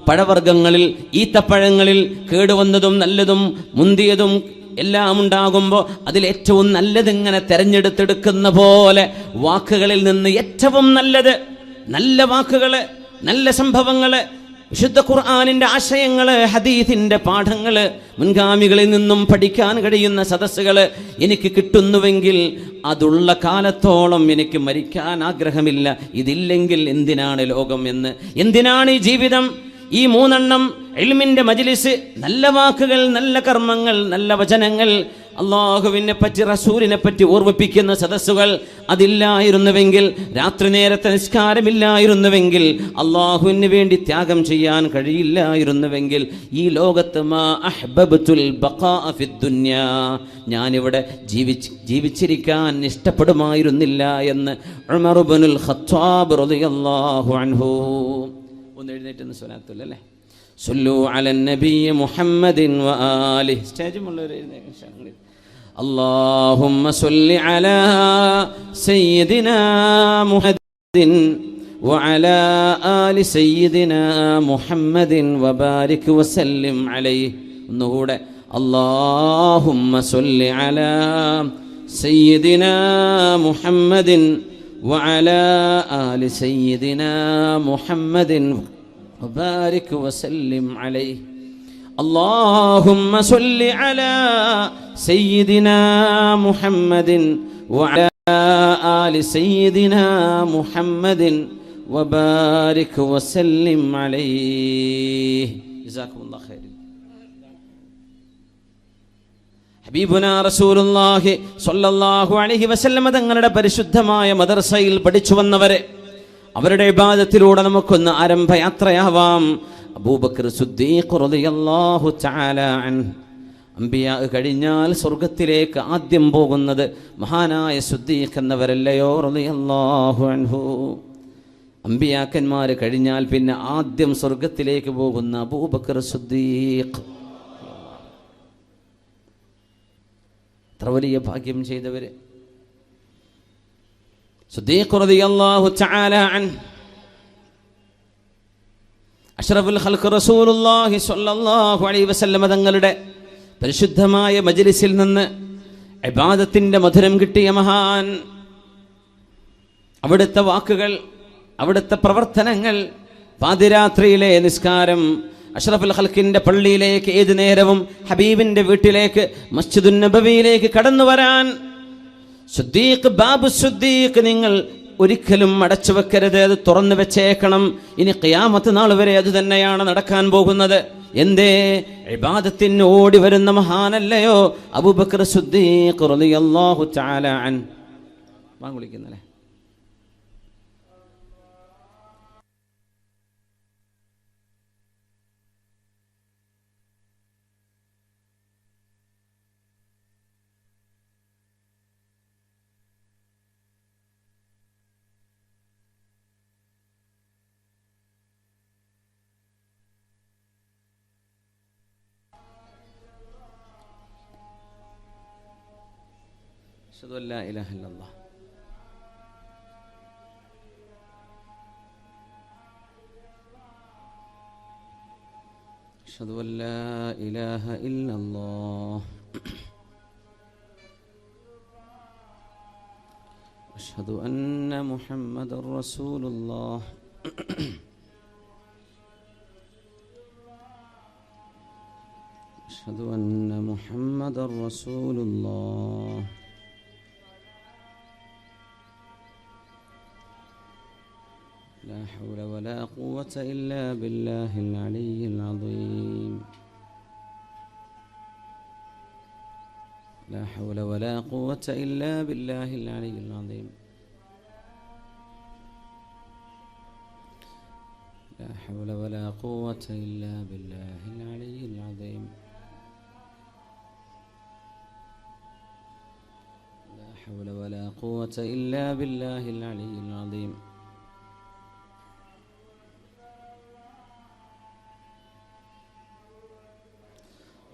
പഴവർഗ്ഗങ്ങളിൽ, ഈത്തപ്പഴങ്ങളിൽ കേടുവന്നതും നല്ലതും മുന്തിയതും എല്ലാം ഉണ്ടാകുമ്പോൾ അതിലേറ്റവും നല്ലത് ഇങ്ങനെ തെരഞ്ഞെടുത്തെടുക്കുന്ന പോലെ വാക്കുകളിൽ നിന്ന് ഏറ്റവും നല്ലത്, നല്ല വാക്കുകള്, നല്ല സംഭവങ്ങള്, വിശുദ്ധ ഖുർആനിന്റെ ആശയങ്ങള്, ഹദീസിന്റെ പാഠങ്ങള്, മുൻഗാമികളിൽ നിന്നും പഠിക്കാൻ കഴിയുന്ന സദസ്സുകള് എനിക്ക് കിട്ടുന്നുവെങ്കിൽ അതുള്ള കാലത്തോളം എനിക്ക് മരിക്കാൻ ആഗ്രഹമില്ല. ഇതില്ലെങ്കിൽ എന്തിനാണ് ലോകം എന്ന്, എന്തിനാണ് ഈ ജീവിതം? ഈ 3 ഇൽമിന്റെ മജ്ലിസ്, നല്ല വാക്കുകൾ, നല്ല കർമ്മങ്ങൾ, നല്ല വചനങ്ങൾ, അള്ളാഹുവിനെ പറ്റി റസൂലിനെ പറ്റി ഓർമ്മിപ്പിക്കുന്ന സദസ്സുകൾ അതില്ലായിരുന്നുവെങ്കിൽ, രാത്രി നേരത്തെ നിസ്കാരമില്ലായിരുന്നുവെങ്കിൽ, അള്ളാഹുവിന് വേണ്ടി ത്യാഗം ചെയ്യാൻ കഴിയില്ലായിരുന്നുവെങ്കിൽ ഈ ലോകത്ത് മാ അഹ്ബബ്തുൽ ബഖാഅ ഫിദ് ദുനിയാ, ഞാനിവിടെ ജീവിച്ചിരിക്കാൻ ഇഷ്ടപ്പെടുമായിരുന്നില്ല എന്ന് ഉമർ ഇബ്നുൽ ഖത്താബ് റളിയല്ലാഹു അൻഹു. ഒന്ന് എഴുന്നേറ്റ് സ്വലാത്തുല്ലേ, സല്ലു അലൻ നബി മുഹമ്മദിൻ വആലിഹി. സ്റ്റേജുമുള്ളവർ എഴുന്നേൽക്കാൻ. اللهم صل على سيدنا محمد وعلى آل سيدنا محمد وبارك وسلم عليه. ഒന്നുകൂടെ, اللهم صل على سيدنا محمد وعلى آل سيدنا محمد وبارك وسلم عليه. اللهم صل على سيدنا محمد وعلى آل سيدنا محمد وبارك وسلم عليه. جزاكم الله خير. ഹബീബുനാ റസൂലുള്ളാഹി സ്വല്ലല്ലാഹു അലൈഹി വസല്ലം തങ്ങളുടെ പരിശുദ്ധമായ മദ്രസയിൽ പഠിച്ചു വന്നവരെ, അവരുടെ ഇബാദത്തിലൂടെ നമുക്കൊന്ന് ആരംഭയാത്രയാവാം. അബൂബക്കർ സിദ്ദീഖ് റളിയല്ലാഹു തആല അൻഹു, അംബിയാ കഴിഞ്ഞാൽ സ്വർഗത്തിലേക്ക് ആദ്യം പോകുന്നത് മഹാനായ സിദ്ദീഖ് എന്നവരല്ലയോ റളിയല്ലാഹു അൻഹു. അംബിയാക്കന്മാർ കഴിഞ്ഞാൽ പിന്നെ ആദ്യം സ്വർഗത്തിലേക്ക് പോകുന്ന അബൂബക്കർ സിദ്ദീഖ്. എത്ര വലിയ ഭാഗ്യം ചെയ്തവര്. സിദ്ദീഖ് റളിയല്ലാഹു തആല അൻഹു അഷ്റഫുൽ ഖൽഖ് റസൂലുള്ളാഹി സ്വല്ലല്ലാഹു അലൈഹി വസല്ലം തങ്ങളുടെ പരിശുദ്ധമായ മജ്ലിസിൽ നിന്ന് ഇബാദത്തിന്റെ മധുരം കിട്ടിയ മഹാൻ. അവിടുത്തെ വാക്കുകൾ, അവിടുത്തെ പ്രവർത്തനങ്ങൾ, പാതിരാത്രിയിലെ നിസ്കാരം, അഷ്റഫുൽ ഖൽഖിന്റെ പള്ളിയിലേക്ക് ഏത് നേരവും ഹബീബിന്റെ വീട്ടിലേക്ക് മസ്ജിദുൻ നബവിയിലേക്ക് കടന്നു വരാൻ സിദ്ദീഖ് ബാബു സിദ്ദീഖ് നിങ്ങൾ ഒരിക്കലും അടച്ചു വെക്കരുത്, അത് തുറന്നു വെച്ചേക്കണം. ഇനി ഖിയാമത്ത് നാൾ വരെ അത് തന്നെയാണ് നടക്കാൻ പോകുന്നത്. എന്തേ? ഇബാദത്തിന് ഓടി വരുന്ന മഹാനല്ലയോ അബൂബക്കർ സിദ്ദീഖ് റളിയല്ലാഹു തആല അൻഹു. വിളിക്കുന്നല്ലേ? أشهد أن لا إله إلا الله أشهد أن لا إله إلا الله أشهد أن محمد رسول الله أشهد أن محمد رسول الله لا حول ولا قوة إلا بالله العلي العظيم لا حول ولا قوة إلا بالله العلي العظيم لا حول ولا قوة إلا بالله العلي العظيم لا حول ولا قوة إلا بالله العلي العظيم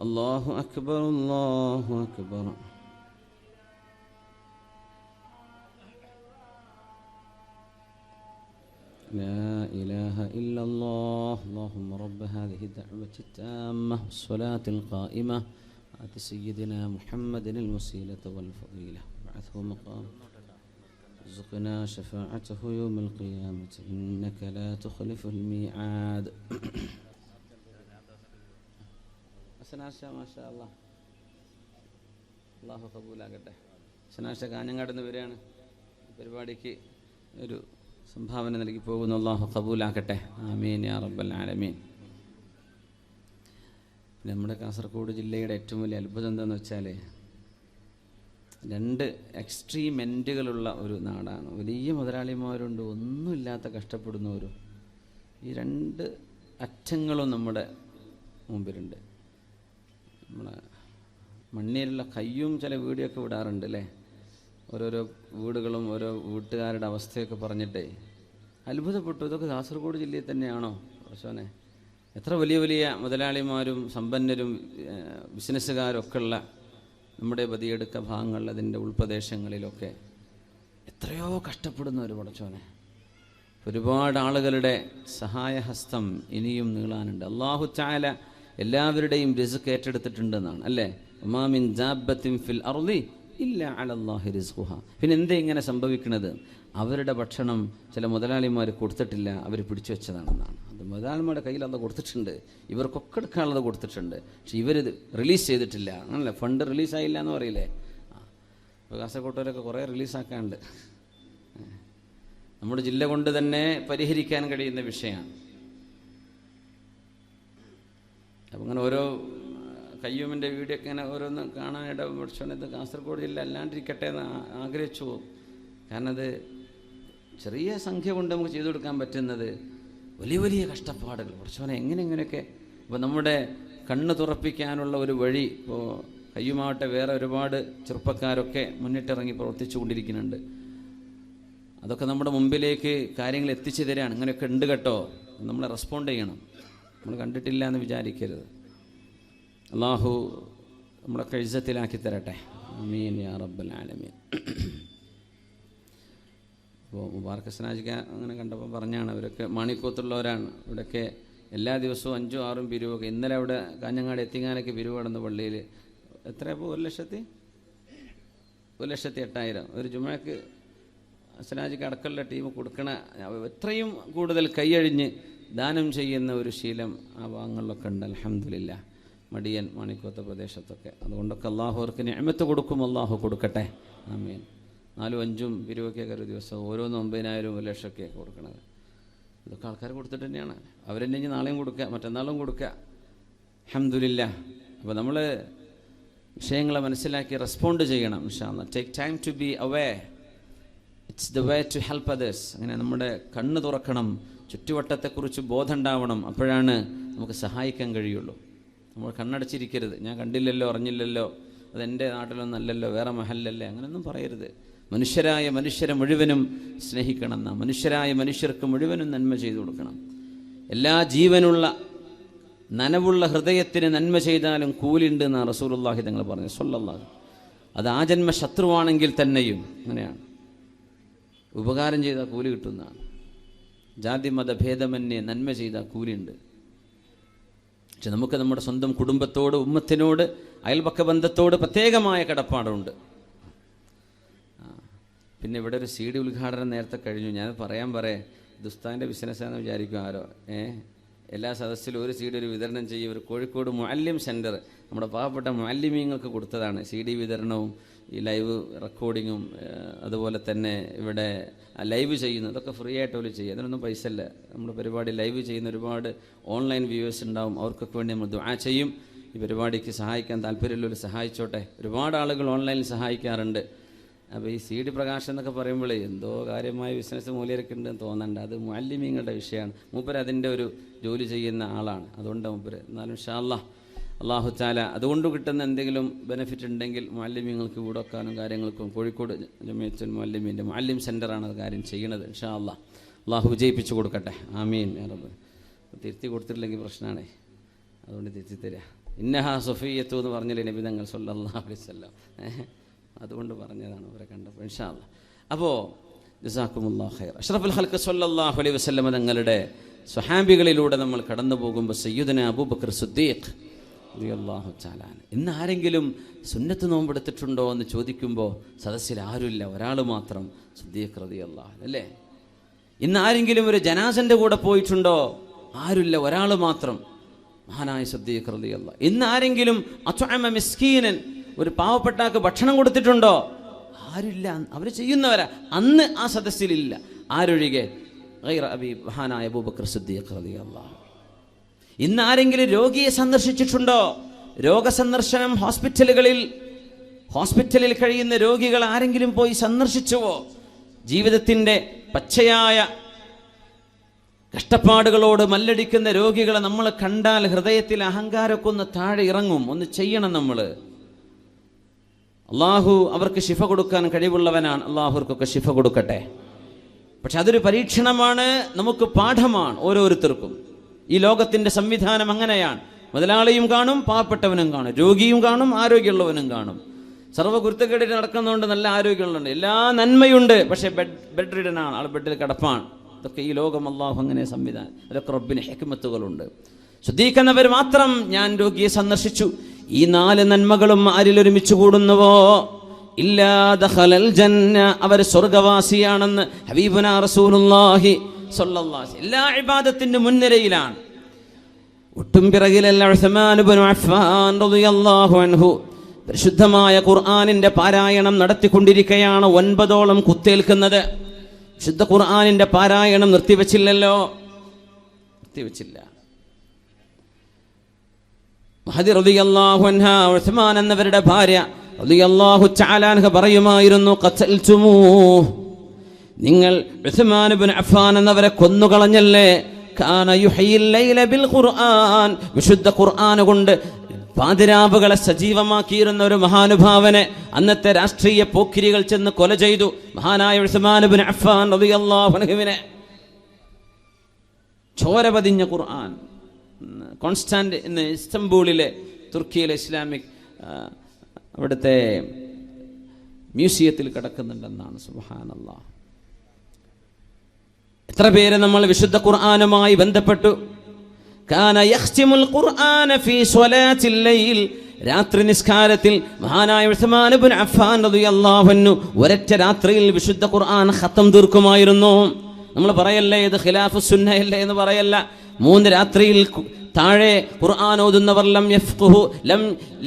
الله أكبر الله أكبر لا إله إلا الله اللهم رب هذه الدعوة التامة والصلاة القائمة آت سيدنا محمد الوسيلة والفضيلة وابعثه مقام ارزقنا شفاعته يوم القيامة إنك لا تخلف الميعاد മാഷാ അല്ലാഹ് അല്ലാഹു ഖബൂലാകട്ടെ. ശനാശ കാഞ്ഞങ്ങാട് നിന്ന് വരികയാണ്. പരിപാടിക്ക് ഒരു സംഭാവന നൽകി പോകുന്നു. അല്ലാഹു ഖബൂലാക്കട്ടെ. ആമീൻ യാ റബ്ബൽ ആലമീൻ. നമ്മുടെ കാസർഗോഡ് ജില്ലയുടെ ഏറ്റവും വലിയ അത്ഭുതം എന്താണെന്ന് വെച്ചാൽ, രണ്ട് എക്സ്ട്രീം എൻഡുകളുള്ള ഒരു നാടാണ്. വലിയ മുതലാളിമാരുണ്ട്, ഒന്നുമില്ലാത്ത കഷ്ടപ്പെടുന്നവരും. ഈ രണ്ട് അറ്റങ്ങളും നമ്മുടെ മുമ്പിലുണ്ട്. നമ്മളെ മണ്ണിലുള്ള കയ്യും ചില വീഡിയോ ഒക്കെ വിടാറുണ്ട് അല്ലേ, ഓരോരോ വീടുകളും ഓരോ വീട്ടുകാരുടെ അവസ്ഥയൊക്കെ പറഞ്ഞിട്ടേ അത്ഭുതപ്പെട്ടു. ഇതൊക്കെ കാസർഗോഡ് ജില്ലയിൽ തന്നെയാണോ പ്രശ്നെ? എത്ര വലിയ വലിയ മുതലാളിമാരും സമ്പന്നരും ബിസിനസ്സുകാരും ഒക്കെ ഉള്ള നമ്മുടെ ബദിയെടുക്ക ഭാഗങ്ങളിൽ, അതിൻ്റെ ഉൾപ്രദേശങ്ങളിലൊക്കെ എത്രയോ കഷ്ടപ്പെടുന്ന ഒരു പടച്ചോനെ. ഒരുപാട് ആളുകളുടെ സഹായഹസ്തം ഇനിയും നീളാനുണ്ട്. അല്ലാഹു തആല എല്ലാവരുടെയും റിസ്ക് ഏറ്റെടുത്തിട്ടുണ്ടെന്നാണ് അല്ലേ. വമാ മിൻ ദാബത്തിൻ ഫിൽ അർളി ഇല്ലാ അലല്ലാഹി റിസ്ഖുഹാ. പിന്നെ എന്തേ ഇങ്ങനെ സംഭവിക്കുന്നത്? അവരുടെ ഭക്ഷണം ചില മുതലാളിമാർ കൊടുത്തിട്ടില്ല, അവർ പിടിച്ചു വെച്ചതാണെന്നാണ്. അത് മുതലാളിമാരുടെ കയ്യിൽ അത് കൊടുത്തിട്ടുണ്ട്, ഇവർക്കൊക്കെ എടുക്കാനുള്ളത് കൊടുത്തിട്ടുണ്ട്, പക്ഷെ ഇവരിത് റിലീസ് ചെയ്തിട്ടില്ല. ആണല്ലേ, ഫണ്ട് റിലീസായില്ല എന്ന് പറയില്ലേ. ഇപ്പോൾ കാസർകോട്ടൊക്കെ കുറേ റിലീസാക്കാനുണ്ട്. നമ്മുടെ ജില്ല കൊണ്ട് തന്നെ പരിഹരിക്കാൻ കഴിയുന്ന വിഷയമാണ്. അപ്പം അങ്ങനെ ഓരോ കയ്യൂമിൻ്റെ വീഡിയോ ഒക്കെ ഇങ്ങനെ ഓരോന്ന് കാണാനിട പഠിച്ചോണ്ട് കാസർഗോഡ് ജില്ല അല്ലാണ്ടിരിക്കട്ടെ എന്ന് ആഗ്രഹിച്ചു പോകും. കാരണം അത് ചെറിയ സംഖ്യ കൊണ്ട് നമുക്ക് ചെയ്തു കൊടുക്കാൻ പറ്റുന്നത് വലിയ വലിയ കഷ്ടപ്പാടുകൾ. കുറച്ചവനെ എങ്ങനെയൊക്കെ. ഇപ്പോൾ നമ്മുടെ കണ്ണ് തുറപ്പിക്കാനുള്ള ഒരു വഴി ഇപ്പോൾ കയ്യുമാവട്ടെ വേറെ ഒരുപാട് ചെറുപ്പക്കാരൊക്കെ മുന്നിട്ടിറങ്ങി പ്രവർത്തിച്ചു കൊണ്ടിരിക്കുന്നുണ്ട്. അതൊക്കെ നമ്മുടെ മുമ്പിലേക്ക് കാര്യങ്ങൾ എത്തിച്ചു തരാണ്. ഇങ്ങനെയൊക്കെ ഉണ്ട് കേട്ടോ, നമ്മൾ റെസ്പോണ്ട് ചെയ്യണം. നമ്മൾ കണ്ടിട്ടില്ല എന്ന് വിചാരിക്കരുത്. അള്ളാഹു നമ്മളൊക്കെ ഇസ്സത്തിലാക്കി തരട്ടെ. ആമീൻ യാ റബ്ബൽ ആലമീൻ. അപ്പോൾ മുബാറക് സനാജിക്ക അങ്ങനെ കണ്ടപ്പോൾ പറഞ്ഞാണ്, അവരൊക്കെ മാണിക്കോത്തുള്ളവരാണ്. ഇവിടെയൊക്കെ എല്ലാ ദിവസവും 5, 6 പിരിവൊക്കെ. ഇന്നലെ അവിടെ കാഞ്ഞങ്ങാട് എത്തിങ്ങാനൊക്കെ പിരിവ് കടന്ന് പള്ളിയിൽ എത്രയപ്പോൾ 1,08,000 ഒരു ജുമയ്ക്ക് സനാജിക്ക് അടക്കമുള്ള ടീം കൊടുക്കണ എത്രയും കൂടുതൽ കൈയഴിഞ്ഞ് ദാനം ചെയ്യുന്ന ഒരു ശീലം ആ ഭാഗങ്ങളിലൊക്കെ ഉണ്ട്. അൽഹംദുലില്ലാ. മടിയൻ മാണിക്കോത്ത പ്രദേശത്തൊക്കെ. അതുകൊണ്ടൊക്കെ അള്ളാഹു അവർക്ക് നിഅമത്ത് കൊടുക്കും. അള്ളാഹു കൊടുക്കട്ടെ. ആമീൻ. 4, 5 പിരിവൊക്കെ ഒരു ദിവസം ഓരോന്ന് 9,000, 1,00,000 കൊടുക്കണത്. ഇതൊക്കെ ആൾക്കാർ കൊടുത്തിട്ട് തന്നെയാണ്. അവരെന്നെ ഇനി നാളെയും കൊടുക്കുക, മറ്റന്നാളും കൊടുക്കുക. അൽഹംദുലില്ലാ. അപ്പോൾ നമ്മൾ വിഷയങ്ങളെ മനസ്സിലാക്കി റെസ്പോണ്ട് ചെയ്യണം. ഇൻഷാ അല്ലാഹ്. Take time to be away. It's the way to help others. അങ്ങനെ നമ്മുടെ കണ്ണ് തുറക്കണം, ചുറ്റുവട്ടത്തെക്കുറിച്ച് ബോധം ഉണ്ടാവണം. അപ്പോഴാണ് നമുക്ക് സഹായിക്കാൻ കഴിയുള്ളൂ. നമ്മൾ കണ്ണടച്ചിരിക്കരുത്. ഞാൻ കണ്ടില്ലല്ലോ, അറിഞ്ഞില്ലല്ലോ, അതെൻ്റെ നാട്ടിലൊന്നും അല്ലല്ലോ, വേറെ മഹല്ലല്ലേ, അങ്ങനെയൊന്നും പറയരുത്. മനുഷ്യരായ മനുഷ്യരെ മുഴുവനും സ്നേഹിക്കണം. നാം മനുഷ്യരായ മനുഷ്യർക്ക് മുഴുവനും നന്മ ചെയ്തു കൊടുക്കണം. എല്ലാ ജീവനുള്ള നനവുള്ള ഹൃദയത്തിന് നന്മ ചെയ്താലും കൂലിണ്ട് എന്നാണ് റസൂലുള്ളാഹി തങ്ങൾ പറഞ്ഞു സ്വല്ലല്ലാഹു. അത് ആജന്മ ശത്രുവാണെങ്കിൽ തന്നെയും അങ്ങനെയാണ്. ഉപകാരം ചെയ്താൽ കൂലി കിട്ടുന്നതാണ്. ജാതി മതഭേദമന്യേ നന്മ ചെയ്താൽ കൂലിയുണ്ട്. പക്ഷെ നമുക്ക് നമ്മുടെ സ്വന്തം കുടുംബത്തോട്, ഉമ്മത്തിനോട്, അയൽപക്ക ബന്ധത്തോട് പ്രത്യേകമായ കടപ്പാടുണ്ട്. പിന്നെ ഇവിടെ ഒരു CD ഉദ്ഘാടനം നേരത്തെ കഴിഞ്ഞു. ഞാൻ പറയാൻ ദുസ്താൻ്റെ ബിസിനസ്സാണെന്ന് വിചാരിക്കും ആരോ. എല്ലാ സദസ്സിലും ഒരു CD ഒരു വിതരണം ചെയ്യും. ഒരു കോഴിക്കോട് മുഅല്ലിം സെൻറ്റർ നമ്മുടെ പാവപ്പെട്ട മുഅല്ലിമീങ്ങൾക്ക് കൊടുത്തതാണ്. CD വിതരണവും ഈ ലൈവ് റെക്കോർഡിങ്ങും അതുപോലെ തന്നെ ഇവിടെ ലൈവ് ചെയ്യുന്നു. ഇതൊക്കെ ഫ്രീ ആയിട്ട് അവർ ചെയ്യും. അതിനൊന്നും പൈസ ഇല്ല. നമ്മുടെ പരിപാടി ലൈവ് ചെയ്യുന്ന ഒരുപാട് ഓൺലൈൻ വ്യൂവേഴ്സ് ഉണ്ടാവും. അവർക്കൊക്കെ വേണ്ടി നമ്മൾ ദുആ ചെയ്യും. ഈ പരിപാടിക്ക് സഹായിക്കാൻ താല്പര്യമുള്ളവർ സഹായിച്ചോട്ടെ. ഒരുപാട് ആളുകൾ ഓൺലൈനിൽ സഹായിക്കാറുണ്ട്. അപ്പോൾ ഈ CD പ്രകാശനം എന്നൊക്കെ പറയുമ്പോൾ എന്തോ കാര്യമായ ബിസിനസ് മൂല്യമൊക്കെ ഉണ്ടെന്ന് തോന്നണ്ട. അത് മുഅല്ലിമീങ്ങളുടെ വിഷയമാണ്. മൂപ്പർ അതിൻ്റെ ഒരു ജോലി ചെയ്യുന്ന ആളാണ്. അതുകൊണ്ട് മൂപ്പർ എന്നാലും ഇൻഷാ അല്ലാഹ് അല്ലാഹു തആല അതുകൊണ്ട് കിട്ടുന്ന എന്തെങ്കിലും ബെനിഫിറ്റ് ഉണ്ടെങ്കിൽ മുഅല്ലിമീങ്ങൾക്ക് കൂടെ വെക്കാനും കാര്യങ്ങൾക്കും കോഴിക്കോട് ജമിയത്തുൽ മുഅല്ലിമീൻ്റെ മുഅല്ലിം സെൻ്ററാണ് അത് കാര്യം ചെയ്യണത്. ഇൻഷാ അല്ലാഹ് അല്ലാഹു വിജയിപ്പിച്ചു കൊടുക്കട്ടെ. ആമീൻ യാ റബ്ബ്. തിരുത്തി കൊടുത്തിട്ടില്ലെങ്കിൽ പ്രശ്നമാണേ, അതുകൊണ്ട് തിരുത്തി തരിക. ഇന്നഹാ സഫിയ്യത്തു എന്ന് പറഞ്ഞില്ലേ നബി തങ്ങൾ സല്ലല്ലാഹു അലൈഹി വസല്ലം. അതുകൊണ്ട് പറഞ്ഞതാണ് അവരെ കണ്ടപ്പോൾ. ഇൻഷാ അല്ലാഹ്. അപ്പോൾ ജസാക്കുമുല്ലാഹു ഖൈർ. അഷ്റഫുൽ ഖൽഖ് സല്ലല്ലാഹു അലൈഹി വസല്ലം തങ്ങളുടെ സ്വഹാബികളിലൂടെ നമ്മൾ കടന്നു പോകുമ്പോൾ സയ്യിദുന അബൂബക്കർ സിദ്ദീഖ് റളിയല്ലാഹു തആല ഇന്ന് ആരെങ്കിലും സുന്നത്ത് നോമ്പെടുത്തിട്ടുണ്ടോ എന്ന് ചോദിക്കുമ്പോൾ സദസ്സിൽ ആരുമില്ല, ഒരാൾ മാത്രം, സിദ്ദീഖ് റളിയല്ലാഹു അല്ലേ. ഇന്ന് ആരെങ്കിലും ഒരു ജനാസൻ്റെ കൂടെ പോയിട്ടുണ്ടോ? ആരുമില്ല, ഒരാൾ മാത്രം, മഹാനായ സിദ്ദീഖ് റളിയല്ലാഹു. ഇന്ന് ആരെങ്കിലും അത്അമ മിസ്കീനൻ, ഒരു പാവപ്പെട്ടാക്ക് ഭക്ഷണം കൊടുത്തിട്ടുണ്ടോ? ആരുമില്ല, അവർ ചെയ്യുന്നവരാ. അന്ന് ആ സദസ്സിലില്ല. ആരൊഴികെ? ഗൈറ അബി മഹാനായ അബൂബക്കർ സിദ്ദീഖ് റളിയല്ലാഹു. ഇന്ന് ആരെങ്കിലും രോഗിയെ സന്ദർശിച്ചിട്ടുണ്ടോ? രോഗസന്ദർശനം ഹോസ്പിറ്റലിൽ കഴിയുന്ന രോഗികൾ ആരെങ്കിലും പോയി സന്ദർശിച്ചുവോ? ജീവിതത്തിൻ്റെ പച്ചയായ കഷ്ടപ്പാടുകളോട് മല്ലടിക്കുന്ന രോഗികളെ നമ്മൾ കണ്ടാൽ ഹൃദയത്തിൽ അഹങ്കാരമൊക്കെ ഒന്ന് താഴെ ഇറങ്ങും. ഒന്ന് ചെയ്യണം നമ്മൾ. അള്ളാഹു അവർക്ക് ശിഫ കൊടുക്കാൻ കഴിവുള്ളവനാണ്. അള്ളാഹു അവർക്കൊക്കെ ശിഫ കൊടുക്കട്ടെ. പക്ഷെ അതൊരു പരീക്ഷണമാണ്, നമുക്ക് പാഠമാണ് ഓരോരുത്തർക്കും. ഈ ലോകത്തിൻ്റെ സംവിധാനം അങ്ങനെയാണ്. മുതലാളിയും കാണും, പാവപ്പെട്ടവനും കാണും, രോഗിയും കാണും, ആരോഗ്യമുള്ളവനും കാണും. സർവ്വകുരുത്തക്കേടിട്ട് നടക്കുന്നതുകൊണ്ട് നല്ല ആരോഗ്യമുള്ളുണ്ട്, എല്ലാ നന്മയുണ്ട്. പക്ഷേ ബെഡ് റിഡനാണ്, ആൾ ബെഡിൽ കിടപ്പാണ്. ഇതൊക്കെ ഈ ലോകം അള്ളാഹു അങ്ങനെ സംവിധാനം. അതൊക്കെ റബ്ബിന് ഹിക്മത്തുകളുണ്ട്. ശ്രദ്ധിക്കുന്നവർ മാത്രം ഞാൻ രോഗിയെ സന്ദർശിച്ചു. ഈ 4 നന്മകളും ആരിൽ ഒരുമിച്ച് കൂടുന്നുവോ ഇല്ലാ ദഖലൽ ജന്ന, അവർ സ്വർഗ്ഗവാസിയാണെന്ന് ഹബീബുനാ റസൂലുള്ളാഹി സ്വല്ലല്ലാഹു അലൈഹി. എല്ലാ ഇബാദത്തിന്റെ മുൻനിരയിലാണ്. ഒട്ടും പിറകിലല്ല ഉസ്മാൻ ഇബ്നു അഫ്ഫാൻ റളിയല്ലാഹു അൻഹു പരിശുദ്ധമായ ഖുർആനിന്റെ പാരായണം നടത്തിക്കൊണ്ടിരിക്കുകയാണ്. 9ഓളം കുത്തേൽക്കുന്നത്. ശുദ്ധ ഖുർആനിന്റെ പാരായണം നിർത്തിവെച്ചില്ലല്ലോ, നിർത്തിവെച്ചില്ല. മഹദി റളിയല്ലാഹു അൻഹ, ഉസ്മാൻ എന്നവരുടെ ഭാര്യ റളിയല്ലാഹു തആല അൻഹ പറയുമായിരുന്നു, ഖതൽതുമൂ, നിങ്ങൾ ഉസ്മാൻ ഇബ്നു അഫ്ഫാൻ എന്നവരെ കൊന്നുകളഞ്ഞല്ലേ? കാന യുഹയിൽ ലൈല ബിൽ ഖുർആൻ, വിശുദ്ധ ഖുർആൻ കൊണ്ട് പാതിരാവുകളെ സജീവമാക്കിയിരുന്ന ഒരു മഹാനുഭാവനെ അന്നത്തെ രാഷ്ട്രീയ പോക്കിരികൾ ചെന്ന് കൊല ചെയ്തു. മഹാനായ ഉസ്മാൻ ഇബ്നു അഫ്ഫാൻ റളിയല്ലാഹു അൻഹുവിനെ. ചോര പതിഞ്ഞ ഖുർആൻ കോൺസ്റ്റാന്റ് ഇന്ന് ഇസ്തംബൂളിലെ തുർക്കിയിലെ ഇസ്ലാമിക് അവിടുത്തെ മ്യൂസിയത്തിൽ കിടക്കുന്നുണ്ടെന്നാണ്. സുബ്ഹാനല്ലാഹ്. എത്ര പേര് നമ്മൾ വിശുദ്ധ ഖുർആനുമായി ബന്ധപ്പെട്ടു. കാന യഖ്തിമുൽ ഖുർആന ഫീ സ്വലാത്തിൽ ലൈൽ, രാത്രി നിസ്കാരത്തിൽ മഹാനായ ഉസ്മാൻ ഇബ്നു അഫ്ഫാൻ റളിയല്ലാഹു അൻഹു ഒരൊറ്റ രാത്രിയിൽ വിശുദ്ധ ഖുർആൻ ഖത്തം തീർക്കുമായിരുന്നു. നമ്മൾ പറയല്ലേ ഇത് ഖിലാഫു സുന്നയല്ലേ എന്ന് പറയല്ല. 3 രാത്രിയിൽ താഴെ ഖുർആൻ ഓതുന്നവർ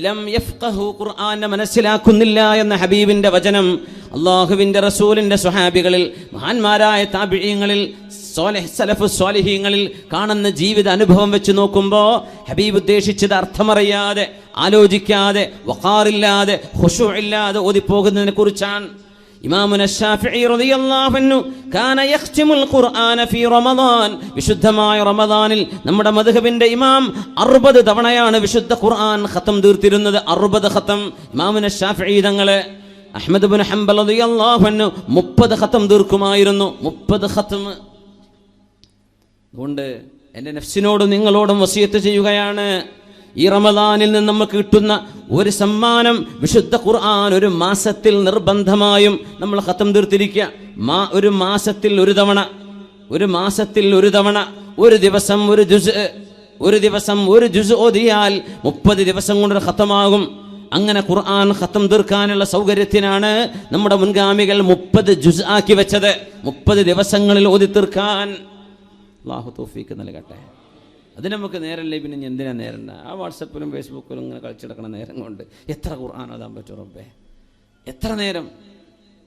ലം യഫ്ഖഹു ഖുർആനെ മനസ്സിലാക്കുന്നില്ല എന്ന ഹബീബിന്റെ വചനം അല്ലാഹുവിന്റെ റസൂലിന്റെ സ്വഹാബികളിൽ മഹാന്മാരായ താബിഈങ്ങളിൽ സലഫു സ്വാലിഹീങ്ങളിൽ കാണുന്ന ജീവിത അനുഭവം വെച്ച് നോക്കുമ്പോൾ ഹബീബ് ഉദ്ദേശിച്ചത് അർത്ഥമറിയാതെ, ആലോചിക്കാതെ, വഖാറില്ലാതെ, ഖുശൂഇല്ലാതെ ഓതിപ്പോകുന്നതിനെ കുറിച്ചാണ്. ഇമാമുന ശാഫിഈ റളിയല്ലാഹു അൻഹു കാന യഖ്തിമുൽ ഖുർആന ഫീ റമദാൻ, വിശുദ്ധമായ റമദാനിൽ നമ്മുടെ മദ്ഹബിന്റെ ഇമാം 60 തവണയാണ് വിശുദ്ധ ഖുർആൻ ഖത്തം തീർത്തിരുന്നത്. 60 ഖത്തം. ഇമാമുന ശാഫിഈ തങ്ങളെ അഹ്മദ് ഇബ്നു ഹംബൽ റളിയല്ലാഹു അൻഹു 30 ഖത്തം തീർക്കുമായിരുന്നു. 30 ഖത്തം. അതുകൊണ്ട് എൻ്റെ നഫ്സിനോടും നിങ്ങളോടും വസിയത്ത് ചെയ്യുകയാണ്, ഈ റമദാനിൽ നിന്ന് നമുക്ക് കിട്ടുന്ന ഒരു സമ്മാനം വിശുദ്ധ ഖുർആൻ ഒരു മാസത്തിൽ നിർബന്ധമായും നമ്മൾ ഖത്തം തീർത്തിരിക്കുക. ഒരു മാസത്തിൽ ഒരു തവണ, ഒരു ദിവസം ഒരു ജുസ് ഓതിയാൽ 30 ദിവസം കൊണ്ട് ഖത്തമാകും. അങ്ങനെ ഖുർആൻ ഖത്തം തീർക്കാനുള്ള സൗകര്യത്തിനാണ് നമ്മുടെ മുൻഗാമികൾ 30 ജുസ് ആക്കി വെച്ചത്. 30 ദിവസങ്ങളിൽ ഓതി തീർക്കാൻ അല്ലാഹു തൗഫീഖ് നൽകട്ടെ. അതിന് നമുക്ക് നേരല്ലേ, പിന്നെ എന്തിനാ നേരണ്ട? ആ വാട്സപ്പിലും ഫേസ്ബുക്കിലും ഇങ്ങനെ കളിച്ചെടുക്കണ നേരം കൊണ്ട് എത്ര ഖുർആൻ ഓതാൻ പറ്റും റബ്ബേ? എത്ര നേരം,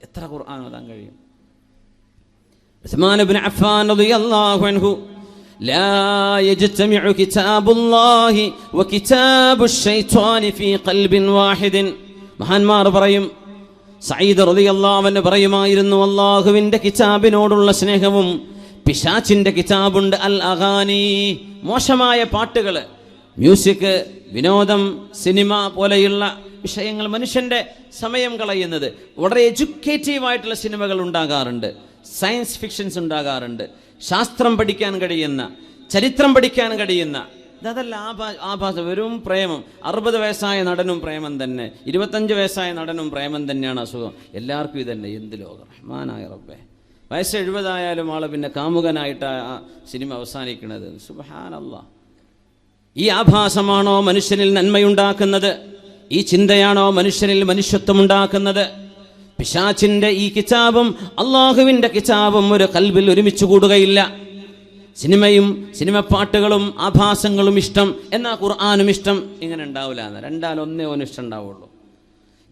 എത്ര ഖുർആൻ ഓതാൻ കഴിയും? ഉസ്മാൻ ഇബ്നു അഫ്ഫാൻ റളിയല്ലാഹു അൻഹു ലാ യജ്തമിഉ കിതാബുല്ലാഹി വകിതാബുശ് ശൈത്വാനി ഫീ ഖൽബിൻ വാഹിദിൻ. മഹാന്മാർ പറയും, സഈദ് റളിയല്ലാഹു അൻഹു പറയുമായിരുന്നു, അല്ലാഹുവിൻ്റെ കിതാബിനോടുള്ള സ്നേഹവും പിശാചിന്റെ കിതാബുണ്ട് അൽ അഗാനി, മോശമായ പാട്ടുകൾ, മ്യൂസിക്, വിനോദം, സിനിമ പോലെയുള്ള വിഷയങ്ങൾ, മനുഷ്യന്റെ സമയം കളയുന്നത്. വളരെ എഡ്യൂക്കേറ്റീവായിട്ടുള്ള സിനിമകൾ ഉണ്ടാകാറുണ്ട്, സയൻസ് ഫിക്ഷൻസ് ഉണ്ടാകാറുണ്ട്, ശാസ്ത്രം പഠിക്കാൻ കഴിയുന്ന, ചരിത്രം പഠിക്കാൻ കഴിയുന്ന. അതല്ല ആഭാസ, വെറും പ്രേമം. 60 വയസ്സായ നടനും പ്രേമം തന്നെ, 25 വയസ്സായ നടനും പ്രേമം തന്നെയാണ് അസുഖം. എല്ലാവർക്കും ഇതന്നെ. എന്ത് ലോകം! റഹ്മാനായ റബ്ബേ. വയസ്സ് 70 ആയാലും ആള് പിന്നെ കാമുകനായിട്ട് ആ സിനിമ അവസാനിക്കുന്നത്. സുബ്ഹാനല്ലാഹ്. ഈ ആഭാസമാണോ മനുഷ്യനിൽ നന്മയുണ്ടാക്കുന്നത്? ഈ ചിന്തയാണോ മനുഷ്യനിൽ മനുഷ്യത്വം ഉണ്ടാക്കുന്നത്? പിശാചിന്റെ ഈ കിതാബും അള്ളാഹുവിൻ്റെ കിതാബും ഒരു കൽബിൽ ഒരുമിച്ച് കൂടുകയില്ല. സിനിമയും സിനിമപ്പാട്ടുകളും ആഭാസങ്ങളും ഇഷ്ടം, എന്നാൽ ഖുർആനും ഇഷ്ടം, ഇങ്ങനെ ഉണ്ടാവില്ല. രണ്ടാലൊന്നേ ഇഷ്ടം ഉണ്ടാവുള്ളൂ.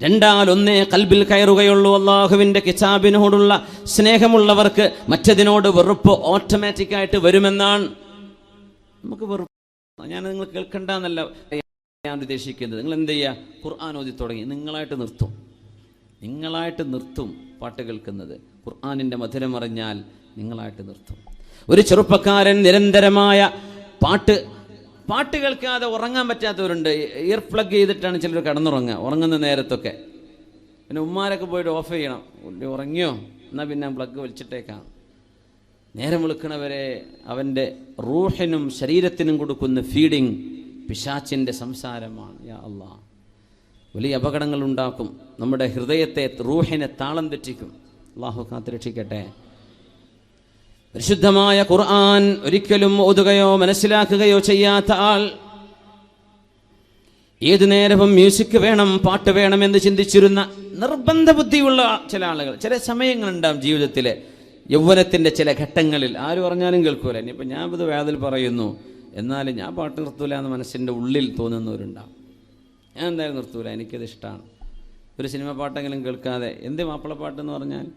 രണ്ടാലൊന്നേ കൽബിൽ കയറുകയുള്ളൂ. അള്ളാഹുവിൻ്റെ കിതാബിനോടുള്ള സ്നേഹമുള്ളവർക്ക് മറ്റതിനോട് വെറുപ്പ് ഓട്ടോമാറ്റിക്കായിട്ട് വരുമെന്നാണ്. നമുക്ക് വെറുപ്പ്, ഞാൻ നിങ്ങൾ കേൾക്കണ്ടെന്നല്ല ഞാൻ ഉദ്ദേശിക്കുന്നത്. നിങ്ങൾ എന്ത് ചെയ്യുക? ഖുർആൻ ഓതി തുടങ്ങി നിങ്ങളായിട്ട് നിർത്തും പാട്ട് കേൾക്കുന്നത്. ഖുർആനിൻ്റെ മധുരം അറിഞ്ഞാൽ നിങ്ങളായിട്ട് നിർത്തും. ഒരു ചെറുപ്പക്കാരൻ നിരന്തരമായ പാട്ട് കേൾക്കാതെ ഉറങ്ങാൻ പറ്റാത്തവരുണ്ട്. ഇയർ പ്ലഗ് ചെയ്തിട്ടാണ് ചിലർ ഉറങ്ങുന്ന നേരത്തൊക്കെ. പിന്നെ ഉമ്മാരൊക്കെ പോയിട്ട് ഓഫ് ചെയ്യണം. ഉറങ്ങിയോ എന്നാൽ പിന്നെ പ്ലഗ് വലിച്ചിട്ടേക്കാം. നേരം വെളുക്കണവരെ അവൻ്റെ റൂഹിനും ശരീരത്തിനും കൊടുക്കുന്ന ഫീഡിങ് പിശാചിൻ്റെ സംസാരമാണ്. യാ അല്ലാഹ്, വലിയ അപകടങ്ങൾ ഉണ്ടാക്കും. നമ്മുടെ ഹൃദയത്തെ, റൂഹിനെ താളം തെറ്റിക്കും. അല്ലാഹു കാത്തുരക്ഷിക്കട്ടെ. പരിശുദ്ധമായ ഖുർആൻ ഒരിക്കലും ഓതുകയോ മനസ്സിലാക്കുകയോ ചെയ്യാത്ത ആൾ, ഏതു നേരവും മ്യൂസിക് വേണം, പാട്ട് വേണമെന്ന് ചിന്തിച്ചിരുന്ന നിർബന്ധ ബുദ്ധിയുള്ള ചില ആളുകൾ, ചില സമയങ്ങളുണ്ടാവും ജീവിതത്തിലെ, യൗവനത്തിൻ്റെ ചില ഘട്ടങ്ങളിൽ. ആര് പറഞ്ഞാലും കേൾക്കൂല. ഇനിയിപ്പോൾ ഞാൻ ഇത് വേദൽ പറയുന്നു, എന്നാലും ഞാൻ പാട്ട് നിർത്തൂല എന്ന് മനസ്സിൻ്റെ ഉള്ളിൽ തോന്നുന്നവരുണ്ടാവും. ഞാൻ എന്തായാലും നിർത്തൂല, എനിക്കത് ഇഷ്ടമാണ്. ഒരു സിനിമ പാട്ടെങ്കിലും കേൾക്കാതെ. എന്ത് മാപ്പിളപ്പാട്ടെന്ന് പറഞ്ഞാൽ?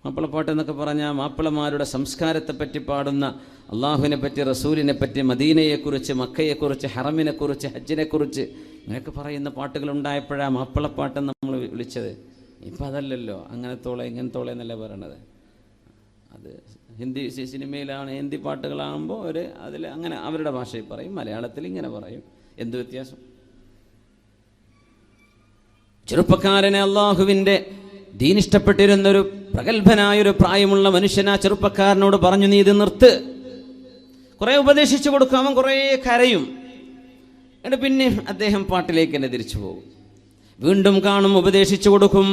മാപ്പിളപ്പാട്ട് എന്നൊക്കെ പറഞ്ഞാൽ മാപ്പിളമാരുടെ സംസ്കാരത്തെപ്പറ്റി പാടുന്ന, അള്ളാഹുവിനെ പറ്റി, റസൂലിനെ പറ്റി, മദീനയെക്കുറിച്ച്, മക്കയെക്കുറിച്ച്, ഹറമിനെക്കുറിച്ച്, ഹജ്ജിനെക്കുറിച്ച് ഇങ്ങനെയൊക്കെ പറയുന്ന പാട്ടുകളുണ്ടായപ്പോഴാണ് മാപ്പിളപ്പാട്ടെന്ന് നമ്മൾ വിളിച്ചത്. ഇപ്പം അതല്ലല്ലോ. അങ്ങനത്തോളെ ഇങ്ങനത്തോളെ എന്നല്ല പറയണത്. അത് ഹിന്ദി സിനിമയിലാണ്, ഹിന്ദി പാട്ടുകളാകുമ്പോൾ അതിൽ അങ്ങനെ അവരുടെ ഭാഷയിൽ പറയും, മലയാളത്തിൽ ഇങ്ങനെ പറയും. എന്ത് വ്യത്യാസം? ചെറുപ്പക്കാരനെ അള്ളാഹുവിൻ്റെ ദീൻ ഇഷ്ടപ്പെട്ടിരുന്നൊരു പ്രഗത്ഭനായൊരു പ്രായമുള്ള മനുഷ്യൻ ആ ചെറുപ്പക്കാരനോട് പറഞ്ഞു, നീ ഇത് നിർത്ത്. കുറേ ഉപദേശിച്ചു കൊടുക്കും, അവൻ കുറേ കരയും. എന്നിട്ട് പിന്നെ അദ്ദേഹം പാട്ടിലേക്ക് തന്നെ തിരിച്ചു പോകും. വീണ്ടും കാണും, ഉപദേശിച്ചു കൊടുക്കും.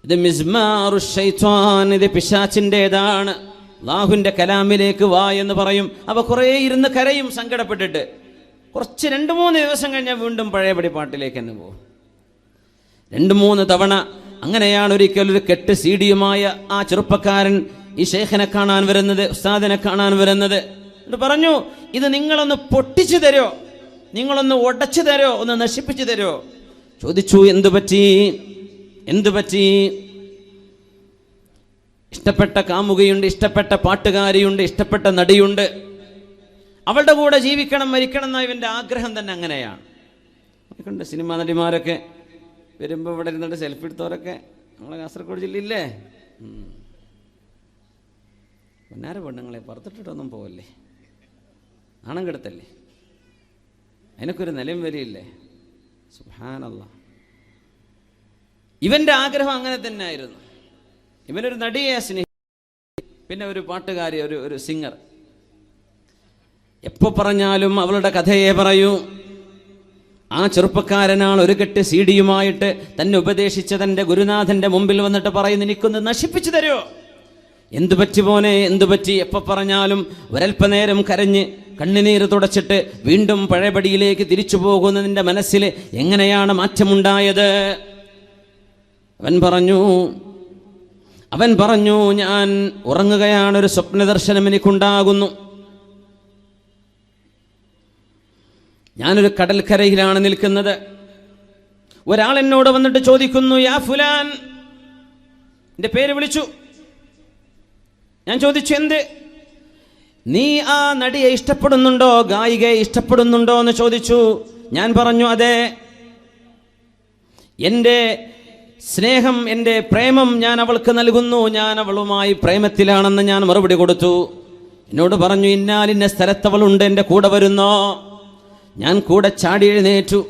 ഇത് മിസ്മാറു ശൈത്വാൻ, ഇത് പിശാചിൻ്റെതാണ്, അല്ലാഹുവിൻ്റെ കലാമിലേക്ക് വാ എന്ന് പറയും. അവ കുറേ ഇരുന്ന് കരയും സങ്കടപ്പെട്ടിട്ട്. കുറച്ച് 2-3 ദിവസം കഴിഞ്ഞാൽ വീണ്ടും പഴയപടി പാട്ടിലേക്ക് തന്നെ പോകും. 2-3 തവണ അങ്ങനെയാണ്. ഒരിക്കൽ ഒരു കെട്ട് സീഡിയുമായ ആ ചെറുപ്പക്കാരൻ ഈ ഷേഖിനെ കാണാൻ വരുന്നത്, ഉസ്താദിനെ കാണാൻ വരുന്നത്. എന്നിട്ട് പറഞ്ഞു, ഇത് നിങ്ങളൊന്ന് പൊട്ടിച്ചു തരോ, നിങ്ങളൊന്ന് ഉടച്ചു തരോ, ഒന്ന് നശിപ്പിച്ചു തരോ? ചോദിച്ചു, എന്തു പറ്റി? ഇഷ്ടപ്പെട്ട കാമുകയുണ്ട്, ഇഷ്ടപ്പെട്ട പാട്ടുകാരിയുണ്ട്, ഇഷ്ടപ്പെട്ട നടിയുണ്ട്, അവളുടെ കൂടെ ജീവിക്കണം, മരിക്കണം എന്ന ഇവൻ്റെ ആഗ്രഹം തന്നെ അങ്ങനെയാണ്. കണ്ട് സിനിമാ നടിമാരൊക്കെ വരുമ്പോൾ ഇവിടെ ഇരുന്നിട്ട് സെൽഫി എടുത്തവരൊക്കെ നമ്മളെ കാസർഗോഡ് ജില്ലയില്ലേ? പൊന്നാര പെണ്ണുങ്ങളെ പുറത്തിട്ടിട്ടൊന്നും പോവല്ലേ, നാണം കെടുത്തല്ലേ? അതിനൊക്കെ ഒരു നിലയും വരിയില്ലേ? സുബ്ഹാനല്ലാഹ്. ഇവൻ്റെ ആഗ്രഹം അങ്ങനെ തന്നെ ആയിരുന്നു. ഇവനൊരു നടിയെ പിന്നെ ഒരു പാട്ടുകാരി, ഒരു സിംഗർ. എപ്പോൾ പറഞ്ഞാലും അവളുടെ കഥയെ പറയൂ. ആ ചെറുപ്പക്കാരനാണ് ഒരു കെട്ട് സീഡിയുമായിട്ട് തന്നെ ഉപദേശിച്ച തൻ്റെ ഗുരുനാഥൻ്റെ മുമ്പിൽ വന്നിട്ട് പറയുന്നു, എനിക്കൊന്ന് നശിപ്പിച്ചു തരുമോ? എന്തു പറ്റി മോനെ, എന്തു പറ്റി? എപ്പോൾ പറഞ്ഞാലും ഒരൽപ്പനേരം കരഞ്ഞ് കണ്ണുനീര് തുടച്ചിട്ട് വീണ്ടും പഴയപടിയിലേക്ക് തിരിച്ചു പോകുന്നതിൻ്റെ മനസ്സിൽ എങ്ങനെയാണ് മാറ്റമുണ്ടായത്? അവൻ പറഞ്ഞു, ഞാൻ ഉറങ്ങുകയാണ്, ഒരു സ്വപ്ന ദർശനം എനിക്കുണ്ടാകുന്നു. ഞാനൊരു കടൽക്കരയിലാണ് നിൽക്കുന്നത്. ഒരാൾ എന്നോട് വന്നിട്ട് ചോദിക്കുന്നു, യാ ഫുലാൻ, എൻ്റെ പേര് വിളിച്ചു. ഞാൻ ചോദിച്ചു, എന്ത്? നീ ആ നടിയെ ഇഷ്ടപ്പെടുന്നുണ്ടോ, ഗായികയെ ഇഷ്ടപ്പെടുന്നുണ്ടോ എന്ന് ചോദിച്ചു. ഞാൻ പറഞ്ഞു, അതെ, എൻ്റെ സ്നേഹം, എൻ്റെ പ്രേമം ഞാൻ അവൾക്ക് നൽകുന്നു, ഞാൻ അവളുമായി പ്രേമത്തിലാണെന്ന് ഞാൻ മറുപടി കൊടുത്തു. എന്നോട് പറഞ്ഞു, ഇന്നാലിന്ന സ്ഥലത്തവളുണ്ട്, എൻ്റെ കൂടെ വരുന്നോ? ഞാൻ കൂടെ ചാടി എഴുന്നേറ്റു.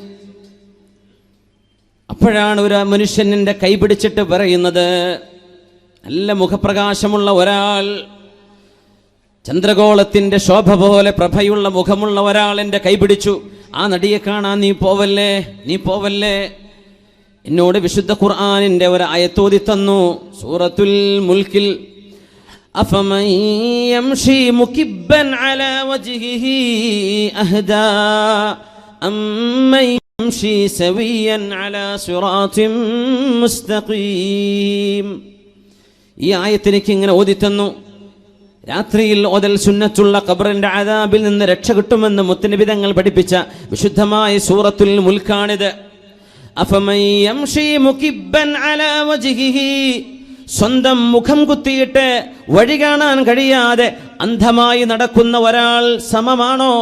അപ്പോഴാണ് ഒരു മനുഷ്യൻ എൻ്റെ കൈ പിടിച്ചിട്ട് പറയുന്നത്, നല്ല മുഖപ്രകാശമുള്ള ഒരാൾ, ചന്ദ്രഗോളത്തിൻ്റെ ശോഭ പോലെ പ്രഭയുള്ള മുഖമുള്ള ഒരാൾ എൻ്റെ കൈ പിടിച്ചു. ആ നടിയെ കാണാൻ നീ പോവല്ലേ. എന്നോട് വിശുദ്ധ ഖുർആനിൻ്റെ ഒരു ആയത്തോതി തന്നു. സൂറത്തുൽ മുൽക്കിൽ, അഫമൻ യംശി മുകിബ്ബൻ അലാ വജ്ഹിഹി അഹ്ദാ അമ്മൻ യംശി സവിയ്യൻ അലാ സിറാത്തിൻ മുസ്തഖീം. ഈ ആയത്തിലേക്ക് ഇങ്ങനെ ഓതി തന്നു. രാത്രിയിൽ ഓതൽ സുന്നത്തുള്ള ഖബറിന്റെ അദാബിൽ നിന്ന് രക്ഷ കിട്ടുമെന്ന് മുത്തനബി തങ്ങൾ പഠിപ്പിച്ച വിശുദ്ധമായ സൂറത്തുൽ മുൽക്കാണിത്. അഫമൻ യംശി മുകിബ്ബൻ അലാ വജ്ഹിഹി, സ്വന്തം മുഖം കുത്തിയിട്ട് വഴി കാണാൻ കഴിയാതെ അന്ധമായി നടക്കുന്ന ഒരാൾ സമമാണോ?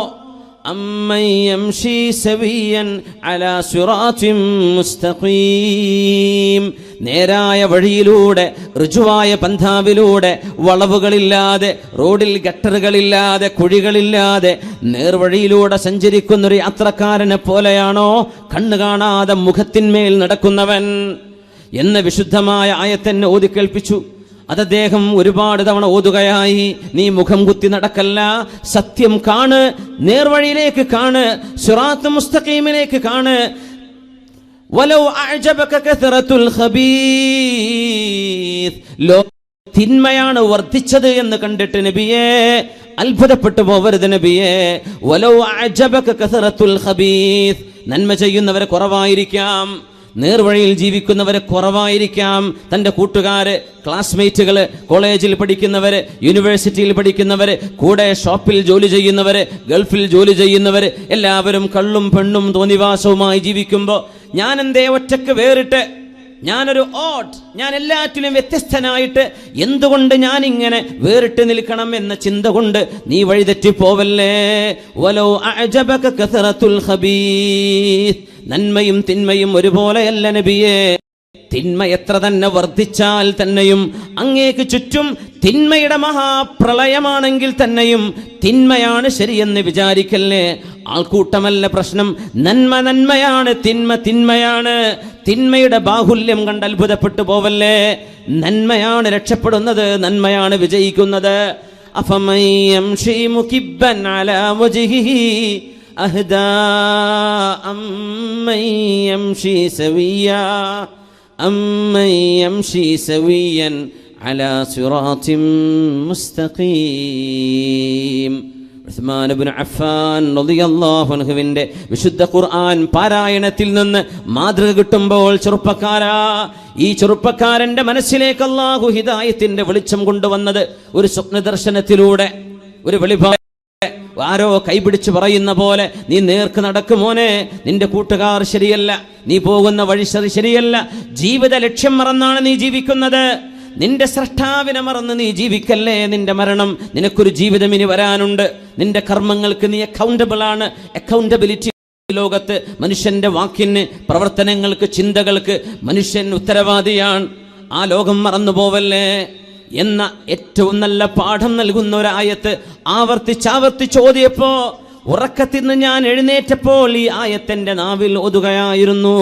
അമ്മൻ യംശി സവിയ്യൻ അലാ സിറാത്തിൻ മുസ്തഖീം, നേരായ വഴിയിലൂടെ, ഋജുവായ പന്ഥാവിലൂടെ, വളവുകളില്ലാതെ, റോഡിൽ ഗട്ടറുകളില്ലാതെ, കുഴികളില്ലാതെ നേർവഴിയിലൂടെ സഞ്ചരിക്കുന്നൊരു യാത്രക്കാരനെ പോലെയാണോ കണ്ണു കാണാതെ മുഖത്തിന്മേൽ നടക്കുന്നവൻ എന്ന വിശുദ്ധമായ ആയത്തെന്നെ ഓതിക്കേൾപ്പിച്ചു. അത് അദ്ദേഹം ഒരുപാട് തവണ ഓതുകയായി. നീ മുഖം കുത്തി നടക്കല്ല, സത്യം കാണ്, നേർവഴിയിലേക്ക് കാണ്, സിറാത്ത് മുസ്തഖീമിലേക്ക് കാണ്. വലൗ അഅജബക കസറത്തുൽ ഖബീസ്, തിന്മയാണ് വർദ്ധിച്ചത് എന്ന് കണ്ടിട്ട് നബിയെ അത്ഭുതപ്പെട്ടു പോവരുത് നബിയെ. വലൗ അഅജബക കസറത്തുൽ ഖബീസ്, നന്മ ചെയ്യുന്നവരെ കുറവായിരിക്കാം, നേർവഴിയിൽ ജീവിക്കുന്നവരെ കുറവായിരിക്കാം. തൻ്റെ കൂട്ടുകാര്, ക്ലാസ്മേറ്റുകള്, കോളേജിൽ പഠിക്കുന്നവര്, യൂണിവേഴ്സിറ്റിയിൽ പഠിക്കുന്നവര്, കൂടെ ഷോപ്പിൽ ജോലി ചെയ്യുന്നവര്, ഗൾഫിൽ ജോലി ചെയ്യുന്നവര്, എല്ലാവരും കള്ളും പെണ്ണും തോന്നിവാസവുമായി ജീവിക്കുമ്പോൾ ഞാൻ എന്തേ ഒറ്റക്ക് വേറിട്ട്, ഞാനൊരു ഞാൻ എല്ലാറ്റിലും വ്യത്യസ്തനായിട്ട് എന്തുകൊണ്ട് ഞാനിങ്ങനെ വേറിട്ട് നിൽക്കണം എന്ന ചിന്ത കൊണ്ട് നീ വഴിതെറ്റിപ്പോവല്ലേ. വലൗ അഅജബക കസറത്തുൽ ഖബീസ്, നന്മയും തിന്മയും ഒരുപോലെയല്ല നബിയേ. തിന്മ എത്ര തന്നെ വർദ്ധിച്ചാൽ തന്നെയും, അങ്ങേക്ക് ചുറ്റും തിന്മയുടെ മഹാപ്രളയമാണെങ്കിൽ തന്നെയും തിന്മയാണ് ശരിയെന്ന് വിചാരിക്കല്ലേ. ആൾക്കൂട്ടമല്ല പ്രശ്നം, നന്മ നന്മയാണ്, തിന്മ തിന്മയാണ്. തിന്മയുടെ ബാഹുല്യം കണ്ട് അത്ഭുതപ്പെട്ടു പോവല്ലേ. നന്മയാണ് രക്ഷപ്പെടുന്നത്, നന്മയാണ് വിജയിക്കുന്നത്. അഫമൻ യംശി മുകിബ്ബൻ അലാ വജ്ഹിഹി അഹ്ദാ അമ്മൻ യംശി സവിയ്യാ അമ്മൻ യംശി സവിയ്യൻ അലാ സിറാത്തിൻ മുസ്തഖീം. ഉസ്മാൻ ഇബ്നു അഫ്ഫാൻ റളിയല്ലാഹു അൻഹുവിന്റെ വിശുദ്ധ ഖുർആൻ പാരായണത്തിൽ നിന്ന് മാതൃക കിട്ടുമ്പോൾ, ചെറുപ്പക്കാരാ, ഈ ചെറുപ്പക്കാരന്റെ മനസ്സിലേക്ക് അല്ലാഹു ഹിദായത്തിന്റെ വെളിച്ചം കൊണ്ടുവന്നത് ഒരു സ്വപ്ന ദർശനത്തിലൂടെ, ഒരു വെളിപാട്. ആരോ കൈപിടിച്ച് പറയുന്ന പോലെ, നീ നേർക്ക് നടക്കുമോനെ, നിന്റെ കൂട്ടുകാർ ശരിയല്ല, നീ പോകുന്ന വഴി ശരിയല്ല, ജീവിത ലക്ഷ്യം മറന്നാണ് നീ ജീവിക്കുന്നത്, നിന്റെ സ്രഷ്ടാവിനെ മറന്ന് നീ ജീവിക്കല്ലേ. നിന്റെ മരണം, നിനക്കൊരു ജീവിതം ഇനി വരാനുണ്ട്. നിന്റെ കർമ്മങ്ങൾക്ക് നീ അക്കൗണ്ടബിൾ ആണ്. അക്കൗണ്ടബിലിറ്റി ലോകത്ത് മനുഷ്യന്റെ വാക്കിന്, പ്രവർത്തനങ്ങൾക്ക്, ചിന്തകൾക്ക് മനുഷ്യൻ ഉത്തരവാദിയാണ്. ആ ലോകം മറന്നു പോവല്ലേ എന്ന ഏറ്റവും നല്ല പാഠം നൽകുന്ന ഒരായത്ത് ആവർത്തിച്ചോദിയപ്പോ, ഉറക്കത്തിൽ നിന്ന് ഞാൻ എഴുന്നേറ്റപ്പോൾ ഈ ആയത്തിന്റെ നാവിൽ ഓതുകയായിരുന്നു.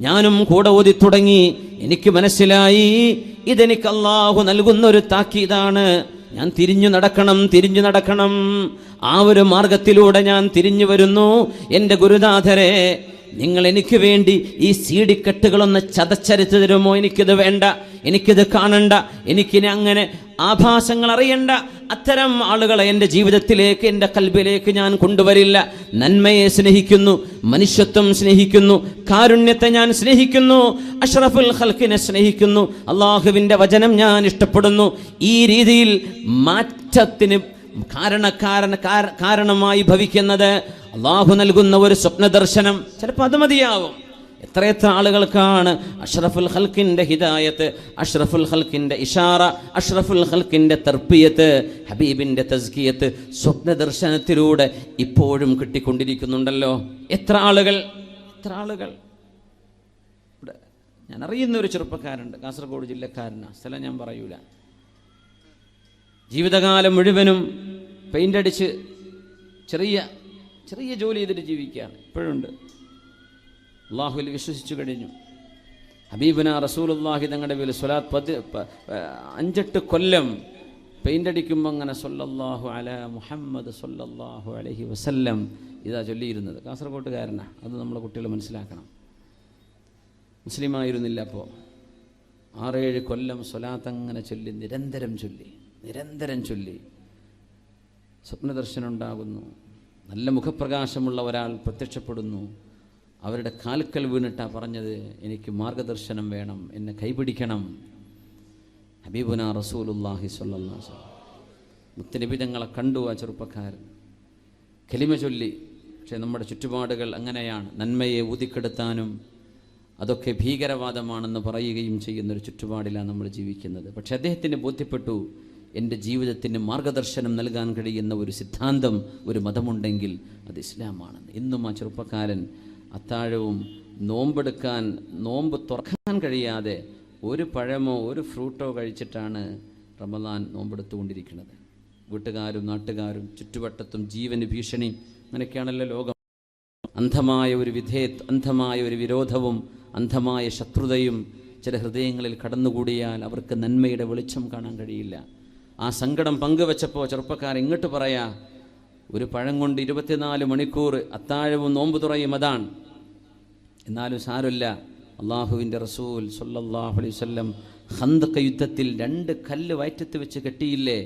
ഞാനും കൂടെ ഓതി തുടങ്ങി. എനിക്ക് മനസ്സിലായി, ഇതെനിക്ക് അല്ലാഹു നൽകുന്ന ഒരു താക്കീതാണ്. ഞാൻ തിരിഞ്ഞു നടക്കണം. ആ ഒരു മാർഗത്തിലൂടെ ഞാൻ തിരിഞ്ഞു വരുന്നു. എൻ്റെ ഗുരുനാഥരെ, നിങ്ങൾ എനിക്ക് വേണ്ടി ഈ സീഡിക്കെട്ടുകളൊന്ന് ചതച്ചരച്ചു തരുമോ? എനിക്കിത് വേണ്ട, എനിക്കിത് കാണണ്ട, എനിക്കിനി അങ്ങനെ ആഭാസങ്ങൾ അറിയണ്ട. അത്തരം ആളുകളെ എൻ്റെ ജീവിതത്തിലേക്ക്, എൻ്റെ കൽബിലേക്ക് ഞാൻ കൊണ്ടുവരില്ല. നന്മയെ സ്നേഹിക്കുന്നു, മനുഷ്യത്വം സ്നേഹിക്കുന്നു, കാരുണ്യത്തെ ഞാൻ സ്നേഹിക്കുന്നു, അഷ്റഫുൽ ഖൽഖിനെ സ്നേഹിക്കുന്നു, അള്ളാഹുവിൻ്റെ വചനം ഞാൻ ഇഷ്ടപ്പെടുന്നു. ഈ രീതിയിൽ മാറ്റത്തിന് കാരണമായി ഭവിക്കുന്നത് അള്ളാഹു നൽകുന്ന ഒരു സ്വപ്ന ദർശനം. ചിലപ്പോൾ അത് മതിയാവും. എത്രയെത്ര ആളുകൾക്കാണ് അഷ്റഫുൽ ഖൽഖിന്റെ ഹിദായത്ത്, അഷ്റഫുൽ ഖൽഖിന്റെ ഇഷാറ, അഷ്റഫുൽ ഖൽഖിന്റെ തർബിയത്ത്, ഹബീബിന്റെ തസ്കിയത്ത് സ്വപ്ന ദർശനത്തിലൂടെ ഇപ്പോഴും കിട്ടിക്കൊണ്ടിരിക്കുന്നുണ്ടല്ലോ. എത്ര ആളുകൾ. ഞാൻ അറിയുന്ന ഒരു ചെറുപ്പക്കാരുണ്ട്, കാസർഗോഡ് ജില്ലക്കാരനാണ്, സ്ഥലം ഞാൻ പറയൂല. ജീവിതകാലം മുഴുവനും പെയിന്റ് അടിച്ച് ചെറിയ ജോലി ചെയ്തിട്ട് ജീവിക്കുകയാണ്. ഇപ്പോഴുണ്ട്. അള്ളാഹുവിൽ വിശ്വസിച്ചു കഴിഞ്ഞു. ഹബീബന റസൂലുള്ളാഹി തങ്ങളുടെ പേരിൽ സ്വലാത്ത് 5-8 കൊല്ലം പെയിന്റ് അടിക്കുമ്പോൾ അങ്ങനെ സല്ലല്ലാഹു അലാ മുഹമ്മദ് സല്ലല്ലാഹു അലൈഹി വസല്ലം ഇതാ ചൊല്ലിയിരുന്നത്. കാസർഗോട്ടുകാരനാണ്. അത് നമ്മളെ കുട്ടികൾ മനസ്സിലാക്കണം. മുസ്ലിമായിരുന്നില്ല അപ്പോൾ. 6-7 കൊല്ലം സ്വലാത്ത് അങ്ങനെ ചൊല്ലി, നിരന്തരം ചൊല്ലി സ്വപ്നദർശനം ഉണ്ടാകുന്നു. നല്ല മുഖപ്രകാശമുള്ള ഒരാൾ പ്രത്യക്ഷപ്പെടുന്നു. അവരുടെ കാൽക്കൽ വീണിട്ടാണ് പറഞ്ഞത്, എനിക്ക് മാർഗദർശനം വേണം, എന്നെ കൈപിടിക്കണം. ഹബീബുന റസൂലുള്ളാഹി സ്വല്ലല്ലാഹു അലൈഹി വസല്ലം മുത്തനബി തങ്ങളെ കണ്ടു. ആ ചെറുപ്പക്കാരൻ കലിമ ചൊല്ലി. പക്ഷേ നമ്മുടെ ചുറ്റുപാടുകൾ അങ്ങനെയാണ്. നന്മയെ ഊതിക്കെടുത്താനും അതൊക്കെ ഭീകരവാദമാണെന്ന് പറയുകയും ചെയ്യുന്നൊരു ചുറ്റുപാടിലാണ് നമ്മൾ ജീവിക്കുന്നത്. പക്ഷെ അദ്ദേഹത്തിന് ബോധ്യപ്പെട്ടു, എൻ്റെ ജീവിതത്തിന് മാർഗദർശനം നൽകാൻ കഴിയുന്ന ഒരു സിദ്ധാന്തം, ഒരു മതമുണ്ടെങ്കിൽ അത് ഇസ്ലാമാണെന്ന്. ഇന്നും ആ ചെറുപ്പക്കാരൻ അത്താഴവും നോമ്പ് തുറക്കാൻ കഴിയാതെ ഒരു പഴമോ ഒരു ഫ്രൂട്ടോ കഴിച്ചിട്ടാണ് റമദാൻ നോമ്പെടുത്തുകൊണ്ടിരിക്കുന്നത്. വീട്ടുകാരും നാട്ടുകാരും ചുറ്റുവട്ടത്തും ജീവന് ഭീഷണി, അങ്ങനെയൊക്കെയാണല്ലോ ലോകം. അന്ധമായ ഒരു വിരോധവും അന്ധമായ ശത്രുതയും ചില ഹൃദയങ്ങളിൽ കടന്നുകൂടിയാൽ അവർക്ക് നന്മയുടെ വെളിച്ചം കാണാൻ കഴിയില്ല. ആ സങ്കടം പങ്കുവെച്ചപ്പോൾ ചെറുപ്പക്കാരൻ ഇങ്ങോട്ട് പറയാ, ഒരു പഴം കൊണ്ട് 24 മണിക്കൂർ അത്താഴവും നോമ്പ് തുറയും, അതാണ്. എന്നാലും സാരമില്ല, അള്ളാഹുവിൻ്റെ റസൂൽ സല്ലല്ലാഹു അലൈഹി വസല്ലം ഖന്ദഖ് യുദ്ധത്തിൽ 2 കല്ല് വയറ്റത്ത് വെച്ച് കെട്ടിയില്ലേ,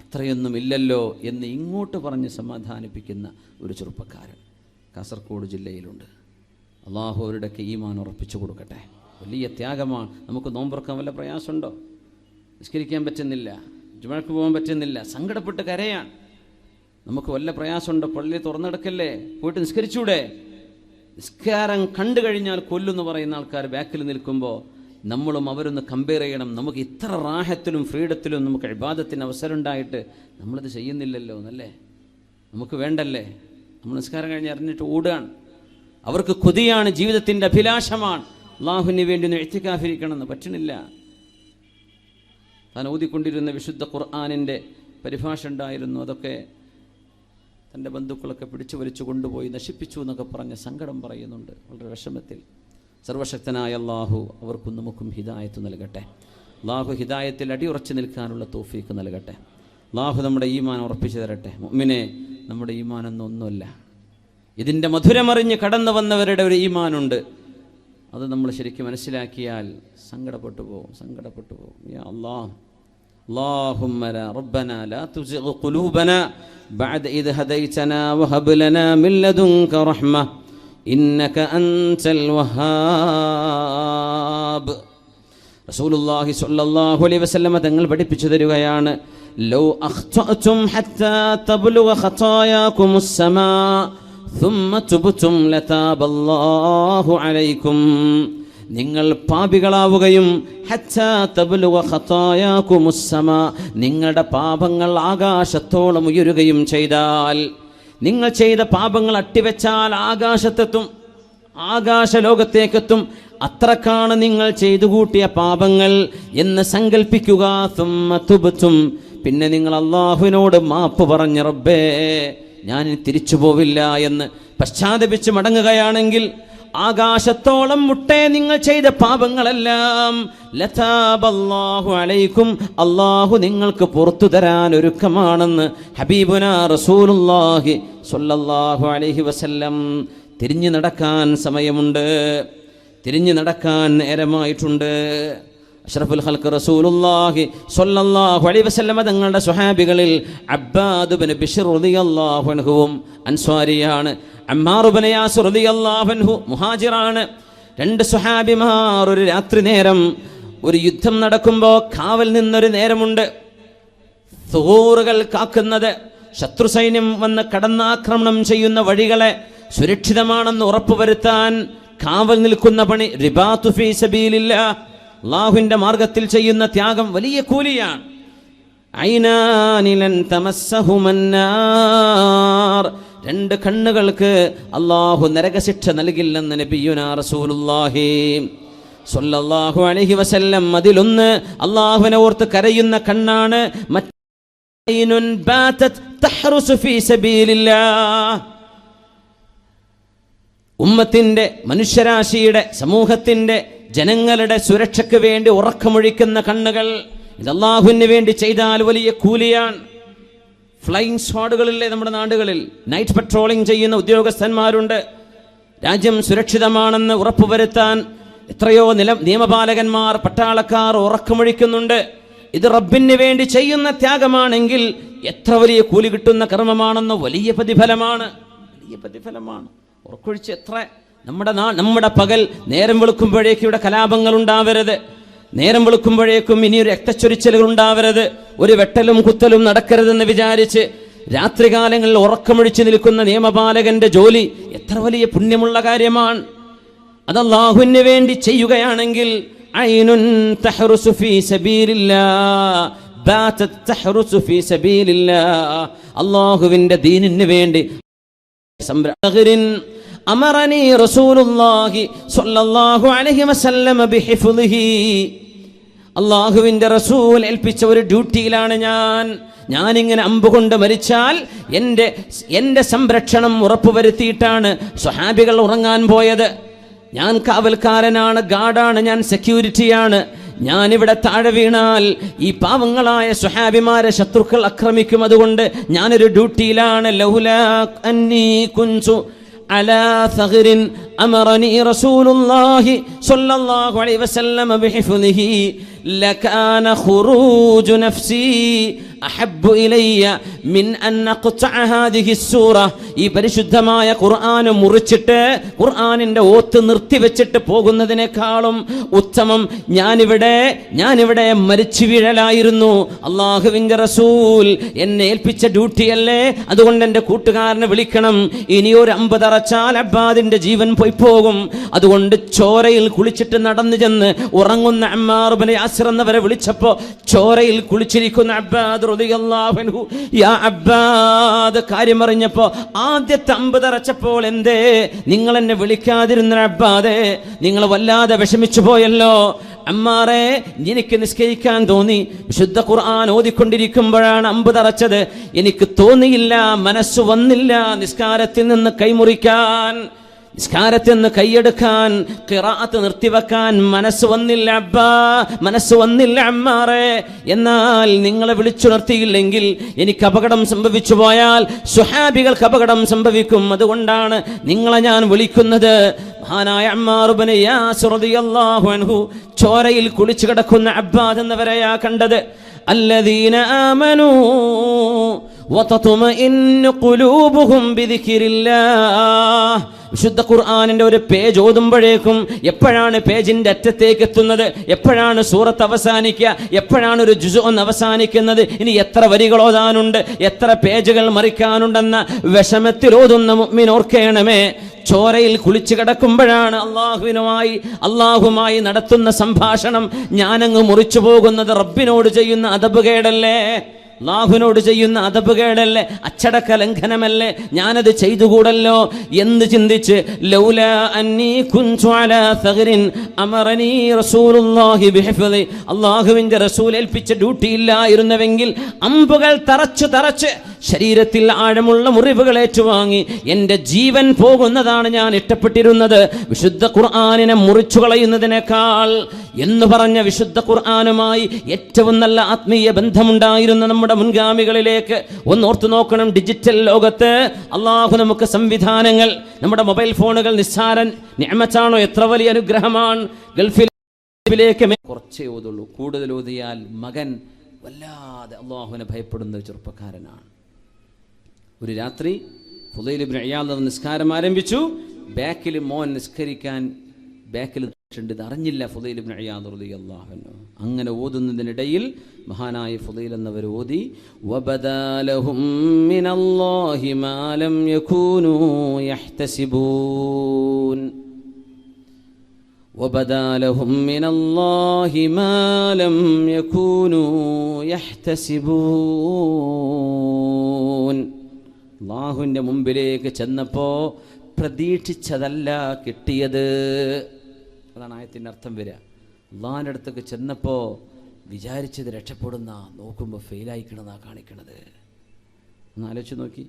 അത്രയൊന്നും ഇല്ലല്ലോ എന്ന് ഇങ്ങോട്ട് പറഞ്ഞ് സമാധാനിപ്പിക്കുന്ന ഒരു ചെറുപ്പക്കാരൻ കാസർഗോഡ് ജില്ലയിലുണ്ട്. അള്ളാഹു അവരുടെയൊക്കെ ഈമാൻ ഉറപ്പിച്ചു കൊടുക്കട്ടെ. വലിയ ത്യാഗമാണ്. നമുക്ക് നോമ്പുറക്കാൻ വല്ല പ്രയാസമുണ്ടോ? നിസ്കരിക്കാൻ പറ്റുന്നില്ല, ജുമഅക്ക് പോകാൻ പറ്റുന്നില്ല, സങ്കടപ്പെട്ട് കരയാണ്. നമുക്ക് വല്ല പ്രയാസമുണ്ടോ? പള്ളി തുറന്നെടുക്കല്ലേ, പോയിട്ട് നിസ്കരിച്ചൂടെ? നിസ്കാരം കണ്ടു കഴിഞ്ഞാൽ കൊല്ലുമെന്ന് പറയുന്ന ആൾക്കാർ ബാക്കിൽ നിൽക്കുമ്പോൾ നമ്മളും അവരൊന്ന് കമ്പയർ ചെയ്യണം. നമുക്ക് ഇത്ര റാഹത്തിലും ഫ്രീഡത്തിലും നമുക്ക് ഇബാദത്തിന് അവസരം ഉണ്ടായിട്ട് നമ്മളത് ചെയ്യുന്നില്ലല്ലോ എന്നല്ലേ? നമുക്ക് വേണ്ടല്ലേ? നമ്മൾ നിസ്കാരം കഴിഞ്ഞ് അറിഞ്ഞിട്ട് ഓടുകയാണ്. അവർക്ക് കൊതിയാണ്, ജീവിതത്തിൻ്റെ അഭിലാഷമാണ്. അള്ളാഹുവിന് വേണ്ടി ഒന്ന് ഇഅ്തികാഫിരിക്കണമെന്ന് പറ്റണില്ല. താൻ ഓതിക്കൊണ്ടിരുന്ന വിശുദ്ധ ഖുർആനിൻ്റെ പരിഭാഷ ഉണ്ടായിരുന്നു, അതൊക്കെ തൻ്റെ ബന്ധുക്കളൊക്കെ പിടിച്ചു വലിച്ചു കൊണ്ടുപോയി നശിപ്പിച്ചു എന്നൊക്കെ പറഞ്ഞ് സങ്കടം പറയുന്നുണ്ട് വളരെ വിഷമത്തിൽ. സർവശക്തനായ അള്ളാഹു അവർക്കും നമുക്കും ഹിദായത്ത് നൽകട്ടെ. അള്ളാഹു ഹിദായത്തിൽ അടിയുറച്ചു നിൽക്കാനുള്ള തൗഫീക്ക് നൽകട്ടെ. അള്ളാഹു നമ്മുടെ ഈമാൻ ഉറപ്പിച്ചു തരട്ടെ. മുഅ്മിനെ, നമ്മുടെ ഈമാനൊന്നും ഒന്നുമല്ല. ഇതിൻ്റെ മധുരമറിഞ്ഞ് കടന്നു വന്നവരുടെ ഒരു ഈമാനുണ്ട്. അത് നമ്മൾ ശരിക്കും മനസ്സിലാക്കിയാൽ സങ്കടപ്പെട്ടു പോകും. യാ അല്ലാഹ്, اللهم ربنا لا تزغ قلوبنا بعد إذ هديتنا وهب لنا من لدنك رحمة إنك أنت الوهاب. റസൂലുള്ളാഹി സ്വല്ലല്ലാഹു അലൈഹി വസല്ലമ തങ്ങൾ പഠിപ്പിച്ചു തരുകയാണ്, ലൗ അഖ്തഅതും ഹത്താ തബ്ലുഗ ഖതായാകുമുസ് സമാ ثم തുബ്തും ലതാബല്ലാഹു അലൈക്കും. നിങ്ങൾ പാപികളാവുകയും ഹത്താ തബ്ലുഗ ഖതായാകുമുസ് സമാ, നിങ്ങളുടെ പാപങ്ങൾ ആകാശത്തോളം ഉയരുകയും ചെയ്താൽ, നിങ്ങൾ ചെയ്ത പാപങ്ങൾ അട്ടിവെച്ചാൽ ആകാശത്തെത്തും, ആകാശലോകത്തേക്കെത്തും. അത്രക്കാണ് നിങ്ങൾ ചെയ്തു കൂട്ടിയ പാപങ്ങൾ എന്ന് സങ്കല്പിക്കുക. തുമ്മ തുബ്തും, പിന്നെ നിങ്ങൾ അള്ളാഹുവിനോട് മാപ്പ് പറഞ്ഞ് റബ്ബേ ഞാൻ തിരിച്ചു പോവില്ല എന്ന് പശ്ചാത്തപിച്ച് മടങ്ങുകയാണെങ്കിൽ ആകാശത്തോളം മുട്ടേ നിങ്ങൾ ചെയ്ത പാപങ്ങളെല്ലാം ലതാബല്ലാഹു അലൈക്കും, അള്ളാഹു നിങ്ങൾക്ക് പുറത്തു തരാൻ ഒരുക്കമാണെന്ന് ഹബീബുനാ റസൂലുള്ളാഹി സ്വല്ലല്ലാഹു അലൈഹി വസല്ലം. തിരിഞ്ഞു നടക്കാൻ സമയമുണ്ട്, തിരിഞ്ഞു നടക്കാൻ നേരമായിട്ടുണ്ട്. അഷ്റഫുൽ ഖൽഖ് റസൂലുള്ളാഹി സ്വല്ലല്ലാഹു അലൈഹി വസല്ലം തങ്ങളുടെ സ്വഹാബികളിൽ അബ്ബാദ് ഇബ്നു ബിശ്ർ റളിയല്ലാഹു അൻഹുവും അൻസ്വാരിയാണ്. അമ്മാർ ഇബ്നു യാസിർ റളിയല്ലാഹു അൻഹു മുഹാജിറാണ്. രണ്ട് സ്വഹാബിമാർ ഒരു രാത്രി നേരം ഒരു യുദ്ധം നടക്കുമ്പോൾ കാവൽ നിന്നൊരു നേരമുണ്ട്. സുഹൂറുകൾ കാക്കുന്നത്, ശത്രു സൈന്യം വന്ന് കടന്നാക്രമണം ചെയ്യുന്ന വഴികളെ സുരക്ഷിതമാണെന്ന് ഉറപ്പുവരുത്താൻ കാവൽ നിൽക്കുന്ന പണി റിബാത്തു ഫീ സബീലില്ലാഹ്, അല്ലാഹുവിന്റെ മാർഗത്തിൽ ചെയ്യുന്ന ത്യാഗം വലിയ കൂലിയാണ്. ഐനാനി ലൻ തമസ്സഹുമന്നാർ, രണ്ട് കണ്ണുകൾക്ക് അല്ലാഹു നരകശിക്ഷ നൽകില്ലെന്ന് നബിയുനാ റസൂലുള്ളാഹി സ്വല്ലല്ലാഹു അലൈഹി വസല്ലം. അതിലൊന്ന് അല്ലാഹുവിനെ ഓർത്ത് കരയുന്ന കണ്ണാണ്. മറ്റൈനുൻ ബാതത് തഹ്റുസു ഫീ സബീലില്ലാഹ്, ഉമ്മത്തിന്റെ, മനുഷ്യരാശിയുടെ, സമൂഹത്തിന്റെ, ജനങ്ങളുടെ സുരക്ഷയ്ക്ക് വേണ്ടി ഉറക്കമൊഴിക്കുന്ന കണ്ണുകൾ. ഇത് അല്ലാഹുവിന് വേണ്ടി ചെയ്താൽ വലിയ കൂലിയാണ്. ഫ്ലൈയിങ് സ്ക്വാഡുകളിലെ നമ്മുടെ നാടുകളിൽ നൈറ്റ് പട്രോളിംഗ് ചെയ്യുന്ന ഉദ്യോഗസ്ഥന്മാരുണ്ട്. രാജ്യം സുരക്ഷിതമാണെന്ന് ഉറപ്പുവരുത്താൻ എത്രയോ നിയമപാലകന്മാർ, പട്ടാളക്കാർ ഉറക്കമൊഴിക്കുന്നുണ്ട്. ഇത് റബ്ബിന് വേണ്ടി ചെയ്യുന്ന ത്യാഗമാണെങ്കിൽ എത്ര വലിയ കൂലി കിട്ടുന്ന കർമ്മമാണെന്ന് വലിയ പ്രതിഫലമാണ്. ഉറക്കൊഴിച്ച് എത്ര നമ്മുടെ പകൽ നേരം വെളുക്കുമ്പോഴേക്കും ഇവിടെ കലാപങ്ങൾ ഉണ്ടാവരുത്, നേരം വെളുക്കുമ്പോഴേക്കും ഇനിയൊരു രക്തച്ചൊരിച്ചലുകൾ ഉണ്ടാവരുത്, ഒരു വെട്ടലും കുത്തലും നടക്കരുതെന്ന് വിചാരിച്ച് രാത്രികാലങ്ങളിൽ ഉറക്കമൊഴിച്ച് നിൽക്കുന്ന നിയമപാലകന്റെ ജോലി എത്ര വലിയ പുണ്യമുള്ള കാര്യമാണ്. അത് അല്ലാഹുവിന് വേണ്ടി ചെയ്യുകയാണെങ്കിൽ ഐനുൻ തഹ്റുസു ഫീ സബീലില്ലാഹ് ബാതത് തഹ്റുസു ഫീ സബീലില്ലാഹ്, അല്ലാഹുവിന്റെ ദീനിന് വേണ്ടി അമറനി റസൂലുള്ളാഹി സ്വല്ലല്ലാഹു അലൈഹി വസല്ലം ബിഹിഫ്ളിഹി, അല്ലാഹുവിന്റെ റസൂൽ ഏൽപ്പിച്ച ഒരു ഡ്യൂട്ടിയിലാണ് ഞാനിങ്ങനെ അമ്പുകൊണ്ട് മരിച്ചാൽ എൻ്റെ സംരക്ഷണം ഉറപ്പുവരുത്തിയിട്ടാണ് സ്വഹാബികൾ ഉറങ്ങാൻ പോയത്. ഞാൻ കാവൽക്കാരനാണ്, ഗാർഡാണ്, ഞാൻ സെക്യൂരിറ്റിയാണ്. ഞാനിവിടെ താഴെ വീണാൽ ഈ പാവങ്ങളായ സ്വഹാബിമാരെ ശത്രുക്കൾ ആക്രമിക്കും. അതുകൊണ്ട് ഞാനൊരു ഡ്യൂട്ടിയിലാണ്. ലൗലാ അന്നീ കുൻതു അലാ സഗ്റിൻ അമറനി റസൂലുള്ളാഹി സ്വല്ലല്ലാഹു അലൈഹി വസല്ലം ബിഹിഫ്ളിഹി ലകാന ഖുറൂജു നഫ്സി അഹബ്ബു ഇലയ്യ മിൻ അൻ അഖ്തഅ ഹാദിഹി സൂറ. ഈ പരിശുദ്ധമായ ഖുർആൻ മുറിച്ചിട്ട് ഖുർആനിന്റെ ഓത്ത് നിർത്തിവെച്ചിട്ട് പോകുന്നതിനേക്കാളും ഉത്തമം ഞാനിവിടെ മരിച്ചു വീഴലായിരുന്നു. അല്ലാഹുവിന്റെ റസൂൽ എന്നെ ഏൽപ്പിച്ച ഡ്യൂട്ടിയല്ലേ, അതുകൊണ്ട് എൻ്റെ കൂട്ടുകാരനെ വിളിക്കണം. ഇനിയൊരു അമ്പ് തറച്ചാൽ അബ്ബാദിന്റെ ജീവൻ പോയി പോകും. അതുകൊണ്ട് ചോരയിൽ കുളിച്ചിട്ട് നടന്നു ചെന്ന് ഉറങ്ങുന്ന അമ്മാർ ഇബ്നു യാസിർ എന്നവരെ വിളിച്ചപ്പോൾ ചോരയിൽ കുളിച്ചിരിക്കുന്ന അബ്ബാദ് റളിയല്ലാഹു അൻഹു യാ അബ്ബാദ് കാര്യം അറിഞ്ഞപ്പോൾ ആദ്യത്തെ അമ്പ് തറച്ചപ്പോൾ എന്തേ നിങ്ങൾ എന്നെ വിളിക്കാതിരുന്ന അബ്ബാദേ, നിങ്ങൾ വല്ലാതെ വിഷമിച്ചു പോയല്ലോ. അമ്മാറേ, എനിക്ക് നിസ്കരിക്കാൻ തോന്നി. വിശുദ്ധ ഖുർആൻ ഓതിക്കൊണ്ടിരിക്കുമ്പോഴാണ് അമ്പ് തറച്ചത്. എനിക്ക് തോന്നിയില്ല, മനസ്സ് വന്നില്ല നിസ്കാരത്തിൽ നിന്ന് കൈമുറിക്കാൻ, നിസ്കാരത്തിൽ നിന്ന് കൈയെടുക്കാൻ, ഖിറാഅത്ത് നിർത്തിവെക്കാൻ മനസ്സ് വന്നില്ല അബ്ബാ, മനസ്സ് വന്നില്ല അമ്മാറേ. എന്നാൽ നിങ്ങളെ വിളിച്ചു നിർത്തിയില്ലെങ്കിൽ എനിക്ക് അപകടം സംഭവിച്ചു പോയാൽ സ്വഹാബികൾക്ക് അപകടം സംഭവിക്കും. അതുകൊണ്ടാണ് നിങ്ങളെ ഞാൻ വിളിക്കുന്നത്. മഹാനായ അമ്മാർ ഇബ്നു യാസിർ റളിയല്ലാഹു അൻഹു ചോരയിൽ കുളിച്ചു കിടക്കുന്ന അബ്ബാദ് എന്നവരെയാ കണ്ടത്. അല്ലദീന ആമനൂ വതത്മഇന്നു ഖുലൂബുഹും ബിദിക്രില്ലാഹ്. വിശുദ്ധ ഖുർആനിന്റെ ഒരു പേജ് ഓതുമ്പോഴേക്കും എപ്പോഴാണ് പേജിന്റെ അറ്റത്തേക്ക് എത്തുന്നത്, എപ്പോഴാണ് സൂറത്ത് അവസാനിക്കുക, എപ്പോഴാണ് ഒരു ജുസ് ഒന്ന് അവസാനിക്കുന്നത്, ഇനി എത്ര വരികൾ ഓതാനുണ്ട്, എത്ര പേജുകൾ മറിക്കാനുണ്ടെന്ന വിഷമത്തിൽ ഓതുന്ന മുഅ്മിൻ ഓർക്കണമേ, ചോരയിൽ കുളിച്ചു കിടക്കുമ്പോഴാണ് അള്ളാഹുമായി നടത്തുന്ന സംഭാഷണം ഞാനങ്ങ് മുറിച്ചു പോകുന്നത്. റബ്ബിനോട് ചെയ്യുന്ന അദബ് കേടല്ലേ, അല്ലാഹുവിനോട് ചെയ്യുന്ന അദബ് കേടല്ലേ, അച്ചടക്ക ലംഘനമല്ലേ, ഞാനത് ചെയ്തുകൂടല്ലോ എന്ന് ചിന്തിച്ച് ലൗലാ അന്നീ കുൻതു അലാ സഗ്രിൻ അമറനീ റസൂലുള്ളാഹി ബിഹിഫ്ളി, അല്ലാഹുവിന്റെ റസൂൽ ഏൽപ്പിച്ച ഡ്യൂട്ടി ഇല്ലായിരുന്നുവെങ്കിൽ അമ്പുകൾ തറച്ച് ശരീരത്തിൽ ആഴമുള്ള മുറിവുകൾ ഏറ്റുവാങ്ങി എൻ്റെ ജീവൻ പോകുന്നതാണ് ഞാൻ ഇഷ്ടപ്പെട്ടിരുന്നത് വിശുദ്ധ ഖുർആനിനെ മുറിച്ചു കളയുന്നതിനേക്കാൾ എന്ന് പറഞ്ഞ വിശുദ്ധ ഖുർആനുമായി ഏറ്റവും നല്ല ആത്മീയ ബന്ധമുണ്ടായിരുന്ന നമ്മുടെ മുൻഗാമികളിലേക്ക് ഒന്നോർത്തു നോക്കണം. ഡിജിറ്റൽ ലോകത്ത് അള്ളാഹു നമുക്ക് സംവിധാനങ്ങൾ, നമ്മുടെ മൊബൈൽ ഫോണുകൾ നിസ്സാരൻ നിഅമത്താണോ, എത്ര വലിയ അനുഗ്രഹമാണ്. ഗൾഫിലേക്ക് കുറച്ചേ ഓതുള്ളൂ, കൂടുതൽ ഓതിയാൽ മകൻ വല്ലാതെ അള്ളാഹുവിനെ ഭയപ്പെടുന്ന ഒരു ചെറുപ്പക്കാരനാണ്. ഒരു രാത്രി ഫുദൈൽ ഇബ്നു ഇയാദ് നിസ്കാരം ആരംഭിച്ചു. ബാക്കിൽ മോൻ നിസ്കരിക്കാൻ ബാക്കിൽ ഇത് അറിഞ്ഞില്ല ഫുദൈൽ ഇബ്നു ഇയാദ് റളിയല്ലാഹു അൻഹു. അങ്ങനെ ഓതുന്നതിനിടയിൽ മഹാനായ ഫുദൈൽ എന്നവർ ഓതി വബദാലഹും മിനല്ലാഹി മാ ലം യകൂനൂ യഹ്തസിബൂൻ വബദാലഹും മിനല്ലാഹി മാ ലം യകൂനൂ യഹ്തസിബൂൻ. അല്ലാഹുവിൻ്റെ മുമ്പിലേക്ക് ചെന്നപ്പോൾ പ്രതീക്ഷിച്ചതല്ല കിട്ടിയത്. അതാണ് ആയത്തിൻ്റെ അർത്ഥം വരിക. അള്ളാഹിൻ്റെ അടുത്തേക്ക് ചെന്നപ്പോൾ വിചാരിച്ചത് രക്ഷപ്പെടുന്ന, നോക്കുമ്പോൾ ഫെയിലായിക്കണമെന്നാ കാണിക്കണത്. ഒന്ന് ആലോചിച്ച് നോക്കി.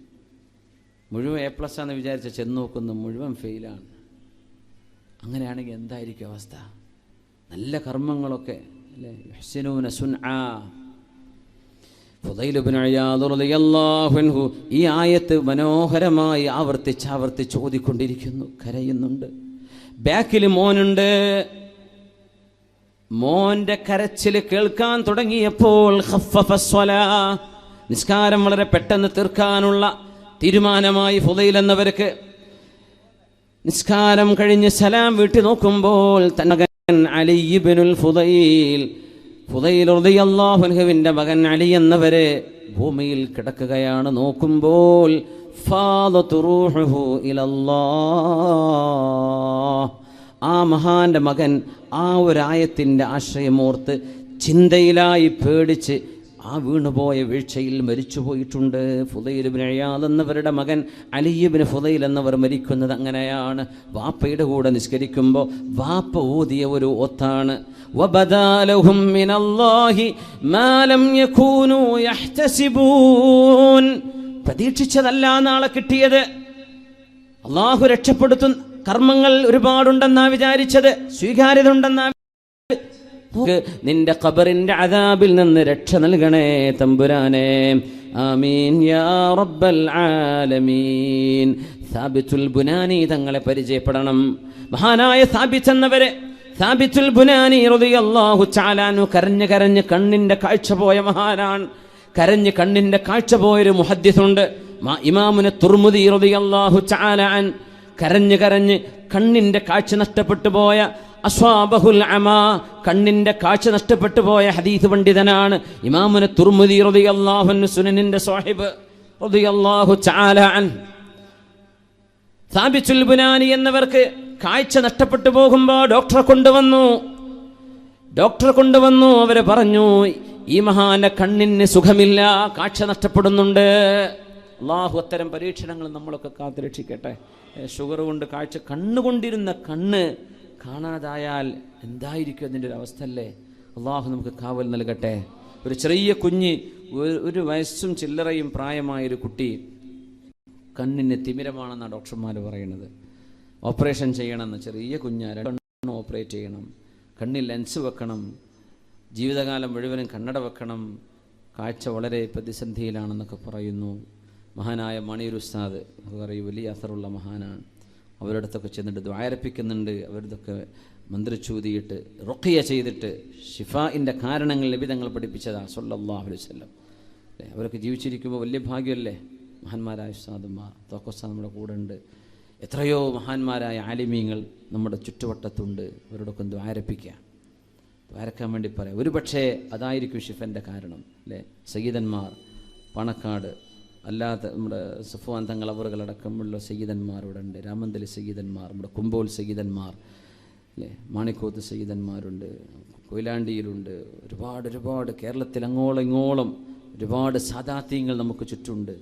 മുഴുവൻ A+ ആണെന്ന് വിചാരിച്ച ചെന്ന് നോക്കുന്നു, മുഴുവൻ ഫെയിലാണ്. അങ്ങനെയാണെങ്കിൽ എന്തായിരിക്കും അവസ്ഥ? നല്ല കർമ്മങ്ങളൊക്കെ അല്ലേ, യുഹ്സിനൂന സുൻആ. ഫുദൈൽ ഇബ്നു ഇയാദ് റളിയല്ലാഹു അൻഹു ഈ ആയത്ത് മനോഹരമായി ആവർത്തിച്ച് ഓതിക്കൊണ്ടിരിക്കുന്നു, കരയുന്നുണ്ട്. ബാക്കിൽ മോനുണ്ട്. മോന്റെ കരച്ചിൽ കേൾക്കാൻ തുടങ്ങിയപ്പോൾ ഖഫഫ സ്വലാ, നിസ്കാരം വളരെ പെട്ടെന്ന് തീർക്കാനുള്ള തീരുമാനമായി ഫുദൈൽ എന്നവർക്ക്. നിസ്കാരം കഴിഞ്ഞ് സലാം വീട്ടി നോക്കുമ്പോൾ തന്റെ മകൻ അലി ഇബ്നുൽ ഫുദൈൽ റളിയല്ലാഹു അൻഹുവിന്റെ മകൻ അലി എന്നവരെ ഭൂമിയിൽ കിടക്കുകയാണ്. നോക്കുമ്പോൾ ഫാദതു റൂഹുഹു ഇലല്ലാഹ്, ആ മഹാന്റെ മകൻ ആ ഒരായത്തിൻ്റെ ആശ്രയമോർത്ത് ചിന്തയിലായി പേടിച്ച് ആ വീണുപോയ വീഴ്ചയിൽ മരിച്ചുപോയിട്ടുണ്ട്. ഫുദൈൽ ഇബ്നു ഇയാദ് എന്നവരുടെ മകൻ അലി ഇബ്നു ഫുദൈൽ എന്നവർ മരിക്കുന്നത് അങ്ങനെയാണ്. വാപ്പയുടെ കൂടെ നിസ്കരിക്കുമ്പോൾ വാപ്പ ഓതിയ ഒരു ഓത്താണ് വബദാലഹും മിനല്ലാഹി മാ ലം യകൂനൂ യഹ്തസിബൂൻ. പ്രതീക്ഷിച്ചതല്ല നാളെ കിട്ടിയത്. അള്ളാഹു രക്ഷപ്പെടുത്തുന്ന കർമ്മങ്ങൾ ഒരുപാടുണ്ടെന്നാ വിചാരിച്ചത്, സ്വീകാര്യത ഉണ്ടെന്നാ. നിന്റെ ഖബറിന്റെ അദാബിൽ നിന്ന് രക്ഷ നൽകണേ തമ്പുരാനെ, ആമീൻ യാ റബ്ബൽ ആലമീൻ. സാബിത്തുൽ ബുനാനി തങ്ങളെ പരിചയപ്പെടണം. മഹാനായ സാബിത്തുൽ ബുനാനി റളിയല്ലാഹു തആല അൻഹു കരഞ്ഞ് കണ്ണിന്റെ കാഴ്ച പോയ മഹാനാണ്. കണ്ണിന്റെ കാഴ്ച പോയൊരു മുഹദ്ദിസുണ്ട്, ഇമാമുന തുർമുദി റളിയല്ലാഹു തആല അൻ. കരഞ്ഞ് കണ്ണിന്റെ കാഴ്ച നഷ്ടപ്പെട്ടു പോയ അസ്വാബഹുൽ അമാ, കണ്ണിന്റെ കാഴ്ച നഷ്ടപ്പെട്ടു പോയ ഹദീസ് പണ്ഡിതനാണ് ഇമാമുന തുർമുദി റളിയല്ലാഹു അൻഹു, സുനനിന്റെ സാഹിബ് റളിയല്ലാഹു തആല അൻ. സാബിത്തുൽ ബുനാനി എന്നവർക്ക് കാഴ്ച നഷ്ടപ്പെട്ടു പോകുമ്പോൾ ഡോക്ടറെ കൊണ്ടുവന്നു. അവര് പറഞ്ഞു, ഈ മഹാന്റെ കണ്ണിന് സുഖമില്ല, കാഴ്ച നഷ്ടപ്പെടുന്നുണ്ട്. അള്ളാഹു അത്തരം പരീക്ഷണങ്ങൾ നമ്മളൊക്കെ കാത്തുരക്ഷിക്കട്ടെ. ഷുഗർ കൊണ്ട് കാഴ്ച, കണ്ണുകൊണ്ടിരുന്ന കണ്ണ് കാണാതായാൽ എന്തായിരിക്കും അതിൻ്റെ ഒരു അവസ്ഥ അല്ലേ? അള്ളാഹു നമുക്ക് കാവൽ നൽകട്ടെ. ഒരു ചെറിയ കുഞ്ഞ്, 1 വയസ്സും ചില്ലറയും പ്രായമായൊരു കുട്ടി, കണ്ണിന് തിമിരമാണെന്നാണ് ഡോക്ടർമാർ പറയുന്നത്. ഓപ്പറേഷൻ ചെയ്യണമെന്ന്. ചെറിയ കുഞ്ഞാണ്, കണ്ണ് ഓപ്പറേറ്റ് ചെയ്യണം, കണ്ണിൽ ലെൻസ് വെക്കണം, ജീവിതകാലം മുഴുവനും കണ്ണട വെക്കണം, കാഴ്ച വളരെ പ്രതിസന്ധിയിലാണെന്നൊക്കെ പറയുന്നു. മഹാനായ മണിയൂർ ഉസ്താദ് പറയും, വലിയ അസറുള്ള മഹാനാണ്. അവരുടെ അടുത്തൊക്കെ ചെന്നിട്ട് ദ്വാരപ്പിക്കുന്നുണ്ട്. അവരുടെയൊക്കെ മന്ത്രിച്ചൂതിയിട്ട് റുഖിയ ചെയ്തിട്ട് ഷിഫാഇൻ്റെ കാരണങ്ങൾ നബി തങ്ങൾ പഠിപ്പിച്ചതാണ് സല്ലല്ലാഹു അലൈഹി വസല്ലം. അവരൊക്കെ ജീവിച്ചിരിക്കുമ്പോൾ വലിയ ഭാഗ്യമല്ലേ? മഹാന്മാരായ ഉസ്താദുമാർ, തോക്കോസ്താദ് നമ്മുടെ കൂടെ ഉണ്ട്. എത്രയോ മഹാന്മാരായ ആലിമീങ്ങൾ നമ്മുടെ ചുറ്റുവട്ടത്തുണ്ട്. അവരോടൊക്കെ ദ്വാരപ്പിക്കുക, ദ്വാരക്കാൻ വേണ്ടി പറയാം. ഒരു പക്ഷേ അതായിരിക്കും ഷിഫൻ്റെ കാരണം അല്ലേ? സയ്യിദന്മാർ, പണക്കാട്, അല്ലാത്ത നമ്മുടെ സഫ്വാൻ തങ്ങൾ അവറുകളടക്കമുള്ള സയ്യിദന്മാർ ഇവിടെ ഉണ്ട്. രാമന്തലി സയ്യിദന്മാർ, നമ്മുടെ കുമ്പോൽ സയ്യിദന്മാർ അല്ലേ, മാണിക്കോത്ത് സയ്യിദന്മാരുണ്ട്, കൊയിലാണ്ടിയിലുണ്ട്. ഒരുപാട് കേരളത്തിൽ അങ്ങോളം ഇങ്ങോളം ഒരുപാട് സാദാത്യങ്ങൾ നമുക്ക് ചുറ്റുമുണ്ട്.